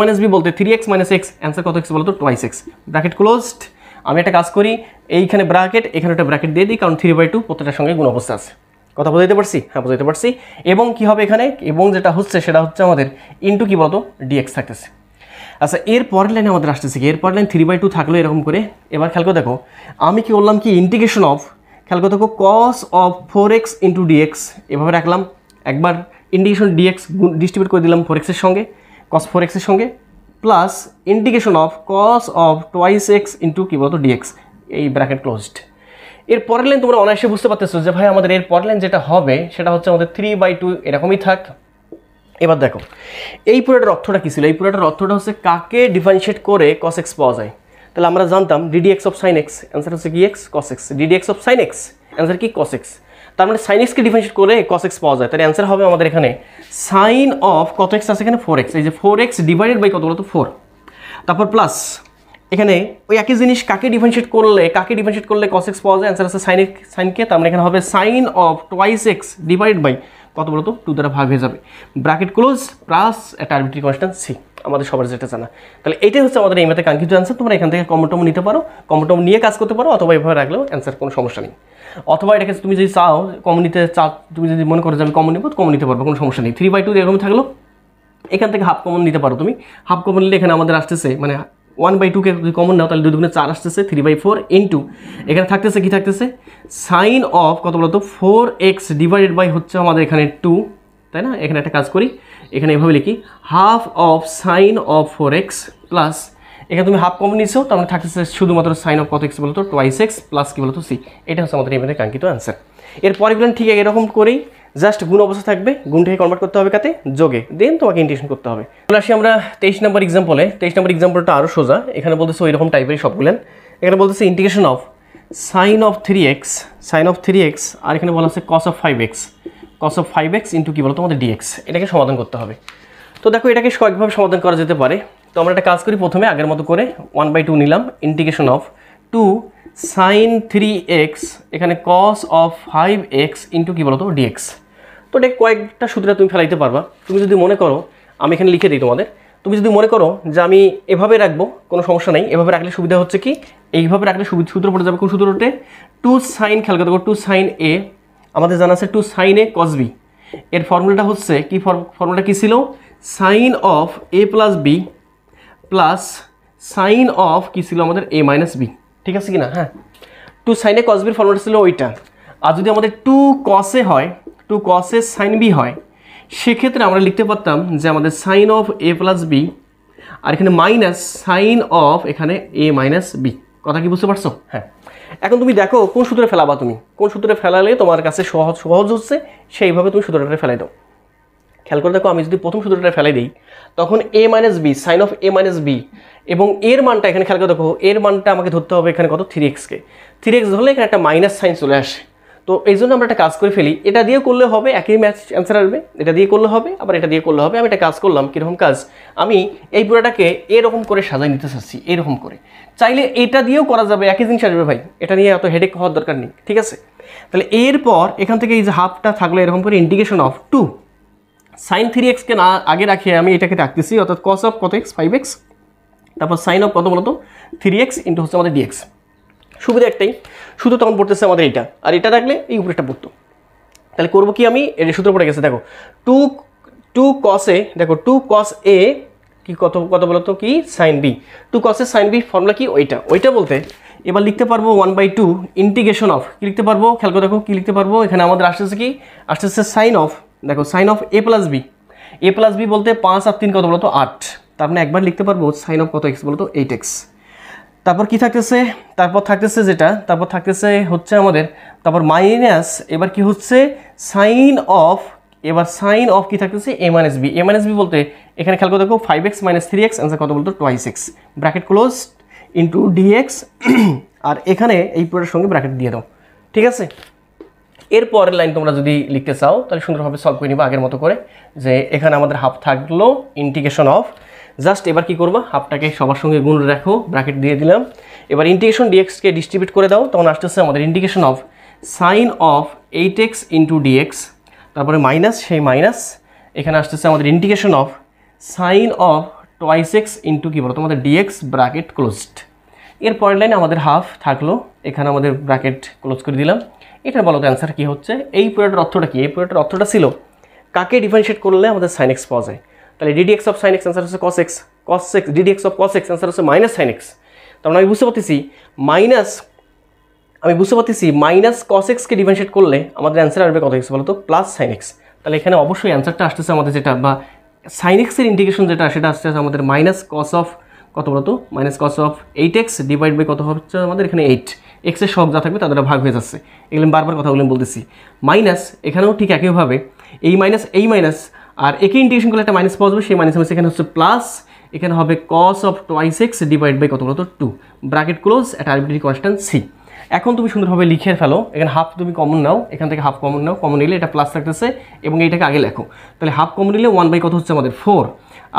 minus b বলতে 3x মাইনাস x, অ্যান্সার কত x বলতো 2x, ব্র্যাকেট ক্লোজড। আমি একটা কাজ করি, এইখানে ব্র্যাকেট, এখানে একটা ব্র্যাকেট দিয়ে দিই, কারণ 3/2 প্রত্যেকটার সঙ্গে গুণ অবস্থা আছে। কথা বোঝাইতে পারছি? হ্যাঁ, বোঝাইতে পারছি। এবং কি হবে এখানে, এবং যেটা হচ্ছে সেটা হচ্ছে আমাদের ইন্টু কি বলতো ডিএক্স থাকতেছে। আচ্ছা, এর পরের লাইনে আমাদের আসতেছে কি, এর পরের লাইন 3/2 থাকলো এরকম করে। এবার খেয়াল করে দেখো আমি কি বললাম, কি ইন্টিগ্রেশন অফ, খেয়াল করে দেখো cos of 4x into dx, এভাবে রাখলাম। একবার ইন্টিগ্রেশন ডিএক্স ডিস্ট্রিবিউট করে দিলাম 4x এর সঙ্গে, cos 4x এর সঙ্গে, plus integration of cos of 2x into কী বলতো ডিএক্স, এই ব্র্যাকেট ক্লোজড। এর পরের লাইন তোমরা অনায়াসে বুঝতে পারতেছো যে ভাই আমাদের এর পরের লাইন যেটা হবে সেটা হচ্ছে আমাদের 3/2 এরকমই থাক। এবার দেখো এই পুরোটার অর্থটা কী ছিল, এই পুরোটার অর্থটা হচ্ছে কাকে ডিফারেন্সিয়েট করে cos x পাওয়া যায়। তাহলে আমরা জানতাম ddx of sin x, answer হচ্ছে কি x cos x, ddx of sin x answer কি cos x। তার মানে sin x কে ডিফারেন্সিয়েট করে cos x পাওয়া যায়, তাহলে অ্যান্সার হবে আমাদের এখানে sin অফ কত x আছে এখানে 4x, এই যে 4x ডিভাইডেড বাই কত বলতো 4, তারপর প্লাস এখানে ওই একই জিনিস কাকে ডিফারেন্সিয়েট করলে cos x পাওয়া যায়, অ্যান্সার আছে সাইনকে, তার মানে এখানে হবে sin of 2x divided by কত বলতো 2 দ্বারা ভাগ হয়ে যাবে, ব্র্যাকেট ক্লোজ, প্লাস একটা আরবিট্রারি কনস্ট্যান্ট c, আমাদের সবার যেটা জানা। তাহলে এইটাই হচ্ছে আমাদের এই ম্যাথে কাঙ্ক্ষিত অ্যান্সার। তোমরা এখান থেকে কমন টম নিতে পারো, কমন টম নিয়ে কাজ করতে পারো, অথবা এভাবে রাখলেও অ্যান্সার কোনো সমস্যা নেই। অথবা এটাকে তুমি যদি চাও কমন নিতে তুমি যদি মনে করো যে আমি কমন নিবো, কমন নিতে পারবো, কোনো সমস্যা নেই। 3/2 এরকম থাকলো, এখান থেকে হাফ কমন নিতে পারো তুমি। হাফ কমন নিলে এখানে আমাদের আসতেছে মানে 1/2 যদি কমন নাও তাহলে 2 দুগুণে 4 আসতেছে, 3/4 ইন্টু এখানে থাকতেছে কি থাকতেছে সাইন অফ কত বলতো 4x ডিভাইডেড বাই হচ্ছে আমাদের এখানে 2, তাই না? এখানে একটা কাজ করি, এখানে এভাবে লিখি half of sine of 4x plus এখানে তুমি হাফ কমন নিচ্ছো, তার মানে থাকতেছে শুধুমাত্র সাইন অফ কত x বলতো 2x প্লাস কি বলতো c। এটা হচ্ছে আমাদের এখানে কাঙ্ক্ষিত অ্যান্সার। এরপরে গুলো ঠিক এরকম করেই জাস্ট গুণ অবস্থা থাকবে, গুণটাকে কনভার্ট করতে হবে কাতে যোগে, দেন তোমাকে ইন্টিগ্রেশন করতে হবে। চলে আসি আমরা 23 নম্বর এক্সাম্পলে। 23 নম্বর এক্সাম্পলটা আরও সোজা, এখানে বলতেছে ওই রকম টাইপের সবগুলেন। এখানে বলতেছে integration of sine of 3x আর এখানে বলা আছে cos of 5x ইন্টু কী বলতো আমাদের dx, এটাকে সমাধান করতে হবে। তো দেখো এটাকে কয়েকভাবে সমাধান করা যেতে পারে। তো আমরা একটা কাজ করি, প্রথমে আগের মতো করে 1/2 নিলাম, ইন্টিগ্রেশন অফ 2 sin 3x এখানে cos of 5x ইন্টু কী বলতো dx। তো এটা কয়েকটা সূত্রে তুমি ফেলাইতে পারবা। তুমি যদি মনে করো, আমি এখানে লিখে দিই তোমাদের, তুমি যদি মনে করো যে আমি এভাবে রাখবো, কোনো সমস্যা নেই, এভাবে রাখলে সুবিধা হচ্ছে কি, এইভাবে রাখলে সূত্র পড়ে যাবে। কোন সূত্রতে 2 sin, খেয়াল করে দেখো 2 sin a, আমাদের জানা আছে 2 sin a cos b, এর ফর্মুলাটা হচ্ছে কি, ফর্মুলাটা কি ছিল sine of a plus b plus sine of কি ছিল আমাদের a মাইনাস বি, ঠিক আছে কি না? হ্যাঁ, 2 sin a cos b এর ফর্মুলাটা ছিল ওইটা। আর যদি আমাদের 2 cos a হয়, 2 cos a sin b হয়, সেক্ষেত্রে আমরা লিখতে পারতাম যে আমাদের sine of a plus b আর এখানে মাইনাস সাইন অফ এখানে a মাইনাস বি। কথা কি বুঝতে পারছো? হ্যাঁ, এখন তুমি দেখো কোন সূত্রে ফেলাবা, তুমি কোন সূত্রে ফেলালে তোমার কাছে সহজ হচ্ছে সেইভাবে তুমি সূত্রটা ফেলাই দাও। খেয়াল করে দেখো, আমি যদি প্রথম সূত্রটা ফেলাই দিই তখন a minus b, sine of a minus b, এবং এর মানটা এখানে খেয়াল করে দেখো, এর মানটা আমাকে ধরতে হবে এখানে কত 3x-কে, 3x ধরলে এখানে একটা মাইনাস সাইন চলে আসে। তো এই জন্য আমরা একটা কাজ করে ফেলি, এটা দিয়ে করলে হবে একই ম্যাচ অ্যান্সার আসবে, এটা দিয়ে করলে হবে আবার এটা দিয়ে করলে হবে। আমি একটা কাজ করলাম, কীরকম কাজ, আমি এই পুরোটাকে এরকম করে সাজাই নিতে চাচ্ছি, এরকম করে। চাইলে এটা দিয়েও করা যাবে, একই জিনিস আসবে ভাই, এটা নিয়ে এত হেডেক হওয়ার দরকার নেই, ঠিক আছে? তাহলে এরপর এখান থেকে এই যে হাফটা থাকলো এরকম করে ইন্টিগ্রেশন অফ 2 সাইন 3x-কে না আগে রাখিয়ে আমি এটাকে রাখতেছি, অর্থাৎ কস অফ কত এক্স 5x, তারপর সাইন অফ কত বলতো 3x ইন্টু হচ্ছে আমাদের dx। সুবিধা একটাই, শুধু তখন পড়তেছে আমাদের এটা, আর এটা রাখলে এই উপরেটা পড়তো। তাহলে করবো কি আমি, এর সূত্র পড়ে গেছে দেখো, টু কস এ, দেখো 2 cos a কি কত কত বলতো কি sine b, 2 cos a sine b formula কি ওইটা বলতে এবার লিখতে পারবো 1/2 ইন্টিগ্রেশন অফ কি লিখতে পারবো, খেয়াল করে দেখো কি লিখতে পারবো, এখানে আমাদের আসতেছে কি আসতেছে সাইন অফ, দেখো sine of a plus b বলতে 5 আর 3 কত বলতো 8, তার মানে একবার লিখতে পারবো সাইন অফ কত এক্স বলতো 8x। তারপর কি থাকতেছে, তারপর থাকতেছে হচ্ছে আমাদের, তারপর মাইনাস, এবার কি হচ্ছে সাইন অফ, এবার সাইন অফ কি থাকতেছে a মাইনাস বি বলতে এখানে খেয়াল করে দেখো 5x - 3x অ্যান্সার কত বলতো 2x, bracket close into dx আর এখানে এই পুরোটার সঙ্গে ব্র্যাকেট দিয়ে দাও, ঠিক আছে। এর পরের লাইন তোমরা যদি লিখতে চাও তাহলে সুন্দরভাবে সলভ করে নিবা আগের মতো করে, যে এখানে আমাদের হাফ থাকলো ইন্টিগ্রেশন অফ, জাস্ট এবার কি করবা হাফটাকে সবার সঙ্গে গুণ রাখো, ব্র্যাকেট দিয়ে দিলাম, এবার ইন্টিগ্রেশন ডিএক্সকে ডিস্ট্রিবিউট করে দাও, তখন আসতেছে আমাদের integration of sine of 8x into dx, তারপরে মাইনাস, সেই মাইনাস এখানে আসতেছে আমাদের integration of sine of 2x into কি বলো তোমাদের ডিএক্স, ব্র্যাকেট ক্লোজড। এর পরের লাইনে আমাদের হাফ থাকলো, এখানে আমাদের ব্র্যাকেট ক্লোজ করে দিলাম। এটা বলো তো অ্যান্সার কী হচ্ছে, এই পুরোটার অর্থটা কি, এই পুরোটার অর্থটা ছিল কাকে ডিফারেন্সিয়েট করলে আমাদের সাইন এক্স পাওয়া যায়, তাহলে ddx of sine x answer হচ্ছে cos x, ddx of cos x answer হচ্ছে মাইনাস সাইন এক্স। তার মানে আমি বুঝতে পারতেছি মাইনাস cos x কে ডিফারেন্সিয়েট করলে আমাদের অ্যান্সার আসবে কত এক্স বলো তো প্লাস সাইন এক্স। তাহলে এখানে অবশ্যই অ্যান্সারটা আসতেছে আমাদের যেটা, বা সাইন এক্সের ইন্টিগ্রেশন যেটা সেটা আসতেছে আমাদের মাইনাস কস অফ কত বলতো, minus cos of 8x divide by কত হচ্ছে আমাদের এখানে 8, এক্সের সব যা থাকবে তাদের ভাগ হয়ে যাচ্ছে, এগুলো বারবার কথাগুলো বলতেছি। মাইনাস এখানেও ঠিক একইভাবে এই মাইনাস আর একই ইন্টিগ্রেশন করলে একটা মাইনাস পাওয়া যাবে, সেই মাইনাস এখানে হচ্ছে প্লাস, এখানে হবে cos of 2x divide by কত বলতো 2, ব্র্যাকেট ক্লোজ, একটা আরবিট্রারি কনস্ট্যান্ট সি। এখন তুমি সুন্দরভাবে লিখে ফেলো, এখানে হাফ তুমি কমন নাও, এখান থেকে হাফ কমন নাও, কমন নিলে এটা প্লাস থাকতেছে এবং এইটাকে আগে লেখো, তাহলে হাফ কমন নিলে 1 বাই কত হচ্ছে আমাদের 4,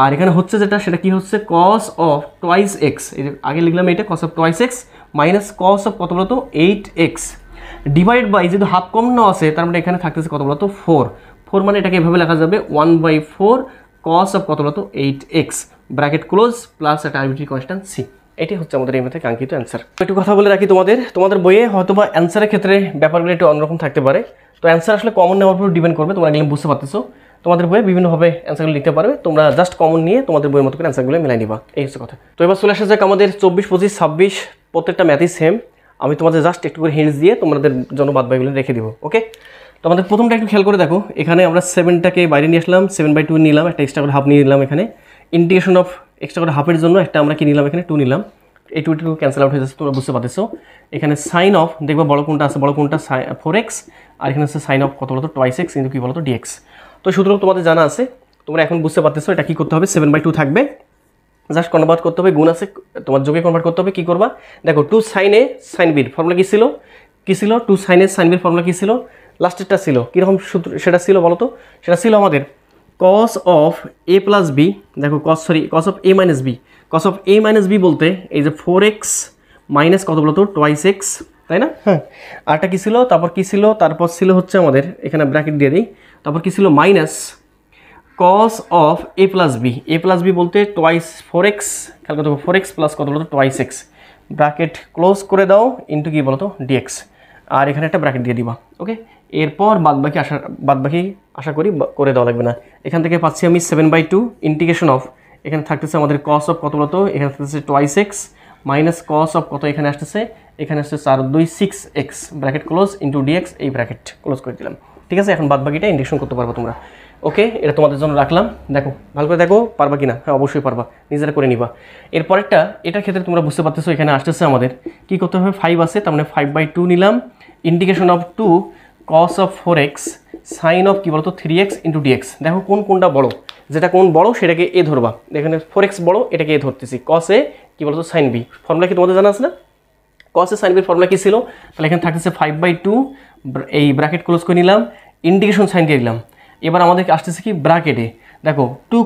আর এখানে হচ্ছে যেটা সেটা কি হচ্ছে cos অফ 2x, এই যে আগে লিখলাম এটা cos of 2x minus cos of কত বলতো 8x ডিভাইড বাই, যেহেতু হাফ কমন নাও আছে তার মানে এখানে থাকতেছে কত বলতো 4 মানে এটাকে এভাবে লেখা যাবে 1/4 cos অফ কত বলতো 8x, ব্র্যাকেট ক্লোজ প্লাস একটা আরবিট্রারি কনস্ট্যান্ট সি। এটি হচ্ছে আমাদের এই ম্যাথের কাঙ্ক্ষিত অ্যান্সার। একটু কথা বলে রাখি, তোমাদের বইয়ে হয়তো বা অ্যান্সারের ক্ষেত্রে ব্যাপারগুলো একটু অন্যরকম থাকতে পারে, তো অ্যান্সার আসলে কমন নেওয়ার উপর ডিপেন্ড করবে, তোমরা এগুলো বুঝতে পারতেছো। তোমাদের বইয়ে বিভিন্নভাবে অ্যান্সারগুলো লিখতে পারবে, তোমরা জাস্ট কমন নিয়ে তোমাদের বইয়ের মতো করে অ্যান্সারগুলো মিলাই নিবা, এই হচ্ছে কথা। তো এবার চলে আসা যাক আমাদের 24, 25, 26 প্রত্যেকটা ম্যাথই সেম, আমি তোমাদের জাস্ট একটু করে হিন্টস দিয়ে তোমাদের জন্য বাদ বাকিগুলো রেখে দিব, ওকে। তো আমাদের প্রথমটা একটু খেয়াল করে দেখো, এখানে আমরা 7টাকে বাইরে নিয়ে আসলাম, 7/2 নিলাম, একটা এক্সট্রা করে হাফ নিয়ে নিলাম, এখানে ইন্টিগ্রেশন অফ এক্সট্রা করে হাফের জন্য একটা আমরা কি নিলাম এখানে 2 নিলাম, এই 2 ক্যান্সেল আউট হয়ে যাচ্ছে, তোমরা বুঝতে পারতেছো। এখানে সাইন অফ দেখবো বড় কোনটা আছে, বড় কোনটা 4x, আর এখানে হচ্ছে সাইন অফ কত বলতো 2x কিন্তু কি বলতো dx। তো সুতরাং তোমাদের জানা আছে, তোমরা এখন বুঝতে পারতেছো এটা কি করতে হবে, 7/2 থাকবে, জাস্ট কনভার্ট করতে হবে, গুণ আছে তোমার যোগে কনভার্ট করতে হবে, কি করবা দেখো 2 sin a sin b formula কি ছিল 2 sin a sin b formula কি ছিল, লাস্টেরটা ছিল কীরকম সূত্র, সেটা ছিল বলো তো, সেটা ছিল আমাদের cos of a plus b, দেখো cos of a minus b, cos of a minus b বলতে এই যে 4x মাইনাস কত বলতো 2x, তাই না, হ্যাঁ। আরটা কী ছিল, তারপর ছিল হচ্ছে আমাদের এখানে ব্র্যাকেট দিয়ে দিই, তারপর কী ছিল minus cos of a plus b বলতে 4x, খেয়াল করতে হবে 4x প্লাস কত বলতো 2x, ব্র্যাকেট ক্লোজ করে দাও ইন্টু কি বলতো dx, আর এখানে একটা ব্র্যাকেট দিয়ে দিবা, ওকে। এরপর বাদবাকি আশা করি করে দেওয়া লাগবে না। এখান থেকে পাচ্ছি আমি 7/2 ইন্টিগ্রেশন অফ, এখানে থাকতেছে আমাদের cos অফ কত বলতো, এখানে থাকতেছে 2x মাইনাস cos অফ কত, এখানে আসতেছে 4 2 6x, bracket close into dx, এই ব্র্যাকেট ক্লোজ করে দিলাম, ঠিক আছে। এখন বাদবাকিটা ইন্টিগ্রেশন করতে পারবো তোমরা, ওকে। এটা তোমাদের জন্য রাখলাম, দেখো ভালো করে দেখো, পারবা কি না, হ্যাঁ অবশ্যই পারবা, নিজেরা করে নিবা। এরপরেরটা এটার ক্ষেত্রে তোমরা বুঝতে পারতেছো, এখানে আসতেছে আমাদের কি করতে হবে 5 আছে, তার মানে 5/2 নিলাম, integration of 2 cos of 4x sine of কি বলতো 3x ইন্টু dx, দেখো কোনটা বড়, যেটা কোন বড় সেটাকে এ ধরবা, এখানে 4x বড়, এটাকে এ ধরতেছি, cos এ কি বলতো সাইন বি, ফর্মুলা কি তোমাদের জানা আছে না, cos এ সাইন বির ফর্মুলা কি ছিল, তাহলে এখানে থাকতেছে 5/2, এই ব্র্যাকেট ক্লোজ করে নিলাম, ইন্টিগ্রেশন সাইন দিয়ে দিলাম, এবার আমাদের আসতেছে কি ব্র্যাকেটে দেখো 2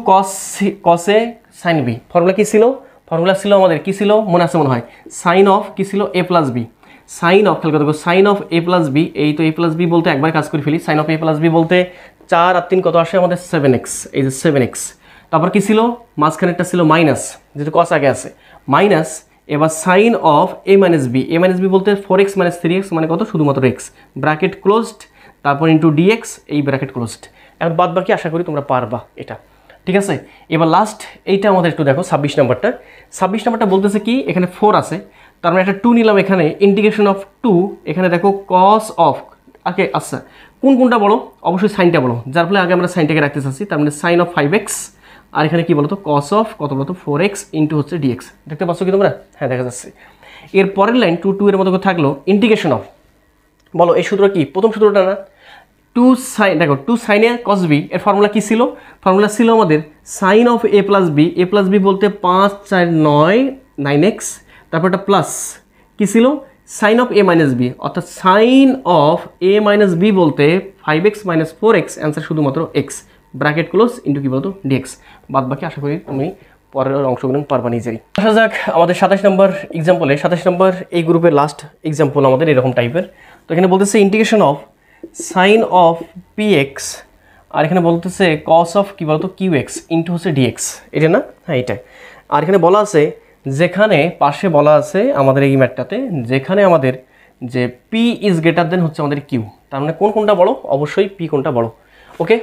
cos এ সাইন বি, ফর্মুলা কি ছিল, আমাদের কি ছিল মনে আছে মনে হয়, সাইন অফ কি ছিল a plus b, sine of, খেয়াল করে দেখো, sine of a plus b, এই তো এ প্লাস বি বলতে একবার কাজ করে ফেলি, sine of a plus b বলতে 4 আর 3 কত আসে আমাদের 7x, এই যে 7x। তারপর কি ছিল, মাঝখানেরটা ছিল মাইনাস, যেহেতু কস আগে আছে, মাইনাস, এবার sine of a minus b, a minus b বলতে 4x মাইনাস 3x মানে কত, শুধুমাত্র এক্স, ব্র্যাকেট ক্লোজড, তারপর ইন্টু ডিএক্স, এই ব্র্যাকেট ক্লোজড। এখন বাদ বাকি আশা করি তোমরা পারবা এটা, ঠিক আছে। এবার লাস্ট এইটা আমাদের একটু দেখো 26 নাম্বারটা। 26 নাম্বারটা বলতেছে কি, এখানে 4 আছে, তার মানে একটা 2 নিলাম এখানে, ইন্টিগ্রেশন অফ 2, এখানে দেখো কস অফ, ওকে আচ্ছা কোনটা বড়, অবশ্যই সাইনটা বড়, যার ফলে আগে আমরা সাইনটাকে রাখতে চাচ্ছি, তার মানে সাইন অফ 5x, আর এখানে কি বলতো কস অফ কত বলতো 4x ইন্টু হচ্ছে ডিএক্স, দেখতে পাচ্ছ কি তোমরা, হ্যাঁ দেখা যাচ্ছে। এর পরের লাইন 2 এর মতো থাকলো ইন্টিগ্রেশন অফ, বলো এই সূত্র কি, প্রথম সূত্রটা না, 2 সাইন, দেখো 2 সাইনে কস বি, এর ফর্মুলা কি ছিল, ফর্মুলা ছিল আমাদের sine of a plus b, a plus b বলতে 5 4 9 9x, তারপর একটা প্লাস কি ছিল sine of a minus b, অর্থাৎ sine of a minus b বলতে 5x মাইনাস 4x, অ্যান্সার শুধুমাত্র এক্স, ব্র্যাকেট ক্লোজ ইন্টু কি বলতো ডিএক্স। বাদ বাকি আশা করি তুমি পরের অংশগুলো পারবা নিজেই। আসা যাক আমাদের 27 নম্বর এক্সাম্পলে। 27 নম্বর এই গ্রুপের লাস্ট এক্সাম্পল আমাদের এরকম টাইপের। তো এখানে বলতেছে integration of sine of P x, আর এখানে বলতেছে কস অফ কি বলতো কিউ এক্স ইন্টু হচ্ছে ডিএক্স, এটা না, হ্যাঁ এটাই। আর এখানে বলা আছে, যেখানে পাশে বলা আছে আমাদের এই ম্যাটটাতে, যেখানে আমাদের যে পি ইজ গ্রেটার দেন হচ্ছে আমাদের কিউ, তার মানে কোনটা বড়, অবশ্যই পি কোনটা বড়। ওকে,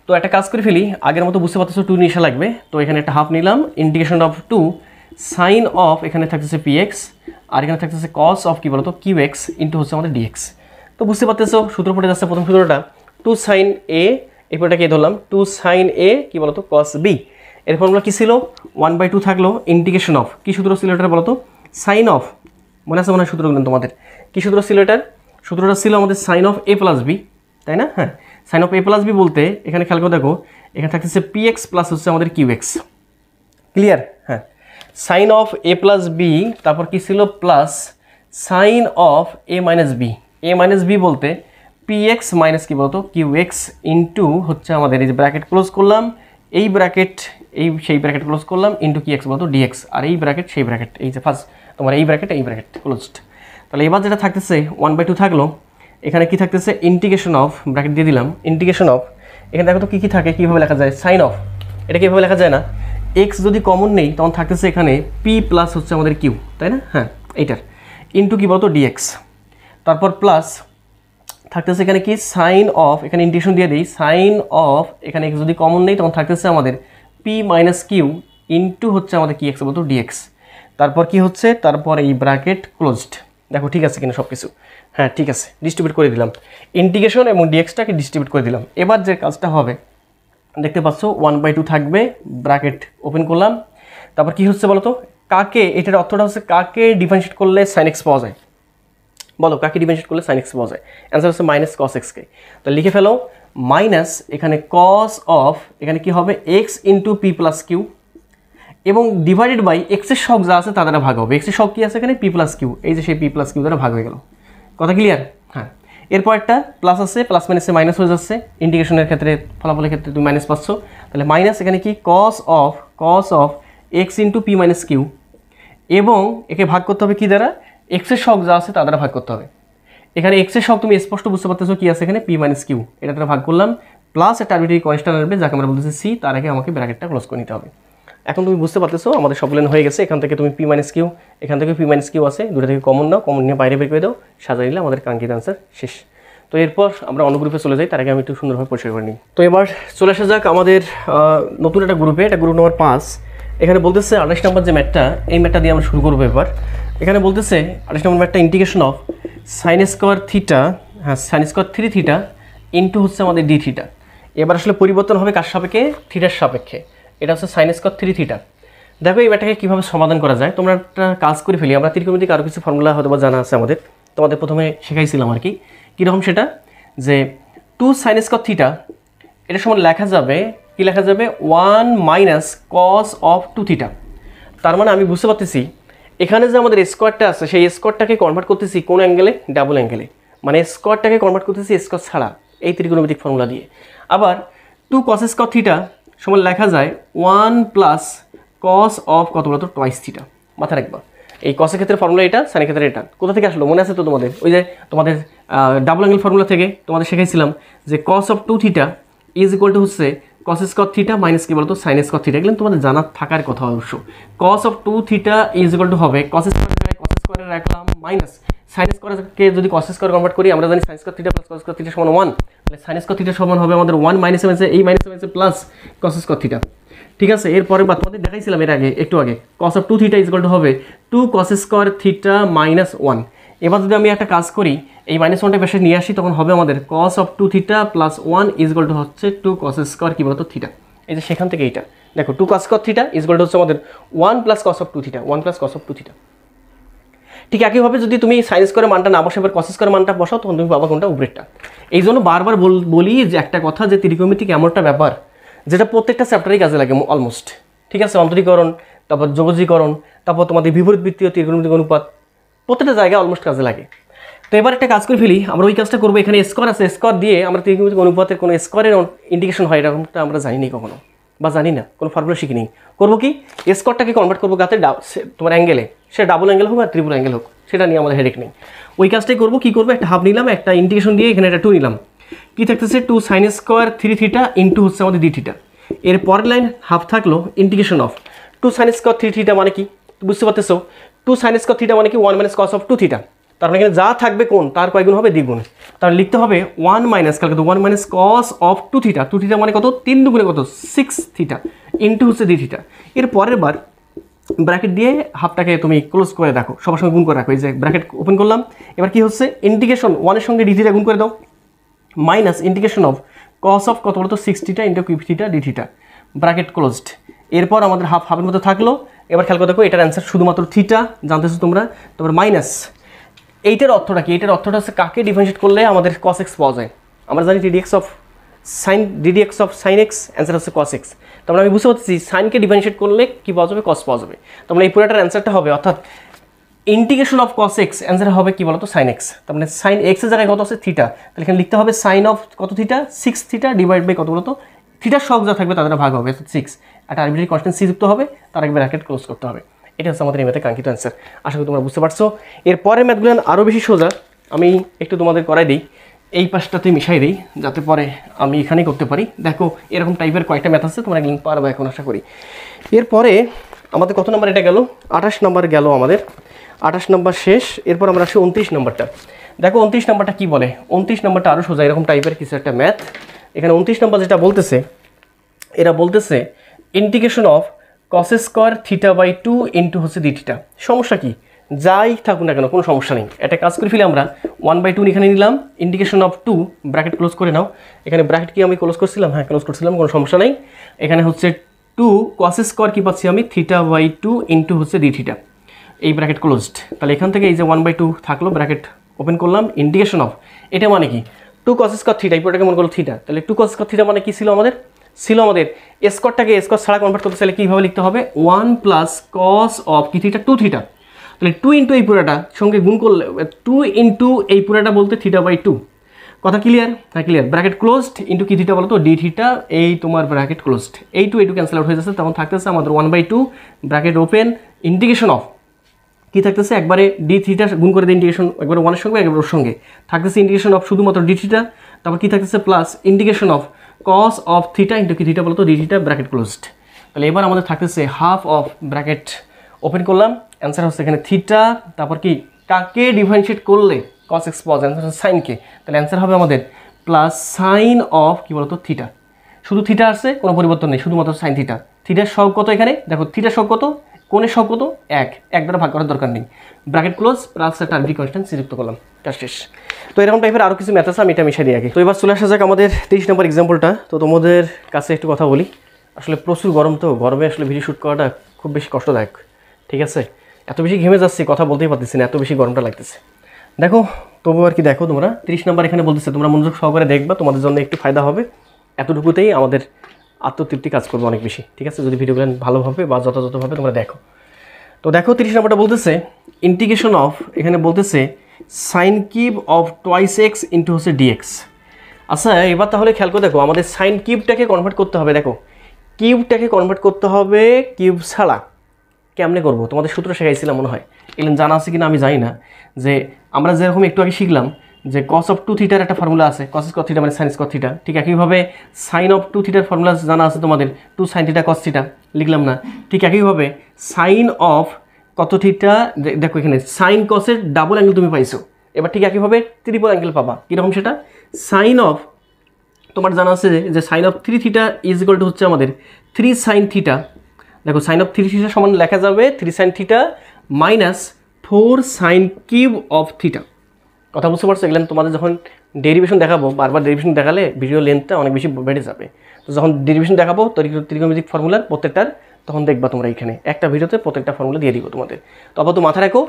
তো একটা কাজ করে ফেলি, আগের মতো বুঝতে পারতেছো 2 নিশা লাগবে, তো এখানে একটা হাফ নিলাম, ইন্টিগ্রেশন অফ 2 সাইন অফ, এখানে থাকতেছে পি এক্স, আর এখানে থাকতেছে কস অফ কি বলতো কিউ এক্স ইন্টু হচ্ছে আমাদের ডিএক্স। তো বুঝতে পারতেছো সূত্র পড়ে যাচ্ছে, প্রথম সূত্রটা 2 সাইন এ, এরপরটাকে ধরলাম 2 সাইন এ কি বলতো কস বি, এর ফর্মুলা কি ছিল 1/2 থাকলো ইন্টিগ্রেশন অফ, কি সূত্র ছিল এটা বলতো, সাইন অফ, মনে আছে মনে হয় সূত্রগুলো তোমাদের, কি সূত্র ছিল এটার, সূত্রটা ছিল আমাদের sine of a plus b, তাই না, হ্যাঁ sine of a plus b বলতে এখানে খেয়াল করে দেখো, এখানে থাকতেছে পি এক্স প্লাস হচ্ছে আমাদের কিউ এক্স, ক্লিয়ার, হ্যাঁ sine of a plus b, তারপর কি ছিল plus sine of a minus b, a minus b বলতে পি এক্স মাইনাস কি বলতো কিউ এক্স ইন্টু হচ্ছে আমাদের এই যে ব্র্যাকেট ক্লোজ করলাম, এই ব্র্যাকেট এই সেই ব্র্যাকেট ক্লোজ করলাম ইন্টু কি এক্স বলতো ডিএক্স, আর এই ব্র্যাকেট সেই ব্র্যাকেট, এই যে ফার্স্ট তোমার এই ব্র্যাকেট ক্লোজড। তাহলে এবার যেটা থাকতেছে 1/2 থাকলো, এখানে কি থাকতেছে ইন্টিগ্রেশন অফ, ব্র্যাকেট দিয়ে দিলাম ইন্টিগ্রেশন অফ, এখানে দেখো তো কী কী থাকে, কীভাবে লেখা যায় সাইন অফ, এটা কীভাবে লেখা যায় না, এক্স যদি কমন নেই তখন থাকতেছে এখানে পি প্লাস হচ্ছে আমাদের কিউ, তাই না, হ্যাঁ এইটার ইন্টু কি বলতো ডিএক্স, তারপর প্লাস থাকতেছে এখানে কি সাইন অফ, এখানে ইন্টিগ্রেশন দিয়ে দিই সাইন অফ, এখানে এক্স যদি কমন নেই তখন থাকতেছে আমাদের পি মাইনাস কিউ ইন্টু হচ্ছে আমাদের কি এক্স বলতো ডিএক্স, তারপর কি হচ্ছে, তারপর এই ব্র্যাকেট ক্লোজড। দেখো ঠিক আছে কিনা সব কিছু, হ্যাঁ ঠিক আছে, ডিস্ট্রিবিউট করে দিলাম, ইন্টিগ্রেশন এবং ডিএক্সটাকে ডিস্ট্রিবিউট করে দিলাম। এবার যে কাজটা হবে দেখতে পাচ্ছ 1/2 থাকবে, ব্র্যাকেট ওপেন করলাম, তারপর কি হচ্ছে বলো তো, কাকে, এটার অর্থটা হচ্ছে কাকে ডিফারেন্সিয়েট করলে সাইন এক্স পাওয়া যায়, বলো কাকে ডিফারেন্সিয়েট করলে সাইন এক্স পাওয়া যায়, অ্যান্সার হচ্ছে মাইনাস কস এক্সকে। তো লিখে ফেলো মাইনাস এখানে কস অফ, এখানে কি হবে x into p plus q, এবং ডিভাইডেড বাই এক্সের শখ যা আছে তা দ্বারা ভাগ হবে, এক্সের শখ কি আছে এখানে পি প্লাস কিউ, এই যে সেই পি প্লাস কিউ দ্বারা ভাগ হয়ে গেল, কথা ক্লিয়ার, হ্যাঁ। এরপর একটা প্লাস আছে, প্লাস মাইনাসে মাইনাস হয়ে যাচ্ছে, ইন্টিগ্রেশনের ক্ষেত্রে ফলাফলের ক্ষেত্রে তুমি মাইনাস পাচ্ছ, তাহলে মাইনাস এখানে কি cos of x into p minus q, এবং একে ভাগ করতে হবে কি দ্বারা, এক্সের শখ যা আছে তা দ্বারা ভাগ করতে হবে, এখানে এক্সের শখ তুমি স্পষ্ট বুঝতে পারতেছো কি আছে এখানে পি মাইনাস কিউ, এটা দ্বারা ভাগ করলাম, প্লাস একটা আরবিট্রারি কনস্ট্যান্ট আসবে যাকে আমরা বলতেছি সি, তার আগে আমাকে ব্র্যাকেটটা ক্লোজ করে নিতে হবে। এখন তুমি বুঝতে পারতেছো আমাদের সব লেন হয়ে গেছে, এখান থেকে তুমি পি মাইনাস কিউ, এখান থেকে পি মাইনাস কিউ আছে, দুটো থেকে কমন নাও, কমন নিয়ে বাইরে বের করে দাও, সাজাই নিলে আমাদের কাঙ্ক্ষিত আনসার শেষ। তো এরপর আমরা অন্য গ্রুপে চলে যাই, তার আগে আমি একটু সুন্দরভাবে পরিষ্কার করে নিই। তো এবার চলে আসা যাক আমাদের নতুন একটা গ্রুপে, এটা গ্রুপ নম্বর 5। এখানে বলতেছে 28 নম্বর যে ম্যাথটা, এই ম্যাথটা দিয়ে আমরা শুরু করবো এবার। এখানে বলতেছে 28 নম্বর ম্যাথটা integration of sine square theta, হ্যাঁ সাইন স্কোয়ার 3 থিটা ইন্টু হচ্ছে আমাদের ডি থিটা। এবার আসলে পরিবর্তন হবে কার সাপেক্ষে, থিটার সাপেক্ষে, এটা হচ্ছে সাইন স্কোয়ার 3 থিটা। দেখো এই ম্যাথটাকে কীভাবে সমাধান করা যায়, তোমরা একটা কাজ করে ফেলি, আমরা ত্রিকোণমিতিক আরও কিছু ফর্মুলা হয়তো বা জানা আছে আমাদের, তোমাদের প্রথমে শেখাইছিলাম আর কি, কীরকম সেটা, যে 2 সাইন স্কোয়ার থিটা, এটার সময় লেখা যাবে কি, লেখা যাবে 1 মাইনাস কস অফ 2 থিটা। তার মানে আমি বুঝতে পারতেছি এখানে যে আমাদের স্কোয়ারটা আছে সেই স্কোয়ারটাকে কনভার্ট করতেছি কোন অ্যাঙ্গেলে, ডাবল অ্যাঙ্গেলে, মানে স্কোয়ারটাকে কনভার্ট করতেছি স্কোয়ার ছাড়া, এই ত্রিকোণমিতিক ফর্মুলা দিয়ে। আবার 2 কস স্কোয়ার থিটা সময় লেখা যায় 1 প্লাস কস অফ কত বলতো টুয়াইস থিটা, মাথা রাখবা। এই কসের ক্ষেত্রে ফর্মুলা এটা, সাইনের ক্ষেত্রে এটা। কোথা থেকে আসলো মনে আছে তো তোমাদের? ওই যে তোমাদের ডাবল অ্যাঙ্গেল ফর্মুলা থেকে তোমাদের শেখাইছিলাম যে cos of 2θ is equal to হচ্ছে cos স্কয়ার থিটা মাইনাস কি বলতো sin স্কয়ার থিটা। এগুলো তোমাদের জানা থাকার কথা অবশ্য। cos of 2θ is equal to হবে cos স্কয়ারে রাখলাম মাইনাস sin স্কয়ারকে যদি cos স্কয়ার কনভার্ট করি আমরা জানি sin square theta plus cos square theta সমান 1, তাহলে sin স্কয়ার থিটা সমান হবে আমাদের 1 মাইনাস এই minus plus cos square theta. ঠিক আছে, এরপরে বা তোমাদের দেখাইছিলাম এর আগে একটু আগে cos of 2θ is equal to হবে 2 cos স্কয়ার থিটা মাইনাস 1। এবার যদি আমি একটা কাজ করি এই মাইনাস 1টা পাশে নিয়ে আসি তখন হবে আমাদের cos of 2θ plus 1 is equal to হচ্ছে 2 cos স্কয়ার কি বলতো থিটা। এই যে সেখান থেকে এইটা দেখো 2 cos square theta is equal to হচ্ছে আমাদের 1 plus cos of 2θ, 1 plus cos of 2θ। ঠিক একইভাবে যদি তুমি সাইন স্কয়ারের মানটা না বসে এবার cos স্কয়ারের মানটা বসাও তখন তুমি পাবা কোনটা? উপরেরটা। এই জন্য বারবার বলি যে একটা কথা যে ত্রিকোণমিতিক এমন একটা ব্যাপার যেটা প্রত্যেকটা চ্যাপ্টারেই কাজে লাগে অলমোস্ট। ঠিক আছে, অন্তরীকরণ, তারপর যোগজীকরণ, তারপর তোমাদের বিপরীতবৃত্তীয় ত্রিকোণমিতিক অনুপাত প্রত্যেকটা জায়গায় অলমোস্ট কাজে লাগে। তো এবার একটা কাজ করে ফেলি, আমরা ওই কাজটা করবো। এখানে স্কয়ার আছে, স্কয়ার দিয়ে আমরা ত্রিকোণমিতিক অনুপাতের কোনো স্কয়ারের ইন্ডিকেশন হয় এরকমটা আমরা জানি না কখনো, বা জানি না, কোনো ফর্মুলা শিখিনি। করবো কি, স্কয়ারটাকে কনভার্ট করবো গাতে তোমার অ্যাঙ্গেলে, সে ডাবল অ্যাঙ্গেল হোক আর ট্রিপল অ্যাঙ্গেল হোক, সেটা নিয়ে আমাদের হেডেক নেই। ওই কাজটাই করবো। কী করবো, একটা হাফ নিলাম, একটা ইন্ডিকেশন দিয়ে এখানে একটা 2 নিলাম। কী থাকতেছে 2 sin স্কয়ার 3θ ইন্টু হচ্ছে আমাদের dθ। এর পরের লাইন হাফ থাকলো ইন্টিগ্রেশন অফ 2 sin স্কয়ার 3θ মানে কি বুঝতে পারতেছো? 2 sin স্কয়ার থিটা মানে কি 1 মাইনাস cos of 2θ। তার মানে এখানে যা থাকবে কোন তার কয়গুণ হবে? দ্বিগুণ। তাহলে লিখতে হবে 1 মাইনাস কালকে তো 1 মাইনাস cos of 2θ। 2θ মানে কত? 3 দুগুণে কত? 6θ ইন্টু হচ্ছে dθ। এর পরের বার ব্র্যাকেট দিয়ে হাফটাকে তুমি ক্লোজ করে রাখো, সবার সঙ্গে গুণ করে রাখো। এই যে ব্র্যাকেট ওপেন করলাম, এবার কি হচ্ছে ইন্টিগ্রেশন 1 এর সঙ্গে dθ গুণ করে দাও minus integration of cos of কত বলতো 6θ into cube theta dθ, bracket closed. এরপর আমাদের হাফের মতো থাকলো। এবার খেয়াল করে দেখো এটার অ্যান্সার শুধুমাত্র থিটা জানতেছো তোমরা। তারপর মাইনাস এইটার অর্থটা কি? এইটার অর্থটা হচ্ছে কাকে ডিফারেন্সিয়েট করলে আমাদের cos x পাওয়া যায়। আমরা জানি ddx of sin x, answer হচ্ছে cos x। তারপরে আমি বুঝতে পারছি সাইনকে ডিফারেন্সিয়েট করলে কি পাওয়া যাবে? cos পাওয়া যাবে। তারপরে এই পুরোটার অ্যান্সারটা হবে অর্থাৎ integration of cos x, answer হবে কি বলতো? sin x। তার মানে sin x এর জায়গায় কত আছে? থিটা। তাহলে এখানে লিখতে হবে sin অফ কত থিটা? 6θ ডিভাইড বাই কত বলতো? থিটার সহগ যা থাকবে তাদের ভাগ হবে 6। একটা আরবিট্রারি কনস্ট্যান্ট c যুক্ত হবে, তার আগে ব্র্যাকেট ক্লোজ করতে হবে। এটা হচ্ছে আমাদের এই ম্যাথের কাঙ্ক্ষিত অ্যান্সার। আশা করি তোমরা বুঝতে পারছো। এর পরের ম্যাথগুলো আরও বেশি সোজা, আমি একটু তোমাদের করাই দিই, এই পাশটাতে মিশাই দিই যাতে পরে আমি এখানেই করতে পারি। দেখো এরকম টাইপের কয়েকটা ম্যাথ আছে, তোমরা লিঙ্ক পারবে এখন আশা করি। এরপরে আমাদের কত নাম্বার এটা গেল? 28 নাম্বার গেল আমাদের, 28 নাম্বার শেষ। এরপর আমরা আসি 29 নাম্বারটা। দেখো 29 নাম্বারটা কী বলে? 29 নাম্বারটা আরও সোজা, এরকম টাইপের কিছু একটা ম্যাথ। এখানে 29 নাম্বার যেটা বলতেছে, এরা বলতেছে integration of cos square theta by 2 into হচ্ছে dθ। সমস্যা কি? যাই থাকুক না কেন কোনো সমস্যা নেই। একটা কাজ করে ফেলি আমরা 1/2 এখানে নিলাম, ইন্টিগ্রেশন অফ 2 ব্র্যাকেট ক্লোজ করে নাও। এখানে ব্র্যাকেট কি আমি ক্লোজ করছিলাম? হ্যাঁ ক্লোজ করছিলাম, কোনো সমস্যা নেই। এখানে হচ্ছে 2 cos স্কয়ার কি পাচ্ছি আমি? থিটা বাই 2 ইন্টু হচ্ছে dθ, এই ব্র্যাকেট ক্লোজড। তাহলে এখান থেকে এই যে 1/2 থাকলো, ব্র্যাকেট ওপেন করলাম, ইন্টিগ্রেশন অফ এটা মানে কি 2 cos স্কয়ার থিটা, এই পুরোটাকে মনে করলো থিটা। তাহলে 2 cos স্কয়ার থিটা মানে কি ছিল আমাদের? ছিল আমাদের স্কয়ারটাকে স্কয়ার ছাড়া কনভার্ট করতে চাইলে কীভাবে লিখতে হবে? 1 প্লাস cos অফ কি থিটা? 2θ। তাহলে 2 ইন্টু এই পুরোটা সঙ্গে গুণ করলে 2 ইন্টু এই পুরোটা বলতে থিটা বাই 2। কথা ক্লিয়ার? হ্যাঁ ক্লিয়ার। ব্র্যাকেট ক্লোজড ইন্টু কি থিটা বলো তো? dθ, এই তোমার ব্র্যাকেট ক্লোজড। এই টু ক্যান্সেল আউট হয়ে যাচ্ছে, তখন থাকতেছে আমাদের 1/2 ব্র্যাকেট ওপেন ইন্টিগ্রেশন অফ কি থাকতেছে? একবারে dθ গুণ করে দিই ইন্টিগ্রেশন, একবারে 1 এর সঙ্গে একবার ওর সঙ্গে থাকতেছে ইন্টিগ্রেশন অফ শুধুমাত্র dθ। তারপর কি থাকতেছে? Plus integration of cos of theta into কি থিটা বলো তো? dθ, bracket closed. তাহলে এবার আমাদের থাকতেছে হাফ অফ ব্র্যাকেট ওপেন করলাম, অ্যান্সার হচ্ছে এখানে থিটা। তারপর কি কাকে ডিফারেন্সিয়েট করলে cos x পাওয়া যায়? অ্যান্সার হচ্ছে সাইনকে। তাহলে অ্যান্সার হবে আমাদের প্লাস সাইন অফ কি বলতো? থিটা। শুধু থিটা আসছে, কোনো পরিবর্তন নেই, শুধুমাত্র সাইন থিটা। থিটার সহগ কত? এখানে দেখো থিটার সহগ কত, কোণের সহগ কত? 1 দ্বারা ভাগ করার দরকার নেই। ব্র্যাকেট ক্লোজ প্লাস একটা আরবিট্রারি কনস্ট্যান্ট c যুক্ত করলাম, কাজ শেষ। তো এরকম টাইপের আরও কিছু ম্যাথ আছে, আমি এটা মিশাই দিই আগে। তো এবার চলে আসা যাক আমাদের 30 নম্বর এক্সাম্পলটা। তো তোমাদের কাছে একটু কথা বলি, আসলে প্রচুর গরম, তো গরমে আসলে ভিডিও শ্যুট করাটা খুব বেশি কষ্টদায়ক। ঠিক আছে, এত বেশি ঘেমে যাচ্ছি, কথা বলতেই পারতেছি না, এত বেশি গরমটা লাগতেছে। দেখো তবু আর কি, দেখো তোমরা 30 নম্বর এখানে বলতেছে, তোমরা মনোযোগ সহকারে দেখবা, তোমাদের জন্য একটু ফায়দা হবে। এতটুকুতেই আমাদের আত্মতৃপ্তি কাজ করবে অনেক বেশি। ঠিক আছে, যদি ভিডিওগুলো ভালোভাবে বা যথাযথভাবে তোমরা দেখো। তো দেখো 30 নম্বরটা বলতেছে ইন্টিগ্রেশন অফ, এখানে বলতেছে sine cube of twice x into হচ্ছে ডিএক্স। আচ্ছা এবার তাহলে খেয়াল করে দেখো, আমাদের সাইন কিউবটাকে কনভার্ট করতে হবে। দেখো কিউবটাকে কনভার্ট করতে হবে কিউব ছাড়া। কেমনে করবো? তোমাদের সূত্র শেখাইছিলাম মনে হয়, এগুলো জানা আছে কিনা আমি জানি না, যে আমরা যেরকম একটু আগে শিখলাম যে cos অফ 2 থিটার একটা ফর্মুলা আছে, cos স্কয়ার থিটা মানে sin স্কয়ার থিটা, ঠিক একইভাবে sin অফ 2 থিটার ফর্মুলা জানা আছে তোমাদের, 2 sin থিটা cos থিটা লিখলাম না, ঠিক একইভাবে sin অফ কত থিটা, দেখো এখানে sin cos এর ডাবল অ্যাঙ্গেল তুমি পাইছো, এবার ঠিক একইভাবে ট্রিপল অ্যাঙ্গেল পাবা। কীরকম সেটা, sin অফ তোমার জানা আছে যে sin of 3 theta is equal to হচ্ছে আমাদের 3 sin থিটা, দেখো sin অফ 3 থিটা সমান লেখা যাবে 3 sin theta minus 4 sin cube of theta. কথা বুঝতে পারছো? এগুলো তোমাদের যখন ডেরিভেশন দেখাবো, বারবার ডেরিভেশন দেখালে ভিডিও লেন্থটা অনেক বেশি বেড়ে যাবে। তো যখন ডেরিভেশন দেখাবো ত্রিকোণমিতিক ফর্মুলার প্রত্যেকটার, তখন দেখবা তোমরা এখানে একটা ভিডিওতে প্রত্যেকটা ফর্মুলা দিয়ে দিব তোমাদের। তো আপাতত মাথায় রাখো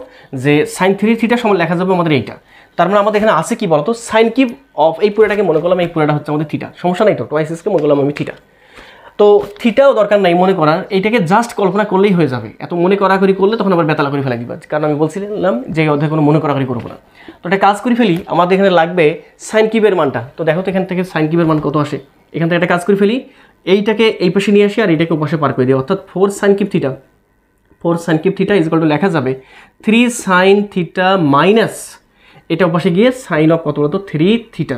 যে sin 3 থিটা সমান লেখা যাবে আমাদের এইটা, তার মানে আমাদের এখানে আছে কি বলতো, সাইন কিউব অফ এই পুরোটাকে মনে করলাম, এই পুরোটা হচ্ছে আমাদের থিটা, সমস্যা নাই তো, টোয়াইসকে মনে করলাম আমি থিটা। তো থিটাও দরকার নাই মনে করার, এইটাকে জাস্ট কল্পনা করলেই হয়ে যাবে, এত মনে করাকরি করলে তখন আবার বেতালা করে ফেলা দিবা, কারণ আমি বলছিলাম যে অধ্যায় কোনো মনে করাকরি করবো না। তো এটা কাজ করে ফেলি, আমাদের এখানে লাগবে সাইন কিউবের মানটা। তো দেখো তো এখান থেকে সাইন কিউবের মান কত আসে, এখান থেকে একটা কাজ করে ফেলি, এইটাকে এই পাশে নিয়ে আসি আর এইটাকে পাশে পার করে দিই, অর্থাৎ 4 sine cube theta, 4 sine cube theta is equal two লেখা যাবে 3 সাইন থিটা মাইনাস এটা পাশে গিয়ে সাইন অফ কত বলতো 3 থিটা।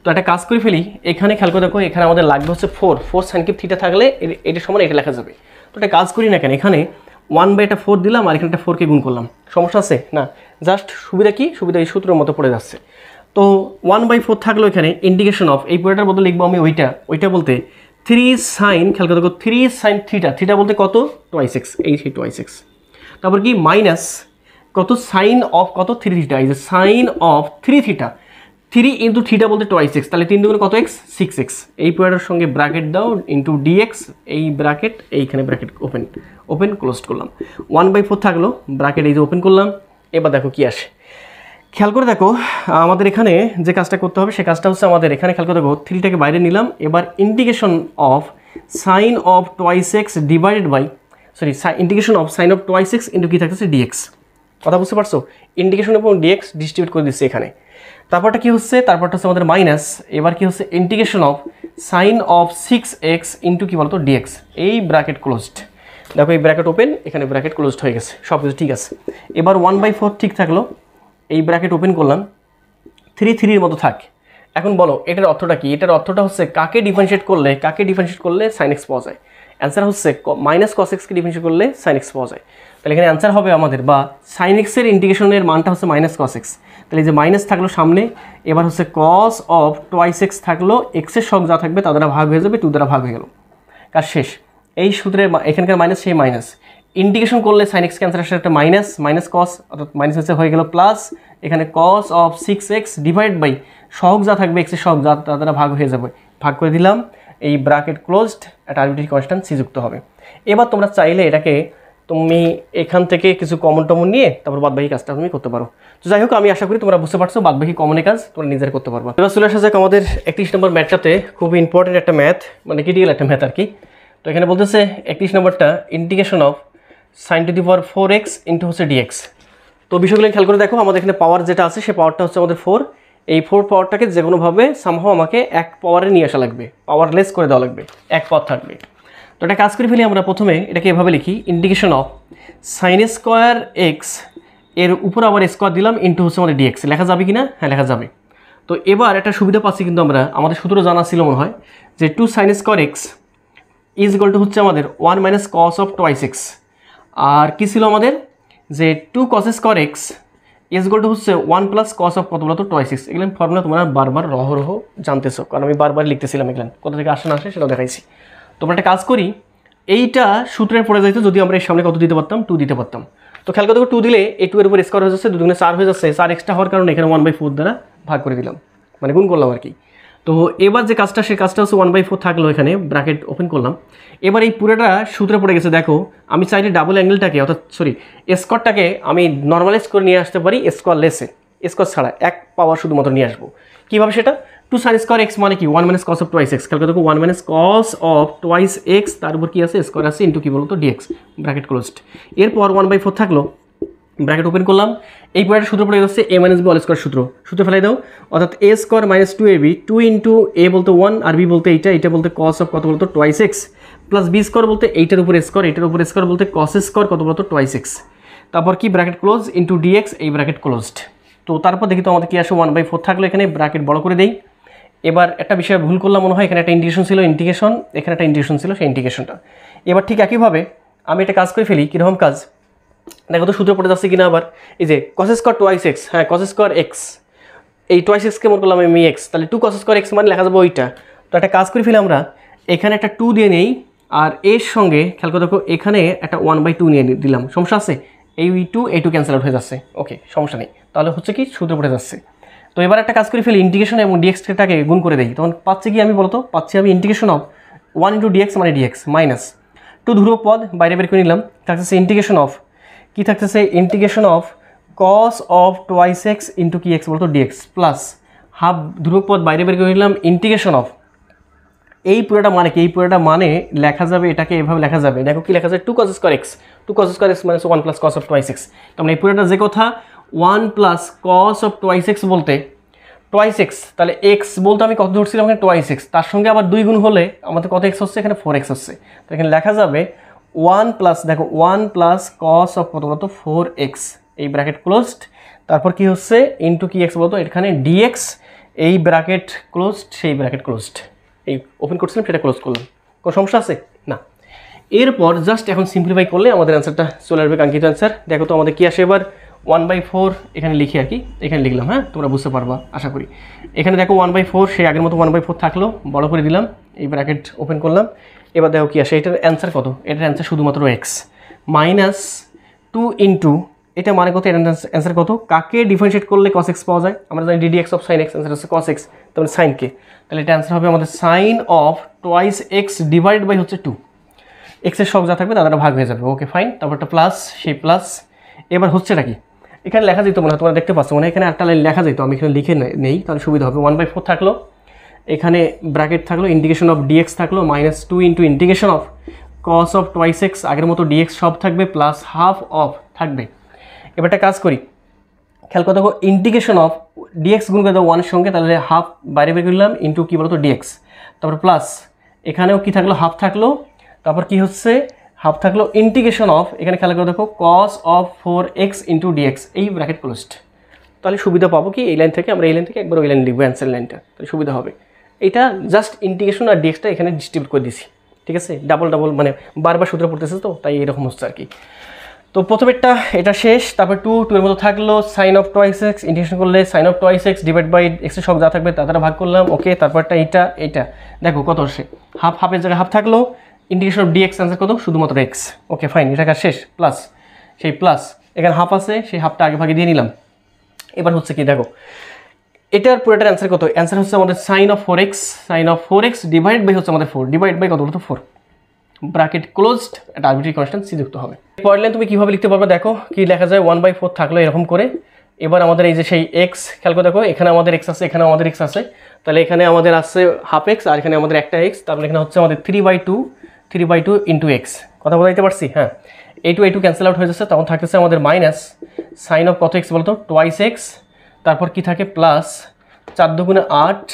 তো একটা কাজ করে ফেলি, এখানে খেয়াল করে দেখো এখানে আমাদের লাগবে হচ্ছে 4 সাইন কিউব থিটা থাকলে এটা সমান এটা লেখা যাবে। তো একটা কাজ করি না কেন, এখানে 1/4 দিলাম আর এখানে একটা 4কে গুণ করলাম, সমস্যা আছে না? জাস্ট সুবিধা কি, সুবিধা এই সূত্রের মতো পড়ে যাচ্ছে। তো 1/4 থাকলো এখানে, ইন্টিগ্রেশন অফ এই পুরোটার বদলে লিখবো আমি ওইটা বলতে 3 সাইন, খেয়াল করে দেখো 3 সাইন থিটা, থিটা বলতে কত টোয়াইস এক্স, এই সেই টোয়াইস এক্স, তারপর কি মাইনাস কত সাইন অফ কত 3 থিটা, এই যে sine of 3 theta, 3 into theta বলতে টোয়াইস এক্স, তাহলে 3 দুগুণে কত এক্স 6x, এই পুরোটার সঙ্গে ব্র্যাকেট দাও ইন্টু ডিএক্স, এই ব্র্যাকেট এইখানে ব্র্যাকেট ওপেন ক্লোজ করলাম, 1/4 থাকলো ব্র্যাকেট এই যে ওপেন করলাম। এবার দেখো কি আসে, খেয়াল করে দেখো আমাদের এখানে যে কাজটা করতে হবে সে কাজটা হচ্ছে আমাদের এখানে খেয়াল করে দেখো 3টাকে বাইরে নিলাম, এবার integration of sine of twice x divided by integration of sine of twice x into কী থাকতেছে ডিএক্স। কথা বুঝতে পারছো? ইন্টিগ্রেশন এবং ডিএক্স ডিস্ট্রিবিউট করে দিচ্ছে এখানে। তারপরটা কি হচ্ছে, তারপরটা হচ্ছে আমাদের মাইনাস, এবার কি হচ্ছে integration of sine of 6x into কী বলতো ডিএক্স, এই ব্র্যাকেট ক্লোজড, দেখো এই ব্র্যাকেট ওপেন, এখানে ব্র্যাকেট ক্লোজড হয়ে গেছে, সব কিছু ঠিক আছে। এবার 1/4 ঠিক থাকলো, এই ব্র্যাকেট ওপেন করলাম, 3 মতো থাক। এখন বলো এটার অর্থটা কি, এটার অর্থটা হচ্ছে কাকে ডিফারেন্সিয়েট করলে সাইন এক্স পাওয়া যায়, অ্যান্সার হচ্ছে মাইনাস কস এক্সকে ডিফারেন্সিয়েট করলে সাইন এক্স পাওয়া যায়। তাহলে এখানে অ্যান্সার হবে আমাদের, বা সাইন এক্সের ইন্টিগ্রেশনের মানটা হচ্ছে মাইনাস কস এক্স, তাহলে এই যে মাইনাস থাকলো সামনে, এবার হচ্ছে কস অফ টোয়াইস এক্স থাকলো, এক্সের সব যা থাকবে তার দ্বারা ভাগ হয়ে যাবে, 2 দ্বারা ভাগ হয়ে গেল, কাজ শেষ। এই সূত্রের এখানকার মাইনাস সেই মাইনাস, ইন্টিগ্রেশন করলে সাইন এক্স ক্যান্সার আসলে একটা মাইনাস কস, অর্থাৎ মাইনাস হচ্ছে হয়ে গেল প্লাস, এখানে cos of 6x divide by সহগ যা থাকবে এক্সের সহগ যা তার দ্বারা ভাগ হয়ে যাবে, ভাগ করে দিলাম, এই ব্র্যাকেট ক্লোজড, একটা আরবিট্রারি কনস্ট্যান্ট সি যুক্ত হবে। এবার তোমরা চাইলে এটাকে তুমি এখান থেকে কিছু কমন টমন নিয়ে তারপর বাদবাকি কাজটা তুমি করতে পারো। তো যাই হোক, আমি আশা করি তোমরা বুঝতে পারছো বাদবাকি কমনের কাজ তোমরা নিজের করতে পারবা। এবার চলে আসা যাক আমাদের 31 নম্বর ম্যাথটাতে, খুবই ইম্পর্টেন্ট একটা ম্যাথ, মানে ক্রিটিক্যাল একটা ম্যাথ আর কি। তো এখানে বলতেছে 31 নম্বরটা integration of sign two the power 4x into হচ্ছে ডিএক্স। তো বিষয়গুলো খেয়াল করে দেখো, আমাদের এখানে পাওয়ার যেটা আছে সে পাওয়ারটা হচ্ছে আমাদের 4, এই 4 পাওয়ারটাকে যে কোনোভাবে সামহাও আমাকে 1 পাওয়ারে নিয়ে আসা লাগবে, পাওয়ারলেস করে দেওয়া লাগবে, 1 পাওয়ার থাকবে। তো এটা কাজ করে ফেলি, আমরা প্রথমে এটাকে এভাবে লিখি, integration of sine square x এর উপর আবার স্কোয়ার দিলাম ইন্টু হচ্ছে আমাদের ডিএক্স, লেখা যাবে কি না? হ্যাঁ লেখা যাবে। তো এবার একটা সুবিধা পাচ্ছি কিন্তু আমরা, আমাদের সূত্র জানা ছিল মনে হয় যে 2 sine square x is equal to হচ্ছে আমাদের 1 minus cos of twice x, আর কী ছিল আমাদের যে 2 cos square x is equal to হচ্ছে 1 প্লাস কস অফ কত বলতো টোয়াইস এক্স। এগুলো ফর্মুলা তোমরা বারবার রহ জানতেছো, কারণ আমি বারবার লিখতেছিলাম, এগুলো কোথা থেকে আসে না আসে সেটাও দেখাইছি। তোমরা একটা কাজ করি, এইটা সূত্রের পড়ে যাইতো যদি আমরা এর সামনে কত দিতে পারতাম, 2 দিতে পারতাম। তো খেয়াল করে 2 দিলে এই 2 এর উপর স্কোয়ার হয়ে যাচ্ছে, 2 দুগুণে 4 হয়ে যাচ্ছে, 4 এক্সট্রা হওয়ার কারণে এখানে 1/4 দ্বারা ভাগ করে দিলাম, মানে গুণ করলাম আর কি। তো এবার যে কাজটা সে কাজটা হচ্ছে 1/4 থাকলো, এখানে ব্র্যাকেট ওপেন করলাম। এবার এই পুরোটা সূত্রে পড়ে গেছে, দেখো আমি চাইলে ডাবল অ্যাঙ্গেলটাকে অর্থাৎ স্কোয়ারটাকে আমি নর্মালাইজ করে নিয়ে আসতে পারি স্কোয়ার লেসে, স্কোয়ার ছাড়া 1 পাওয়ার শুধুমাত্র নিয়ে আসবো। কীভাবে সেটা? 2 সাইন স্কোয়ার এক্স মানে কি 1 minus cos of twice x, calculate করবো 1 minus cos of twice x, তার উপর কি আছে স্কোয়ার আছে ইন্টু কি বলতো ডিএক্স, ব্র্যাকেট ক্লোজড। এরপর 1/4 থাকলো, ব্র্যাকেট ওপেন করলাম, এই পয়েন্টের সূত্র পড়ে যাচ্ছে a minus b all square সূত্র ফেলাই দাও, অর্থাৎ a square minus 2ab, 2 into a বলতে 1 আর b বলতে এইটা বলতে কস অফ কত বলতো twice x, plus b square বলতে এইটার উপর স্কোয়ার বলতে কস স্কোয়ার কত বলতো টোয়াইস এক্স। তারপর কি ব্র্যাকেট ক্লোজ ইন্টু ডিএক্স, এই ব্র্যাকেট ক্লোজড। তো তারপর দেখি তো আমাদের কি আসে 1/4 থাকলো, এখানে ব্র্যাকেট বড় করে দেই। এবার একটা বিষয় ভুল করলাম মনে হয়, এখানে একটা ইন্টিগ্রেশন ছিল, ইন্টিগ্রেশন, এখানে একটা ইন্টিগ্রেশন ছিল, সেই ইন্টিগ্রেশনটা। এবার ঠিক একইভাবে আমি একটা কাজ করে ফেলি, কীরকম কাজ দেখো তো, সূত্র পড়ে যাচ্ছে কিনা আবার। এই যে cos স্কয়ার টুয়াইস এক্স, হ্যাঁ cos স্কয়ার এক্স, এই টুয়াইস এক্সকে মনে করলাম আমি এক্স, তাহলে 2 cos স্কয়ার এক্স মানে লেখা যাবে ওইটা। তো একটা কাজ করে ফেলি আমরা, এখানে একটা 2 দিয়ে নেই, আর এর সঙ্গে খেয়াল করে দেখো এখানে একটা 1/2 নিয়ে দিলাম, সমস্যা আছে? এই 2 ক্যান্সেল আউট হয়ে যাচ্ছে, ওকে সমস্যা নেই। তাহলে হচ্ছে কি সূত্র পড়ে যাচ্ছে। তো এবার একটা কাজ করে ফেলি, ইন্টিগ্রেশন এবং ডিএক্সটাকে গুণ করে দেই, তখন পাচ্ছি কি আমি বলতো, পাচ্ছি আমি ইন্টিগ্রেশন অফ 1 × dx মানে dx মাইনাস 2 ধ্রুবক পদ বাইরে বের করে নিলাম, থাকতেছে ইন্টিগ্রেশন অফ কি থাকতেছে, integration of cos of twice x into কি এক্স বলতো ডিএক্স, প্লাস হাফ ধ্রুবক পদ বাইরে বের করে নিলাম, ইন্টিগ্রেশন অফ এই পুরোটা মানে কি, এই পুরোটা মানে লেখা যাবে, এটাকে এভাবে লেখা যাবে, দেখো কি লেখা যায় 2 cos square x, 2 cos square x মানে 1 + cos অফ টুয়াইস এক্স। তার মানে এই পুরোটা যে কথা 1 + cos অফ টুয়াইস এক্স বলতে টুয়াইস এক্স, তাহলে এক্স বলতে আমি কত ধরছিলাম এখানে টুয়াইস এক্স, তার সঙ্গে আবার 2 গুণ হলে আমাদের কত এক্স হচ্ছে, এখানে 4x হচ্ছে। তো এখানে লেখা যাবে 1 + দেখো 1 + cos অফ কত বলতো 4x, এই ব্র্যাকেট ক্লোজড, তারপর কি হচ্ছে ইনটু কি এক্স বলতো, এখানে dx, এই ব্র্যাকেট ক্লোজড, সেই ব্র্যাকেট ক্লোজড, এই ওপেন করছিলাম সেটা ক্লোজ করলাম, কোনো সমস্যা আছে না। এরপর জাস্ট এখন সিম্পলিফাই করলে আমাদের অ্যান্সারটা চলে আসবে, কাঙ্ক্ষিত অ্যান্সার। দেখো তো আমাদের কি আসে এবার 1/4 এখানে লিখি আর কি, এখানে লিখলাম, হ্যাঁ তোমরা বুঝতে পারবা আশা করি। এখানে দেখো 1/4, সেই আগের মতো 1/4 থাকলো, বড় করে দিলাম, এই ব্র্যাকেট ওপেন করলাম। এবার দেখো কি আসে, এটার অ্যান্সার কত, এটার অ্যান্সার শুধুমাত্র x মাইনাস 2 ইন্টু এটা মানে কত, এটার অ্যান্সার কত, কাকে ডিফারেন্সিয়েট করলে cos x পাওয়া যায়, আমরা জানি ddx of sin x, answer হচ্ছে cos x, তাহলে sin কে, তাহলে এটা অ্যান্সার হবে আমাদের sin of twice x divide by হচ্ছে 2, এক্সের সব যা থাকবে তাদের ভাগ হয়ে যাবে, ওকে ফাইন। তারপর একটা প্লাস, সেই প্লাস এবার হচ্ছেটা কি, এখানে লেখা যেত মনে হয়, তোমরা দেখতে পাচ্ছ মানে এখানে একটা লাইন লেখা যেত, আমি এখানে লিখে নেই তাহলে সুবিধা হবে। 1/4 থাকলো, এখানে ব্র্যাকেট থাকলো, ইন্টিগ্রেশন অফ dx থাকলো, minus 2 into integration of cos of twice x, আগের মতো dx সব থাকবে, প্লাস হাফ অফ থাকবে। এবার একটা কাজ করি, খেয়াল করে দেখো ইন্টিগ্রেশন অফ dx গুণ করে দেবো 1 এর সঙ্গে, তাহলে হাফ বাইরে বের করলাম ইন্টু কী বলতো dx, তারপর প্লাস এখানেও কি থাকলো, হাফ থাকলো, তারপর কি হচ্ছে হাফ থাকলো ইন্টিগ্রেশন অফ, এখানে খেয়াল করে দেখো cos of 4x into dx, এই ব্র্যাকেট ক্লোজড। তাহলে সুবিধা পাবো কি, এই লাইন থেকে আমরা এই লাইন থেকে একবার ওই লাইন লিখবো, অ্যান্সার লাইনটা, তাহলে সুবিধা হবে। এটা জাস্ট ইন্টিগ্রেশন আর ডিএক্সটা এখানে ডিস্ট্রিবিউট করে দিছি, ঠিক আছে, ডাবল মানে বারবার সূত্র পড়তেছে তো তাই এরকম হচ্ছে আর কি। তো প্রথমেরটা এটা শেষ, তারপর 2 এর মতো থাকলো, sine of twice x, integration করলে sine of twice x divide by এক্সের সব যা থাকবে তা দ্বারা ভাগ করলাম, ওকে। তারপরটা এইটা দেখো কত আসে, হাফের জায়গায় হাফ থাকলো, ইন্টিগ্রেশন অফ ডিএক্স অ্যান্সার কত, শুধুমাত্র এক্স, ওকে ফাইন, এটা কাজ শেষ। প্লাস সেই প্লাস এখানে হাফ আছে, সেই হাফটা আগে ভাগে দিয়ে নিলাম। এবার হচ্ছে কি দেখো, এটার পুরোটার অ্যান্সার কত, অ্যান্সার হচ্ছে আমাদের sine of 4x divide by হচ্ছে আমাদের 4, ডিভাইড বাই কত বলতো 4, ব্র্যাকেট ক্লোজড, একটা আরবিট্রারি কনস্ট্যান্ট সি যুক্ত হবে। পরের লাইন তুমি কীভাবে লিখতে পারবে দেখো, কি লেখা যায় 1/4 থাকলো এরকম করে। এবার আমাদের এই যে সেই এক্স, খেয়াল করে দেখো এখানে আমাদের এক্স আছে, এখানে আমাদের এক্স আছে, তাহলে এখানে আমাদের আসছে হাফ এক্স, আর এখানে আমাদের একটা এক্স, তারপরে এখানে হচ্ছে আমাদের 3/2 ইন্টু এক্স, কথা বলাইতে পারছি, হ্যাঁ। এই টু ক্যান্সেল আউট হয়ে যাচ্ছে, তখন থাকতেছে আমাদের মাইনাস সাইন অফ কত এক্স বলতো টুয়াইস এক্স, তারপর কি থাকে প্লাস 4 × 8,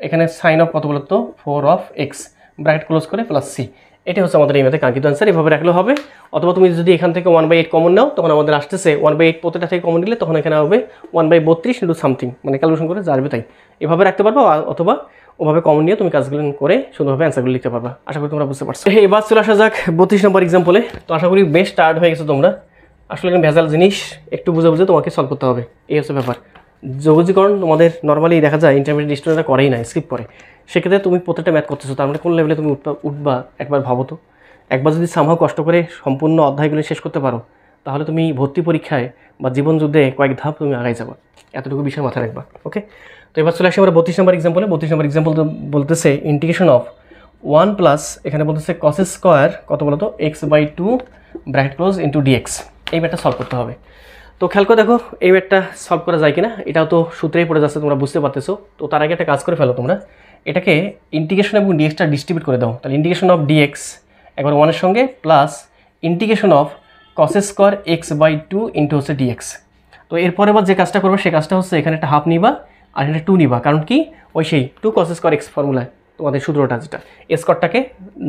এখানে সাইন অফ কত বলতো 4 অফ এক্স, ব্র্যাকেট ক্লোজ করে প্লাস সি। এটা হচ্ছে আমাদের এই ম্যাথে কাঙ্ক্ষিত অ্যান্সার, এভাবে রাখলে হবে। অথবা তুমি যদি এখান থেকে 1/8 কমন নাও, তখন আমাদের আসতেছে 1/8 প্রতিটা থেকে কমন নিলে তখন এখানে হবে 1/32 ইন্টু সামথিং, মানে ক্যালকুলেশন করে যাবে তাই এভাবে রাখতে পারবো, অথবা ওভাবে কমন নিয়ে তুমি কাজগুলো করে সুন্দরভাবে অ্যান্সারগুলো লিখতে পারবা। আশা করি তোমরা বুঝতে পারছো। এবার চলে আসা যাক 32 নম্বর এক্সাম্পলে। তো আশা করি বেশ টায়ার্ড হয়ে গেছো তোমরা, আসলে এখানে ভেজাল জিনিস একটু বুঝে বুঝে তোমাকে সলভ করতে হবে, এই হচ্ছে ব্যাপার। যোগাযোগকরণ তোমাদের নর্মালি দেখা যায় ইন্টারমিডিয়েট স্টুডেন্টরা করেই না, স্কিপ করে। সেক্ষেত্রে তুমি প্রত্যেকটা ম্যাথ করতেছো, তার মানে কোন লেভেলে তুমি উঠবা একবার ভাবো তো। একবার যদি সামহাও কষ্ট করে সম্পূর্ণ অধ্যায়গুলো শেষ করতে পারো, তাহলে তুমি ভর্তি পরীক্ষায় বা জীবন যুদ্ধে কয়েক ধাপ তুমি আগাই যাবা, এতটুকু বিষয় মাথায় রাখবা, ওকে। তো এবার চলে আসি আমরা 32 নম্বর এক্সাম্পলে। 32 নম্বর এক্সাম্পল বলতেছে ইন্টিগ্রেশন অফ 1 প্লাস এখানে বলতেছে cos স্কোয়ার কত বলতো x/2 bracket close into dx, এই ম্যাথটা সলভ করতে হবে। তো খেয়াল করে দেখো এই ম্যাথটা সলভ করা যায় কিনা, এটাও তো সূত্রেই পড়ে যাচ্ছে, তোমরা বুঝতে পারতেছো। তো তার আগে একটা কাজ করে ফেলো তোমরা, এটাকে ইন্টিগ্রেশন এবং ডিএক্সটা ডিস্ট্রিবিউট করে দাও। তাহলে ইন্টিগ্রেশন অফ ডিএক্স একবার 1 এর সঙ্গে plus integration of cos square x/2 into হচ্ছে ডিএক্স। তো এরপরে এবার যে কাজটা করবে সেই কাজটা হচ্ছে এখানে একটা হাফ নিবা আর এখানে 2 নিবা, কারণ কি ওই সেই 2 cos স্কোয়ার x ফর্মুলায় তোমাদের সূত্রটা যেটা স্কোয়ারটাকে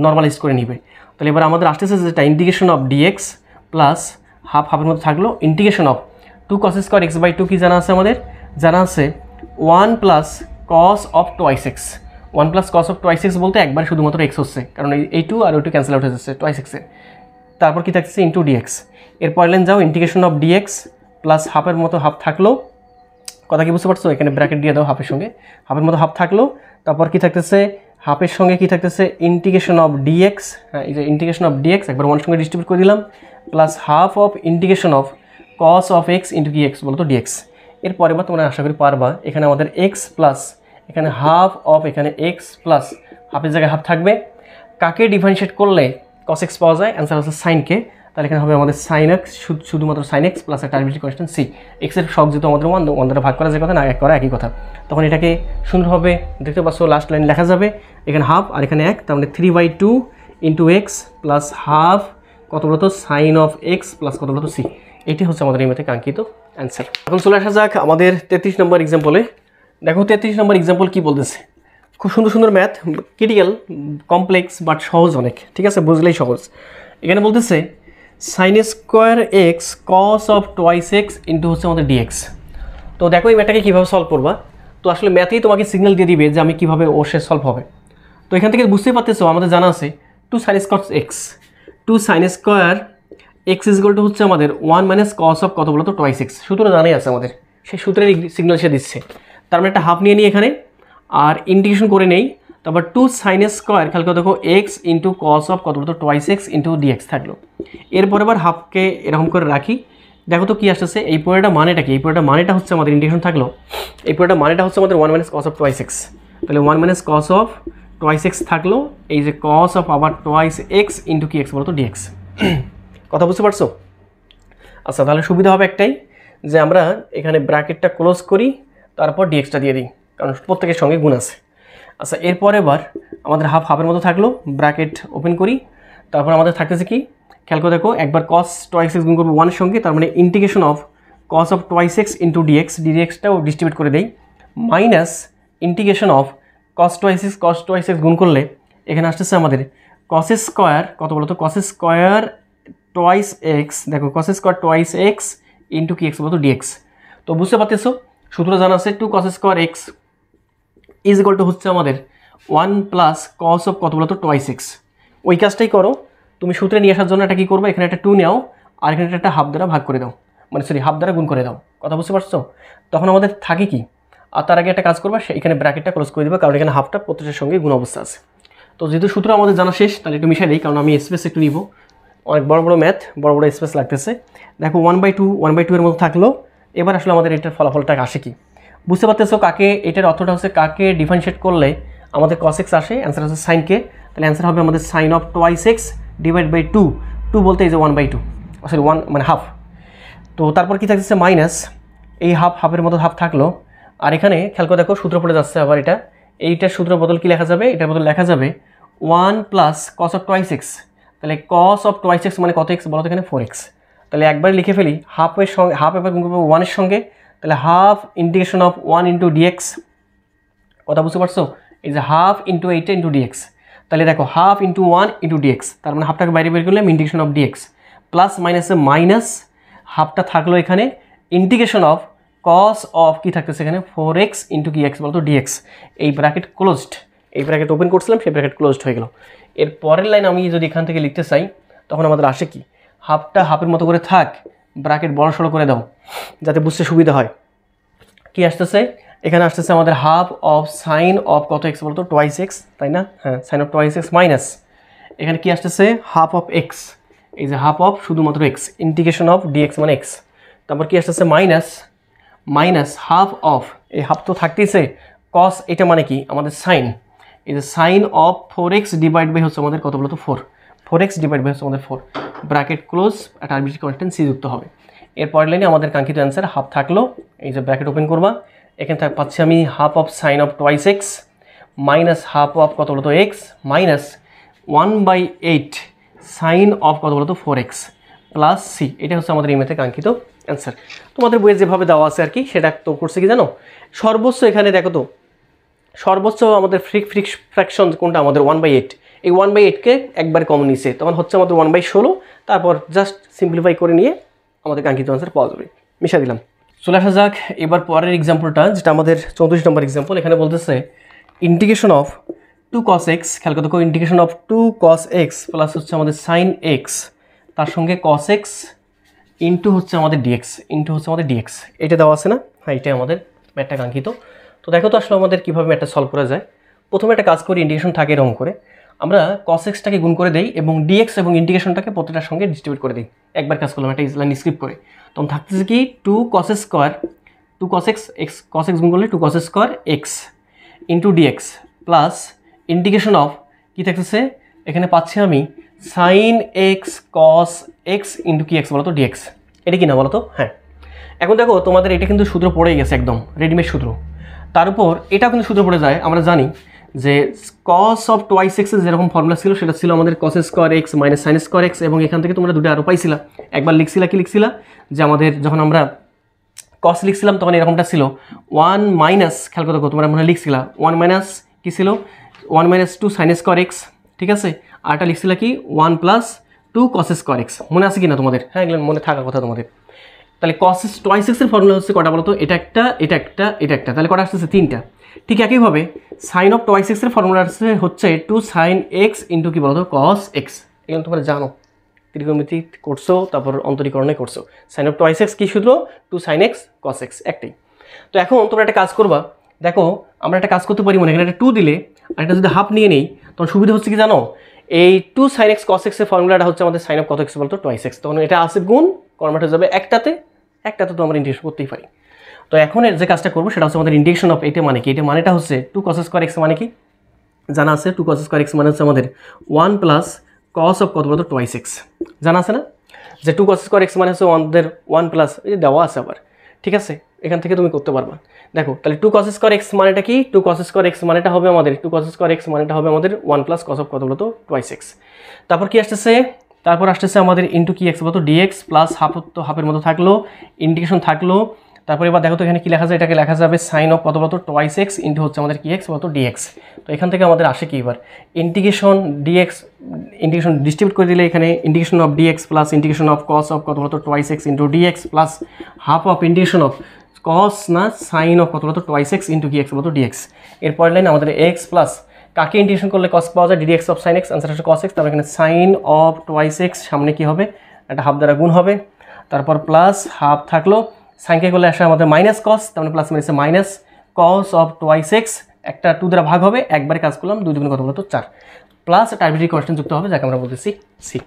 নর্মালাইজ করে নিবে। তাহলে এবার আমাদের আসতেছে যেটা integration of dx plus half হাফের মধ্যে থাকলো integration of 2 cos square x by 2 কি জানা আছে আমাদের, জানা আছে 1 plus cos of twice x. 1 plus cos of twice x বলতে একবার শুধুমাত্র এক্স হচ্ছে, কারণ এই 2 আর ওই 2 ক্যান্সেল আউট হয়ে যাচ্ছে টোয়াইস এক্সে। তারপর কি থাকছে ইন্টু ডিএক্স। এরপর লাইন যাও ইন্টিগ্রেশন অফ ডিএক্স প্লাস হাফের মতো হাফ থাকলো, কথা কি বুঝতে পারছো, এখানে ব্র্যাকেট দিয়ে দাও হাফের সঙ্গে, হাফের মতো হাফ থাকলো। তারপর কি থাকতেছে হাফের সঙ্গে কি থাকতেছে ইন্টিগ্রেশন অফ ডিএক্স, হ্যাঁ এই যে ইন্টিগ্রেশন অফ ডিএক্স একবার ওয়ান সঙ্গে ডিস্ট্রিবিউট করে দিলাম, plus half of integration of cos of x into কি এক্স বলতো ডিএক্স। এরপরে বা তোমরা আশা করি পারবা, এখানে আমাদের এক্স প্লাস এখানে হাফ অফ এখানে এক্স প্লাস হাফের জায়গায় হাফ থাকবে। কাকে ডিফারেন্সিয়েট করলে কস এক্স পাওয়া যায়, অ্যান্সার হচ্ছে সাইনকে, তাহলে এখানে হবে আমাদের সাইন এক্স, শুধুমাত্র সাইন এক্স প্লাস একটা আরবিট্রারি কনস্ট্যান্ট সি। এক্সের সব যেহেতু আমাদের ওয়ান দ্বারা ভাগ করা যে কথা না, এক করা একই কথা, তখন এটাকে সুন্দরভাবে দেখতে পাচ্ছ লাস্ট লাইন লেখা যাবে, এখানে হাফ আর এখানে এক, তার মানে 3/2 ইন্টু এক্স প্লাস হাফ কত বলতো সাইন অফ এক্স প্লাস কত বলতো সি। এটি হচ্ছে আমাদের এই ম্যাথে কাঙ্ক্ষিত অ্যান্সার। এখন চলে আসা যাক আমাদের 33 নম্বর এক্সাম্পলে। দেখো 33 নম্বর এক্সাম্পল কী বলতেছে, খুব সুন্দর সুন্দর ম্যাথ, ক্রিটিক্যাল, কমপ্লেক্স বাট সহজ অনেক, ঠিক আছে, বুঝলেই সহজ। এখানে বলতেছে sign square x cos of twice x into হচ্ছে আমাদের ডিএক্স। তো দেখো এই ম্যাথটাকে কীভাবে সলভ করবা, তো আসলে ম্যাথেই তোমাকে সিগন্যাল দিয়ে দিবে যে আমি কীভাবে ও সে সলভ হবে। তো এখান থেকে বুঝতেই পারতেছো আমাদের জানা আছে 2 sin square x, 2 sin square x is equal to হচ্ছে আমাদের 1 মাইনাস কস অফ কত বলতো টোয়াইস এক্স, সূত্র জানাই আছে আমাদের, সেই সূত্রের সিগন্যাল সে দিচ্ছে। তার মানে একটা হাফ নিয়ে নিই এখানে আর ইন্টিগ্রেশন করে নেই, তারপর 2 sin স্কোয়ার খেয়াল করে দেখো এক্স ইন্টু কস অফ কত বলতো টোয়াইস এক্স ইন্টু ডিএক্স থাকলো। এরপরে আবার হাফকে এরকম করে রাখি, দেখো তো কী আসতেছে, এই পুরোটা মানেটা কি, এই পুরোটা মানেটা হচ্ছে আমাদের ইন্টিগ্রেশন থাকলো, এই পুরোটা মানেটা হচ্ছে আমাদের 1 minus cos of twice x, তাহলে 1 minus cos of twice x থাকলো, এই যে কস অফ আবার টোয়াইস এক্স ইন্টু কি এক্স বলতো ডিএক্স। কথা বুঝতে পারছো? আচ্ছা তাহলে সুবিধা হবে একটাই, যে আমরা এখানে ব্র্যাকেটটা ক্লোজ করি তারপর ডিএক্সটা দিয়ে দিই, কারণ প্রত্যেকের সঙ্গে গুণ আছে। আচ্ছা এরপর এবার আমাদের হাফ হাফের মতো থাকলো, ব্র্যাকেট ওপেন করি, তারপর আমাদের থাকতেছে কি খেয়াল করে দেখো, একবার কস টোয়াইস এক্স গুণ করবো 1 এর সঙ্গে, তার মানে integration of cos of twice x into dx, ডিএক্সটাও ডিস্ট্রিবিউট করে দেই, minus integration of cos twice x গুণ করলে এখানে আসতেছে আমাদের কস স্কোয়ার কত বলতো কস স্কোয়ার টোয়াইস এক্স, দেখো cos square twice x into কি এক্স বলতো ডিএক্স। তো বুঝতে পারতেছো সূত্র জানা আছে 2 cos square x is equal to হচ্ছে আমাদের 1 প্লাস কস অফ কত বলতো টোয়াইস এক্স। ওই কাজটাই করো, তুমি সূত্রে নিয়ে আসার জন্য এটা কী করবো, এখানে একটা 2 নাও আর এখানে একটা হাফ দ্বারা ভাগ করে দাও, মানে সরি হাফ দ্বারা গুণ করে দাও, কথা বুঝতে পারছো? তখন আমাদের থাকে কি, আর তার আগে একটা কাজ করবা, এখানে ব্র্যাকেটটা ক্লোজ করে দেবে, কারণ এখানে হাফটা প্রত্যেকটার সঙ্গে গুণ অবস্থা আছে। তো যেহেতু সূত্র আমাদের জানা শেষ, তাহলে একটু মিশাই দিই, কারণ আমি স্পেস একটু নিব, অনেক বড় বড় ম্যাথ, বড় বড় স্পেস লাগতেছে। দেখো 1/2 এর মতো থাকলো। এবার আসলে আমাদের এটার ফলাফলটা আসে কি বুঝতে পারতেছো, কাকে এটার অর্থটা হচ্ছে কাকে ডিফারেন্সিয়েট করলে আমাদের cos x আসে, অ্যান্সার হচ্ছে সাইনকে, তাহলে অ্যান্সার হবে আমাদের sine of twice x divide by 2 বলতে এই যে 1/2 সরি 1 মানে হাফ। তো তারপর কি থাকছে মাইনাস এই হাফের মতো হাফ থাকলো, আর এখানে খেয়াল করে দেখো সূত্র পড়ে যাচ্ছে আবার, এইটার সূত্র বদল কি লেখা যাবে, এটার বদল লেখা যাবে 1 plus cos of twice x, তাহলে কস অফ টোয়াইস এক্স মানে কত এক্স বলো তো এখানে 4x, তাহলে একবার লিখে ফেলি হাফের সঙ্গে হাফ এবার গুণ করবো 1 এর সঙ্গে, তাহলে half integration of 1 into dx, কথা বুঝতে পারছো, এই যে হাফ ইন্টু 8 ইন্টু ডিএক্স, তাহলে দেখো হাফ ইন্টু 1 ইন্টু ডিএক্স, তার মানে হাফটাকে বাইরে বের করলে ইন্টিগ্রেশন অফ ডিএক্স প্লাস মাইনাসে মাইনাস হাফটা থাকলো এখানে ইন্টিগ্রেশন অফ কস অফ কি থাকতেছে এখানে 4x ইন্টু কি এক্স বলতো ডিএক্স। এই ব্র্যাকেট ক্লোজড, এই ব্র্যাকেট ওপেন করছিলাম, সেই ব্র্যাকেট ক্লোজড হয়ে গেল। এর পরের লাইন আমি যদি এখান থেকে লিখতে চাই, তখন আমাদের আসে কি হাফটা হাফের মতো করে থাক, ব্র্যাকেট বড় সড়ো করে দাও যাতে বুঝতে সুবিধা হয়। কি আসতেছে এখানে আসতেছে আমাদের হাফ অফ সাইন অফ কত এক্স বলতো টোয়াইস এক্স, তাই না, হ্যাঁ sine of twice x minus এখানে কি আসতেছে হাফ অফ এক্স, এই যে হাফ অফ শুধুমাত্র এক্স ইন্টিগ্রেশন অফ ডিএক্স মানে এক্স, তারপর কি আসতেছে মাইনাস হাফ অফ এই হাফ তো থাকতেছে কস, এটা মানে কি আমাদের সাইন, এই যে sine of 4x divide by হচ্ছে আমাদের কত বলতো 4x ডিভাইড বাই হচ্ছে আমাদের 4, ব্র্যাকেট ক্লোজ, একটা আরবিট্রারি কনস্ট্যান্ট সি যুক্ত হবে। এরপরের লাইনে আমাদের কাঙ্ক্ষিত অ্যান্সার হাফ থাকলো, এই যে ব্র্যাকেট ওপেন করবা, এখানে পাচ্ছি আমি half of sine of twice x minus half of কত বলতো এক্স মাইনাস 1/8 সাইন অফ কত বলতো 4x প্লাস সি। এটা হচ্ছে আমাদের এই ম্যাথে কাঙ্ক্ষিত অ্যান্সার। তোমাদের বইয়ে যেভাবে দেওয়া আছে আর কি, সেটা তো করছে কি জানো, সর্বোচ্চ এখানে দেখো তো সর্বোচ্চ আমাদের ফ্র্যাকশন কোনটা আমাদের 1/8, এই 1/8কে একবার কমন নিছে, তখন হচ্ছে আমাদের 1/16, তারপর জাস্ট সিম্পলিফাই করে নিয়ে আমাদের কাঙ্ক্ষিত আনসার পাওয়া যাবে। মিশা দিলাম। চলে আসা যাক এবার পরের এক্সাম্পলটা, যেটা আমাদের 34 নম্বর এক্সাম্পল। এখানে বলতেছে ইন্টিগ্রেশন অফ 2 cos x, খেয়াল করে দেখো, integration of 2 cos x plus হচ্ছে আমাদের sin x, তার সঙ্গে cos x ইন্টু হচ্ছে আমাদের dx, এটা দেওয়া আছে না? হ্যাঁ, এটাই আমাদের ম্যাথটা কাঙ্ক্ষিত। তো দেখো তো আসলে আমাদের কীভাবে ম্যাথটা সলভ করা যায়। প্রথমে একটা কাজ করি, ইন্টিগ্রেশন থাকে এরকম করে, আমরা cos xটাকে গুণ করে দেই এবং dx এবং ইন্টিগ্রেশনটাকে প্রত্যেকটার সঙ্গে ডিস্ট্রিবিউট করে দিই। একবার কাজ করলাম, একটা লাইন স্ক্রিপ্ট করে, তখন থাকতেছে কি 2 cos স্কোয়ার, 2 cos x গুণ করলে 2 cos square x into dx plus integration of কী থাকতেছে এখানে পাচ্ছি আমি sin x cos x into কি x বলো তো dx। এটা কি না বলো তো? হ্যাঁ, এখন দেখো তোমাদের এটা কিন্তু সূত্র পড়েই গেছে, একদম রেডিমেড সূত্র। তার উপর এটাও কিন্তু সূত্র পড়ে যায়। আমরা জানি যে cos অফ 2x এর যেরকম ফর্মুলা ছিল সেটা ছিল আমাদের cos square x minus sin square x, এবং এখান থেকে তোমরা দুটো আরও পাইছিলা। একবার লিখছিলা যে আমাদের যখন আমরা cos লিখছিলাম তখন এরকমটা ছিল 1 মাইনাস, খেয়াল করে দেখো তোমরা মনে লিখছিলা 1 মাইনাস কী ছিল 1 মাইনাস 2 sin স্কোয়ার x, ঠিক আছে। আর এটা লিখছিলা কি 1 প্লাস 2 cos স্কোয়ার x, মনে আছে কি না তোমাদের? হ্যাঁ, এগুলো মনে থাকার কথা তোমাদের। তাহলে cos 2x এর ফর্মুলা হচ্ছে কটা বলো তো? এটা একটা, তাহলে কটা আসতেছে? 3টা। ঠিক একইভাবে sin অফ 2x এর ফর্মুলা হচ্ছে 2 sin x ইন্টু কি বলো তো cos x। এগুলো তোমরা জানো, ত্রিকোণমিতি করছো, তারপর অন্তরীকরণে করছো। sin অফ 2x কি সূত্র? 2 sin x cos x, একটাই। তো এখন তোমরা একটা কাজ করবা, দেখো আমরা একটা কাজ করতে পারি, মনে এখানে একটা 2 দিলে আর এটা যদি হাফ নিয়ে নেই তখন সুবিধা হচ্ছে কি জানো, এই 2 sin x cos x এর ফর্মুলাটা হচ্ছে আমাদের sin অফ কত x বলতো 2x, তখন এটা আসে গুণ কনভার্ট হয়ে যাবে একটাতে তো আমরা ইন্টিগ্রেশন করতেই পারি। তো এখন যে কাজটা করবো সেটা হচ্ছে আমাদের ইন্টিগ্রেশন অফ, এটা মানে কি? এটা মানেটা হচ্ছে 2 cos স্কোয়ার x মানে কি জানা আছে? 2 cos স্কোয়ার x মানে হচ্ছে আমাদের 1 প্লাস cos অফ কত বলতো 2x, জানা আছে না? যে 2 cos স্কোয়ার x মানে হচ্ছে আমাদের 1 প্লাস, এই যে দেওয়া আছে আবার, ঠিক আছে, এখান থেকে তুমি করতে পারবা। দেখো তাহলে 2 cos স্কোয়ার x মানেটা কি? 2 cos স্কোয়ার x মানেটা হবে আমাদের 2 cos স্কোয়ার x মানেটা হবে আমাদের 1 প্লাস cos অফ কত বলতো 2x। তারপর কি আসতেছে? তারপর আসতেছে আমাদের ইন্টু কি x বলতো dx প্লাস হাফ, তো হাফের মতো থাকলো, ইন্টিগ্রেশন থাকলো। তারপর এবার দেখো তো এখানে কি লেখা যায়, এটাকে লেখা যাবে sin অফ কত বলতো 2x ইন্টু হচ্ছে আমাদের কি x বলতো dx। তো এখান থেকে আমাদের আসে কি এবার ইন্টিগ্রেশন dx, ইন্টিগ্রেশন ডিস্ট্রিবিউট করে দিলে এখানে integration of dx plus integration of cos of কত বলতো 2x into dx plus half of integration of cos না sin অফ কত বলতো 2x ইন্টু কি x বলতো dx। এরপরের লাইন আমাদের x প্লাস কাকে ইন্টিগ্রেশন করলে cos পাওয়া যায় ddx of sin x, answer হচ্ছে cos x। তারপর এখানে sin অফ 2x সামনে কি হবে, একটা হাফ দ্বারা গুণ হবে, তারপর প্লাস হাফ থাকলো, সাইনকে করলে আসে আমাদের মাইনাস cos, তার মানে প্লাস মাইনাসে মাইনাস cos অফ 2x, একটা 2 দ্বারা ভাগ হবে, একবারে কাজ করলাম 2 দুগুণে কত বলতো 4, প্লাস একটা আরবিট্রারি কনস্ট্যান্ট যুক্ত হবে যাকে আমরা বলতেছি সি।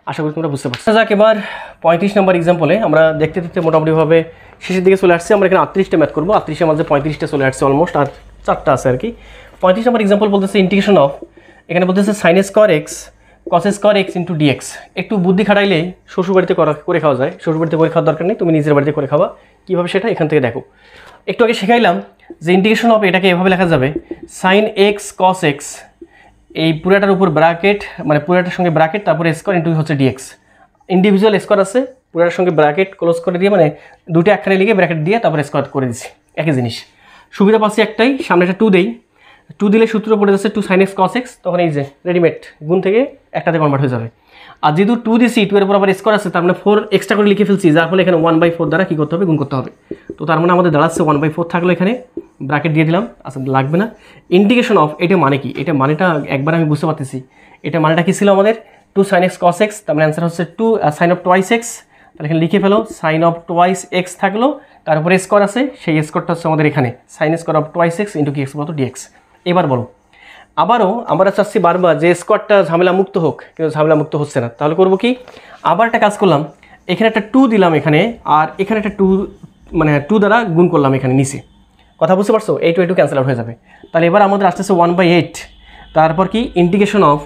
আশা করি তোমরা বুঝতে পারছো। যাক এবার 35 নম্বর এক্সাম্পলে আমরা দেখতে মোটামুটিভাবে শেষের দিকে চলে আসছি। আমরা এখানে 38টা ম্যাথ করবো, 38 মাঝে 35টা চলে আসছে অলমোস্ট, আর 4টা আছে আর কি। 35 নম্বর এক্সাম্পল বলতেছে ইন্টিগ্রেশন অফ, এখানে বলতেছে sin square x cos square x into dx। একটু বুদ্ধি খাটাইলে শ্বশুরবাড়িতে করে খাওয়া যায়, শ্বশুরবাড়িতে করে খাওয়ার দরকার নেই, তুমি নিজের বাড়িতে করে খাওয়া। কীভাবে সেটা এখান থেকে দেখো। একটু আগে শেখাইলাম যে ইন্টিগ্রেশন অফ এটাকে এভাবে লেখা যাবে sin x cos x, এই পুরাটার উপর ব্র্যাকেট, মানে পুরাটার সঙ্গে ব্র্যাকেট, তারপরে স্কোয়ার ইন্টু হচ্ছে dx। ইন্ডিভিজুয়াল স্কোয়ার আছে, পুরাটার সঙ্গে ব্র্যাকেট ক্লোজ করে দিয়ে, মানে দুটো একখানে লিখে ব্র্যাকেট দিয়ে তারপরে স্কোয়ার করে দিচ্ছি, একই জিনিস। সুবিধা পাচ্ছি একটাই, সামনে একটা 2 দেই, 2 দিলে সূত্র পড়ে যাচ্ছে 2 sin x cos x, তখন এই যে রেডিমেড গুণ থেকে একটাতে কনভার্ট হয়ে যাবে। আর যেহেতু 2 দিছি, 2 এর উপর আবার স্কোয়ার আছে, তার মানে 4 এক্সট্রা করে লিখে ফেলছি, যার ফলে এখানে 1/4 দ্বারা কী করতে হবে, গুণ করতে হবে। তো তার মানে আমাদের দাঁড়াচ্ছে 1/4 থাকলো, এখানে ব্র্যাকেট দিয়ে দিলাম, আচ্ছা লাগবে না। ইন্টিগ্রেশন অফ, এটা মানে কি? এটা মানেটা একবার আমি বুঝতে পারতেছি, এটা মানেটা কি ছিল আমাদের 2 sin x cos x, তার মানে অ্যান্সার হচ্ছে 2 sin of 2x। তাহলে এখানে লিখে ফেলো sin of 2x থাকলো, তার উপরে স্কোয়ার আছে, সেই স্কোয়ারটা হচ্ছে আমাদের এখানে sin square of 2x into কি x বলতো dx। এবার বলো, আবারও আমরা চাচ্ছি বারবার যে স্কোয়ারটা ঝামেলা মুক্ত হোক, কিন্তু ঝামেলা মুক্ত হচ্ছে না, তাহলে করবো কি? আবার একটা কাজ করলাম, এখানে একটা 2 দিলাম এখানে, আর এখানে একটা 2, মানে 2 দ্বারা গুণ করলাম এখানে নিচে, কথা বুঝতে পারছো? এই 2 ক্যান্সেল আউট হয়ে যাবে। তাহলে এবার আমাদের আসতেছে 1/8, তারপর কি ইন্টিগ্রেশন অফ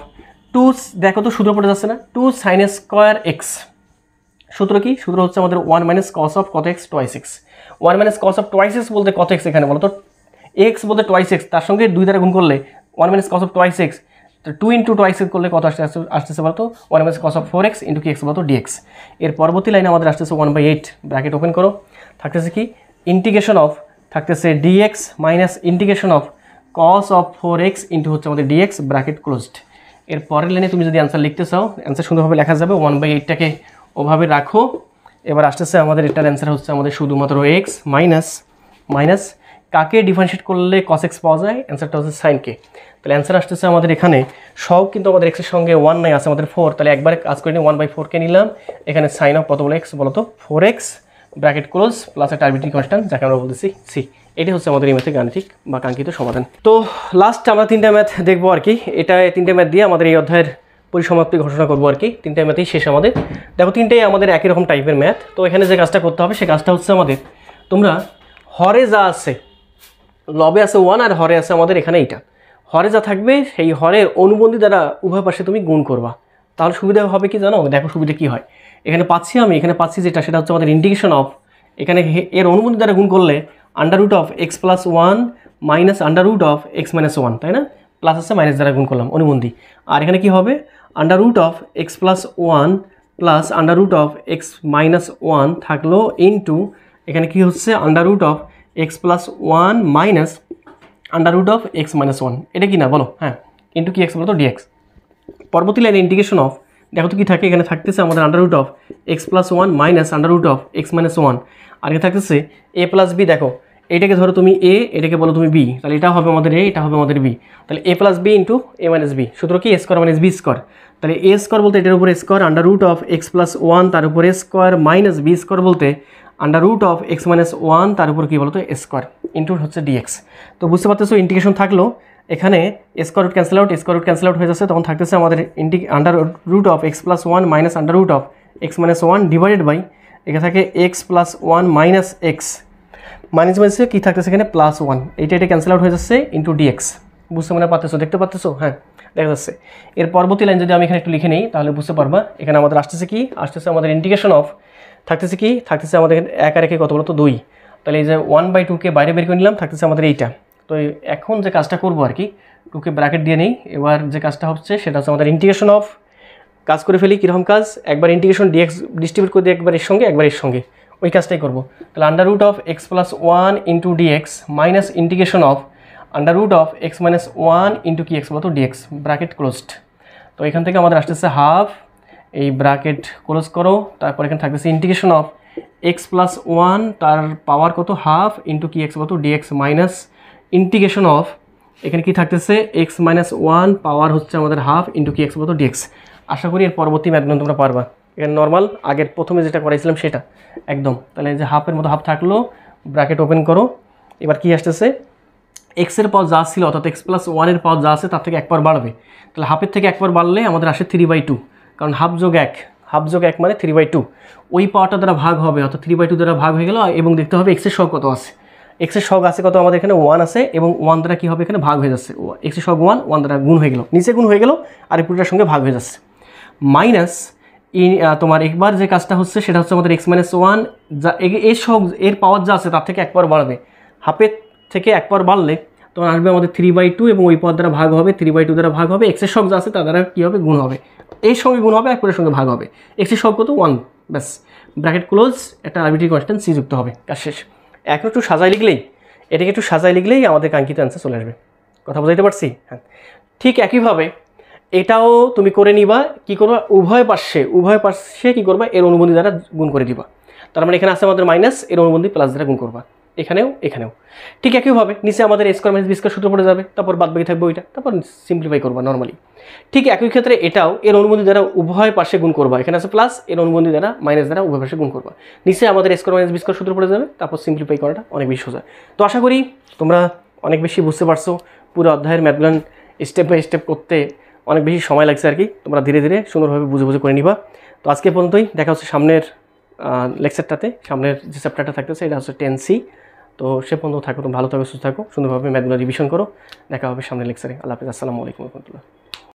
2, দেখো তো সূত্র পড়ে যাচ্ছে না, 2 sin স্কোয়ার x। সূত্র কি? সূত্র হচ্ছে আমাদের 1 মাইনাস cos অফ কত x 2x। 1 minus cos of 2x বলতে কত x এখানে বলো তো? x বলতে 2x, তার সঙ্গে 2 দ্বারা গুণ করলে 1 মাইনাস cos অফ 2x, তো 2 ইন্টু 2x করলে কত আসতেছে বলতো? 1 minus cos of 4x into কি x বলতো dx। এর পরবর্তী লাইনে আমাদের আসতেছে 1/8, ব্র্যাকেট ওপেন করো, থাকতেছে কি ইন্টিগ্রেশন অফ, থাকতেছে dx minus integration of cos of 4x into হচ্ছে আমাদের dx, ব্র্যাকেট ক্লোজড। এর পরের লাইনে তুমি যদি অ্যান্সার লিখতে চাও, অ্যান্সার সুন্দরভাবে লেখা যাবে, 1/8টাকে ওভাবে রাখো এবার আসতেছে আমাদের এটার অ্যান্সার হচ্ছে আমাদের শুধুমাত্র এক্স মাইনাস কাকে ডিফারেন্সিয়েট করলে cos x পাওয়া যায়, অ্যান্সারটা হচ্ছে sin k। তাহলে অ্যান্সার আসতেছে আমাদের এখানে সব কিন্তু আমাদের এক্সের সঙ্গে 1 নাই, আছে আমাদের 4, তাহলে একবারে কাজ করে নিয়ে 1/4কে নিলাম, এখানে সাইন অফ কত বলে এক্স বলো তো 4x ব্র্যাকেট ক্লোজ প্লাস একটা আরবিট্রারি কনস্ট্যান্ট যাকে আমরা বলতেছি সি। এটাই হচ্ছে আমাদের এই ম্যাথের গাণিতিক বা কাঙ্ক্ষিত সমাধান। তো লাস্ট আমরা 3টা ম্যাথ দেখবো আর কি, এটা 3টে ম্যাথ দিয়ে আমাদের এই অধ্যায়ের পরিসমাপ্তি ঘোষণা করবো আর কি। 3টে ম্যাথই শেষ আমাদের। দেখো 3টেই আমাদের একই রকম টাইপের ম্যাথ। তো এখানে যে কাজটা করতে হবে সে কাজটা হচ্ছে আমাদের, তোমরা হরে যা আছে, লবে আছে 1 আর হরে আছে আমাদের এখানে এইটা, হরে যা থাকবে সেই হরের অনুবন্ধী দ্বারা উভয় পাশে তুমি গুণ করবা। তাহলে সুবিধা হবে কি জানো, দেখো সুবিধা কি হয়, এখানে পাচ্ছি যেটা সেটা হচ্ছে আমাদের ইন্টিগ্রেশন অফ, এখানে এর অনুবন্ধী দ্বারা গুণ করলে √(x+1 -√(x−1), তাই না, প্লাস আছে মাইনাস দ্বারা গুণ করলাম অনুবন্ধী। আর এখানে কি হবে √(x+1 +√(x−1) থাকলো ইনটু এখানে কি হচ্ছে √(x+1 -√(x−1), এটা কি না বলো, হ্যাঁ, ইনটু কি এক্স বলো তো ডিএক্স। পরবর্তী লাইনে ইন্টিগ্রেশন অফ, দেখো তো কি থাকে, এখানে থাকতেছে আমাদের √(x+1 -√(x−1), আর এখানে থাকতেছে a+b। দেখো এটাকে ধরো তুমি a, এটাকে বলো তুমি b, তাহলে এটা হবে আমাদের a, এটা হবে আমাদের b, তাহলে a+b ইন্টু a - b, সূত্র কি a² - b²। তাহলে a² বলতে এটার উপরে স্কোয়ার √(x+1 তার উপরে স্কোয়ার মাইনাস b² বলতে √(x−1 তার উপর কি বলতো স্কোয়ার ইন্টু হচ্ছে ডিএক্স। তো বুঝতে পারতেছো ইন্টিগ্রেশন থাকলো, এখানে স্কোয়ার রুট ক্যান্সেল আউট হয়ে যাচ্ছে, তখন থাকতেছে আমাদের √(x+1 -√(x−1) ডিভাইডেড বাই এখানে থাকে x+1 - x মাইনাসে কি থাকতেছে এখানে +1, এটা ক্যান্সেল আউট হয়ে যাচ্ছে ইন্টু ডিএক্স। বুঝতে মনে পারতেছো, দেখতে পারতেছো, হ্যাঁ দেখা যাচ্ছে। এর পরবর্তী লাইন যদি আমি এখানে একটু লিখে নিই তাহলে বুঝতে পারবা, এখানে আমাদের আসতেছে আমাদের ইন্টিগ্রেশন অফ, থাকতেছে আমাদের 1 আর 1 কত বলো তো 2, তাহলে এই যে 1/2কে বাইরে বের করে নিলাম, থাকতেছে আমাদের এইটা। তো এখন যে কাজটা করবো আর কি, 2কে ব্র্যাকেট দিয়ে নেই, এবার যে কাজটা হচ্ছে সেটা হচ্ছে আমাদের ইন্টিগ্রেশন অফ, কাজ করে ফেলি কীরকম কাজ, একবার ইন্টিগ্রেশন ডিএক্স ডিস্ট্রিবিউট করে দিই একবার এর সঙ্গে ওই কাজটাই করবো। তাহলে √(x+1 into dx minus integration of √(x−1 into কি এক্স বলতো ডিএক্স ব্র্যাকেট ক্লোজড। তো এখান থেকে আমাদের আসতেছে হাফ, এই ব্র্যাকেট ক্লোজ করো, তারপর এখানে থাকতেছে ইন্টিগ্রেশন অফ x+1 তার পাওয়ার কত হাফ ইন্টু কি এক্স বলতো ডিএক্স মাইনাস ইন্টিগ্রেশন অফ এখানে কি থাকতেছে x-1 পাওয়ার হচ্ছে আমাদের হাফ ইন্টু কি এক্স বলতো ডিএক্স। আশা করি এর পরবর্তী ম্যাথগুলো তোমরা পারবা। এখানে নর্মাল আগের প্রথমে যেটা করাইছিলাম সেটা একদম, তাহলে যে হাফের মতো হাফ থাকলো, ব্র্যাকেট ওপেন করো, এবার কি আসতেছে এক্সের পাওয়ার যা ছিল অর্থাৎ x+1 এর পাওয়ার যা আছে তার থেকে 1 পাওয়ার বাড়বে, তাহলে হাফের থেকে 1 পাওয়ার বাড়লে আমাদের আসে 3/2, কারণ হাফ যোগ 1 মানে 3/2, ওই পাওয়ারটা দ্বারা ভাগ হবে অর্থাৎ 3/2 দ্বারা ভাগ হয়ে গেল। এবং দেখতে হবে এক্সের সহগ কত আছে, এক্সের সহগ আছে কত আমাদের এখানে 1 আছে, এবং 1 দ্বারা কী হবে এখানে ভাগ হয়ে যাচ্ছে, এক্সের সহগ 1 দ্বারা গুণ হয়ে গেল, নিচে গুণ হয়ে গেল আর পুরোটার সঙ্গে ভাগ হয়ে যাচ্ছে। মাইনাস তোমার একবার যে কাজটা হচ্ছে সেটা হচ্ছে আমাদের x-1 যা এর সহগ এর পাওয়ার যা আছে তার থেকে 1 পাওয়ার বাড়বে, হাফের থেকে 1 পাওয়ার বাড়লে তখন আসবে আমাদের 3/2 এবং ওই পাওয়ার দ্বারা ভাগ হবে, 3/2 দ্বারা ভাগ হবে, এক্সের সহগ যা আছে তার দ্বারা কী হবে গুণ হবে, এর সঙ্গে গুণ হবে, একবারের সঙ্গে ভাগ হবে, এক্সের সহগ কত 1, ব্যাস ব্র্যাকেট ক্লোজ, একটা আরবিট্রারি কনস্ট্যান্ট সি যুক্ত হবে, কাজ শেষ। এখন একটু সাজাই লিখলেই আমাদের কাঙ্ক্ষিত অ্যান্সার চলে আসবে। কথা বুঝাইতে পারছি? হ্যাঁ, ঠিক একইভাবে এটাও তুমি করে নিবা, কি করবা উভয় পাশে কি করবা এর অনুবন্ধী দ্বারা গুণ করে দিবা, তার মানে এখানে আছে আমাদের মাইনাস, এর অনুবন্ধী প্লাস দ্বারা গুণ করবা, এখানেও ঠিক একইভাবে নিচে আমাদের a² - b² সূত্র পড়ে যাবে, তারপর বাদবাকি থাকবে ওইটা, তারপর সিম্পলিফাই করবা নর্মালি। ঠিক একই ক্ষেত্রে এটাও এর অনুবন্ধী দ্বারা উভয় পাশে গুণ করবা, এখানে আছে প্লাস, এর অনুবন্ধী দ্বারা মাইনাস দ্বারা উভয় পাশে গুণ করবা, নিচে আমাদের a² - b² সূত্র পড়ে যাবে, তারপর সিম্পলিফাই করাটা অনেক বেশি সোজা। তো আশা করি তোমরা অনেক বেশি বুঝতে পারছো, পুরো অধ্যায়ের ম্যাথগুলো স্টেপ বাই স্টেপ করতে অনেক বেশি সময় লাগছে আর কি, তোমরা ধীরে ধীরে সুন্দরভাবে বুঝে করে নিবা। তো আজকে পর্যন্তই, দেখা হচ্ছে সামনের লেকচারটাতে, সামনের যে চ্যাপ্টারটা থাকতেছে এটা হচ্ছে 10C। তো সে পর্যন্ত থাকো, তুমি ভালো থাকো, সুস্থ থাকো, সুন্দরভাবে ম্যাথগুলো রিভিশন করো, দেখা হবে সামনের লেকচারে। আল্লাহ হাফেজ, আসসালামু আলাইকুম রহমতুল্লাহ।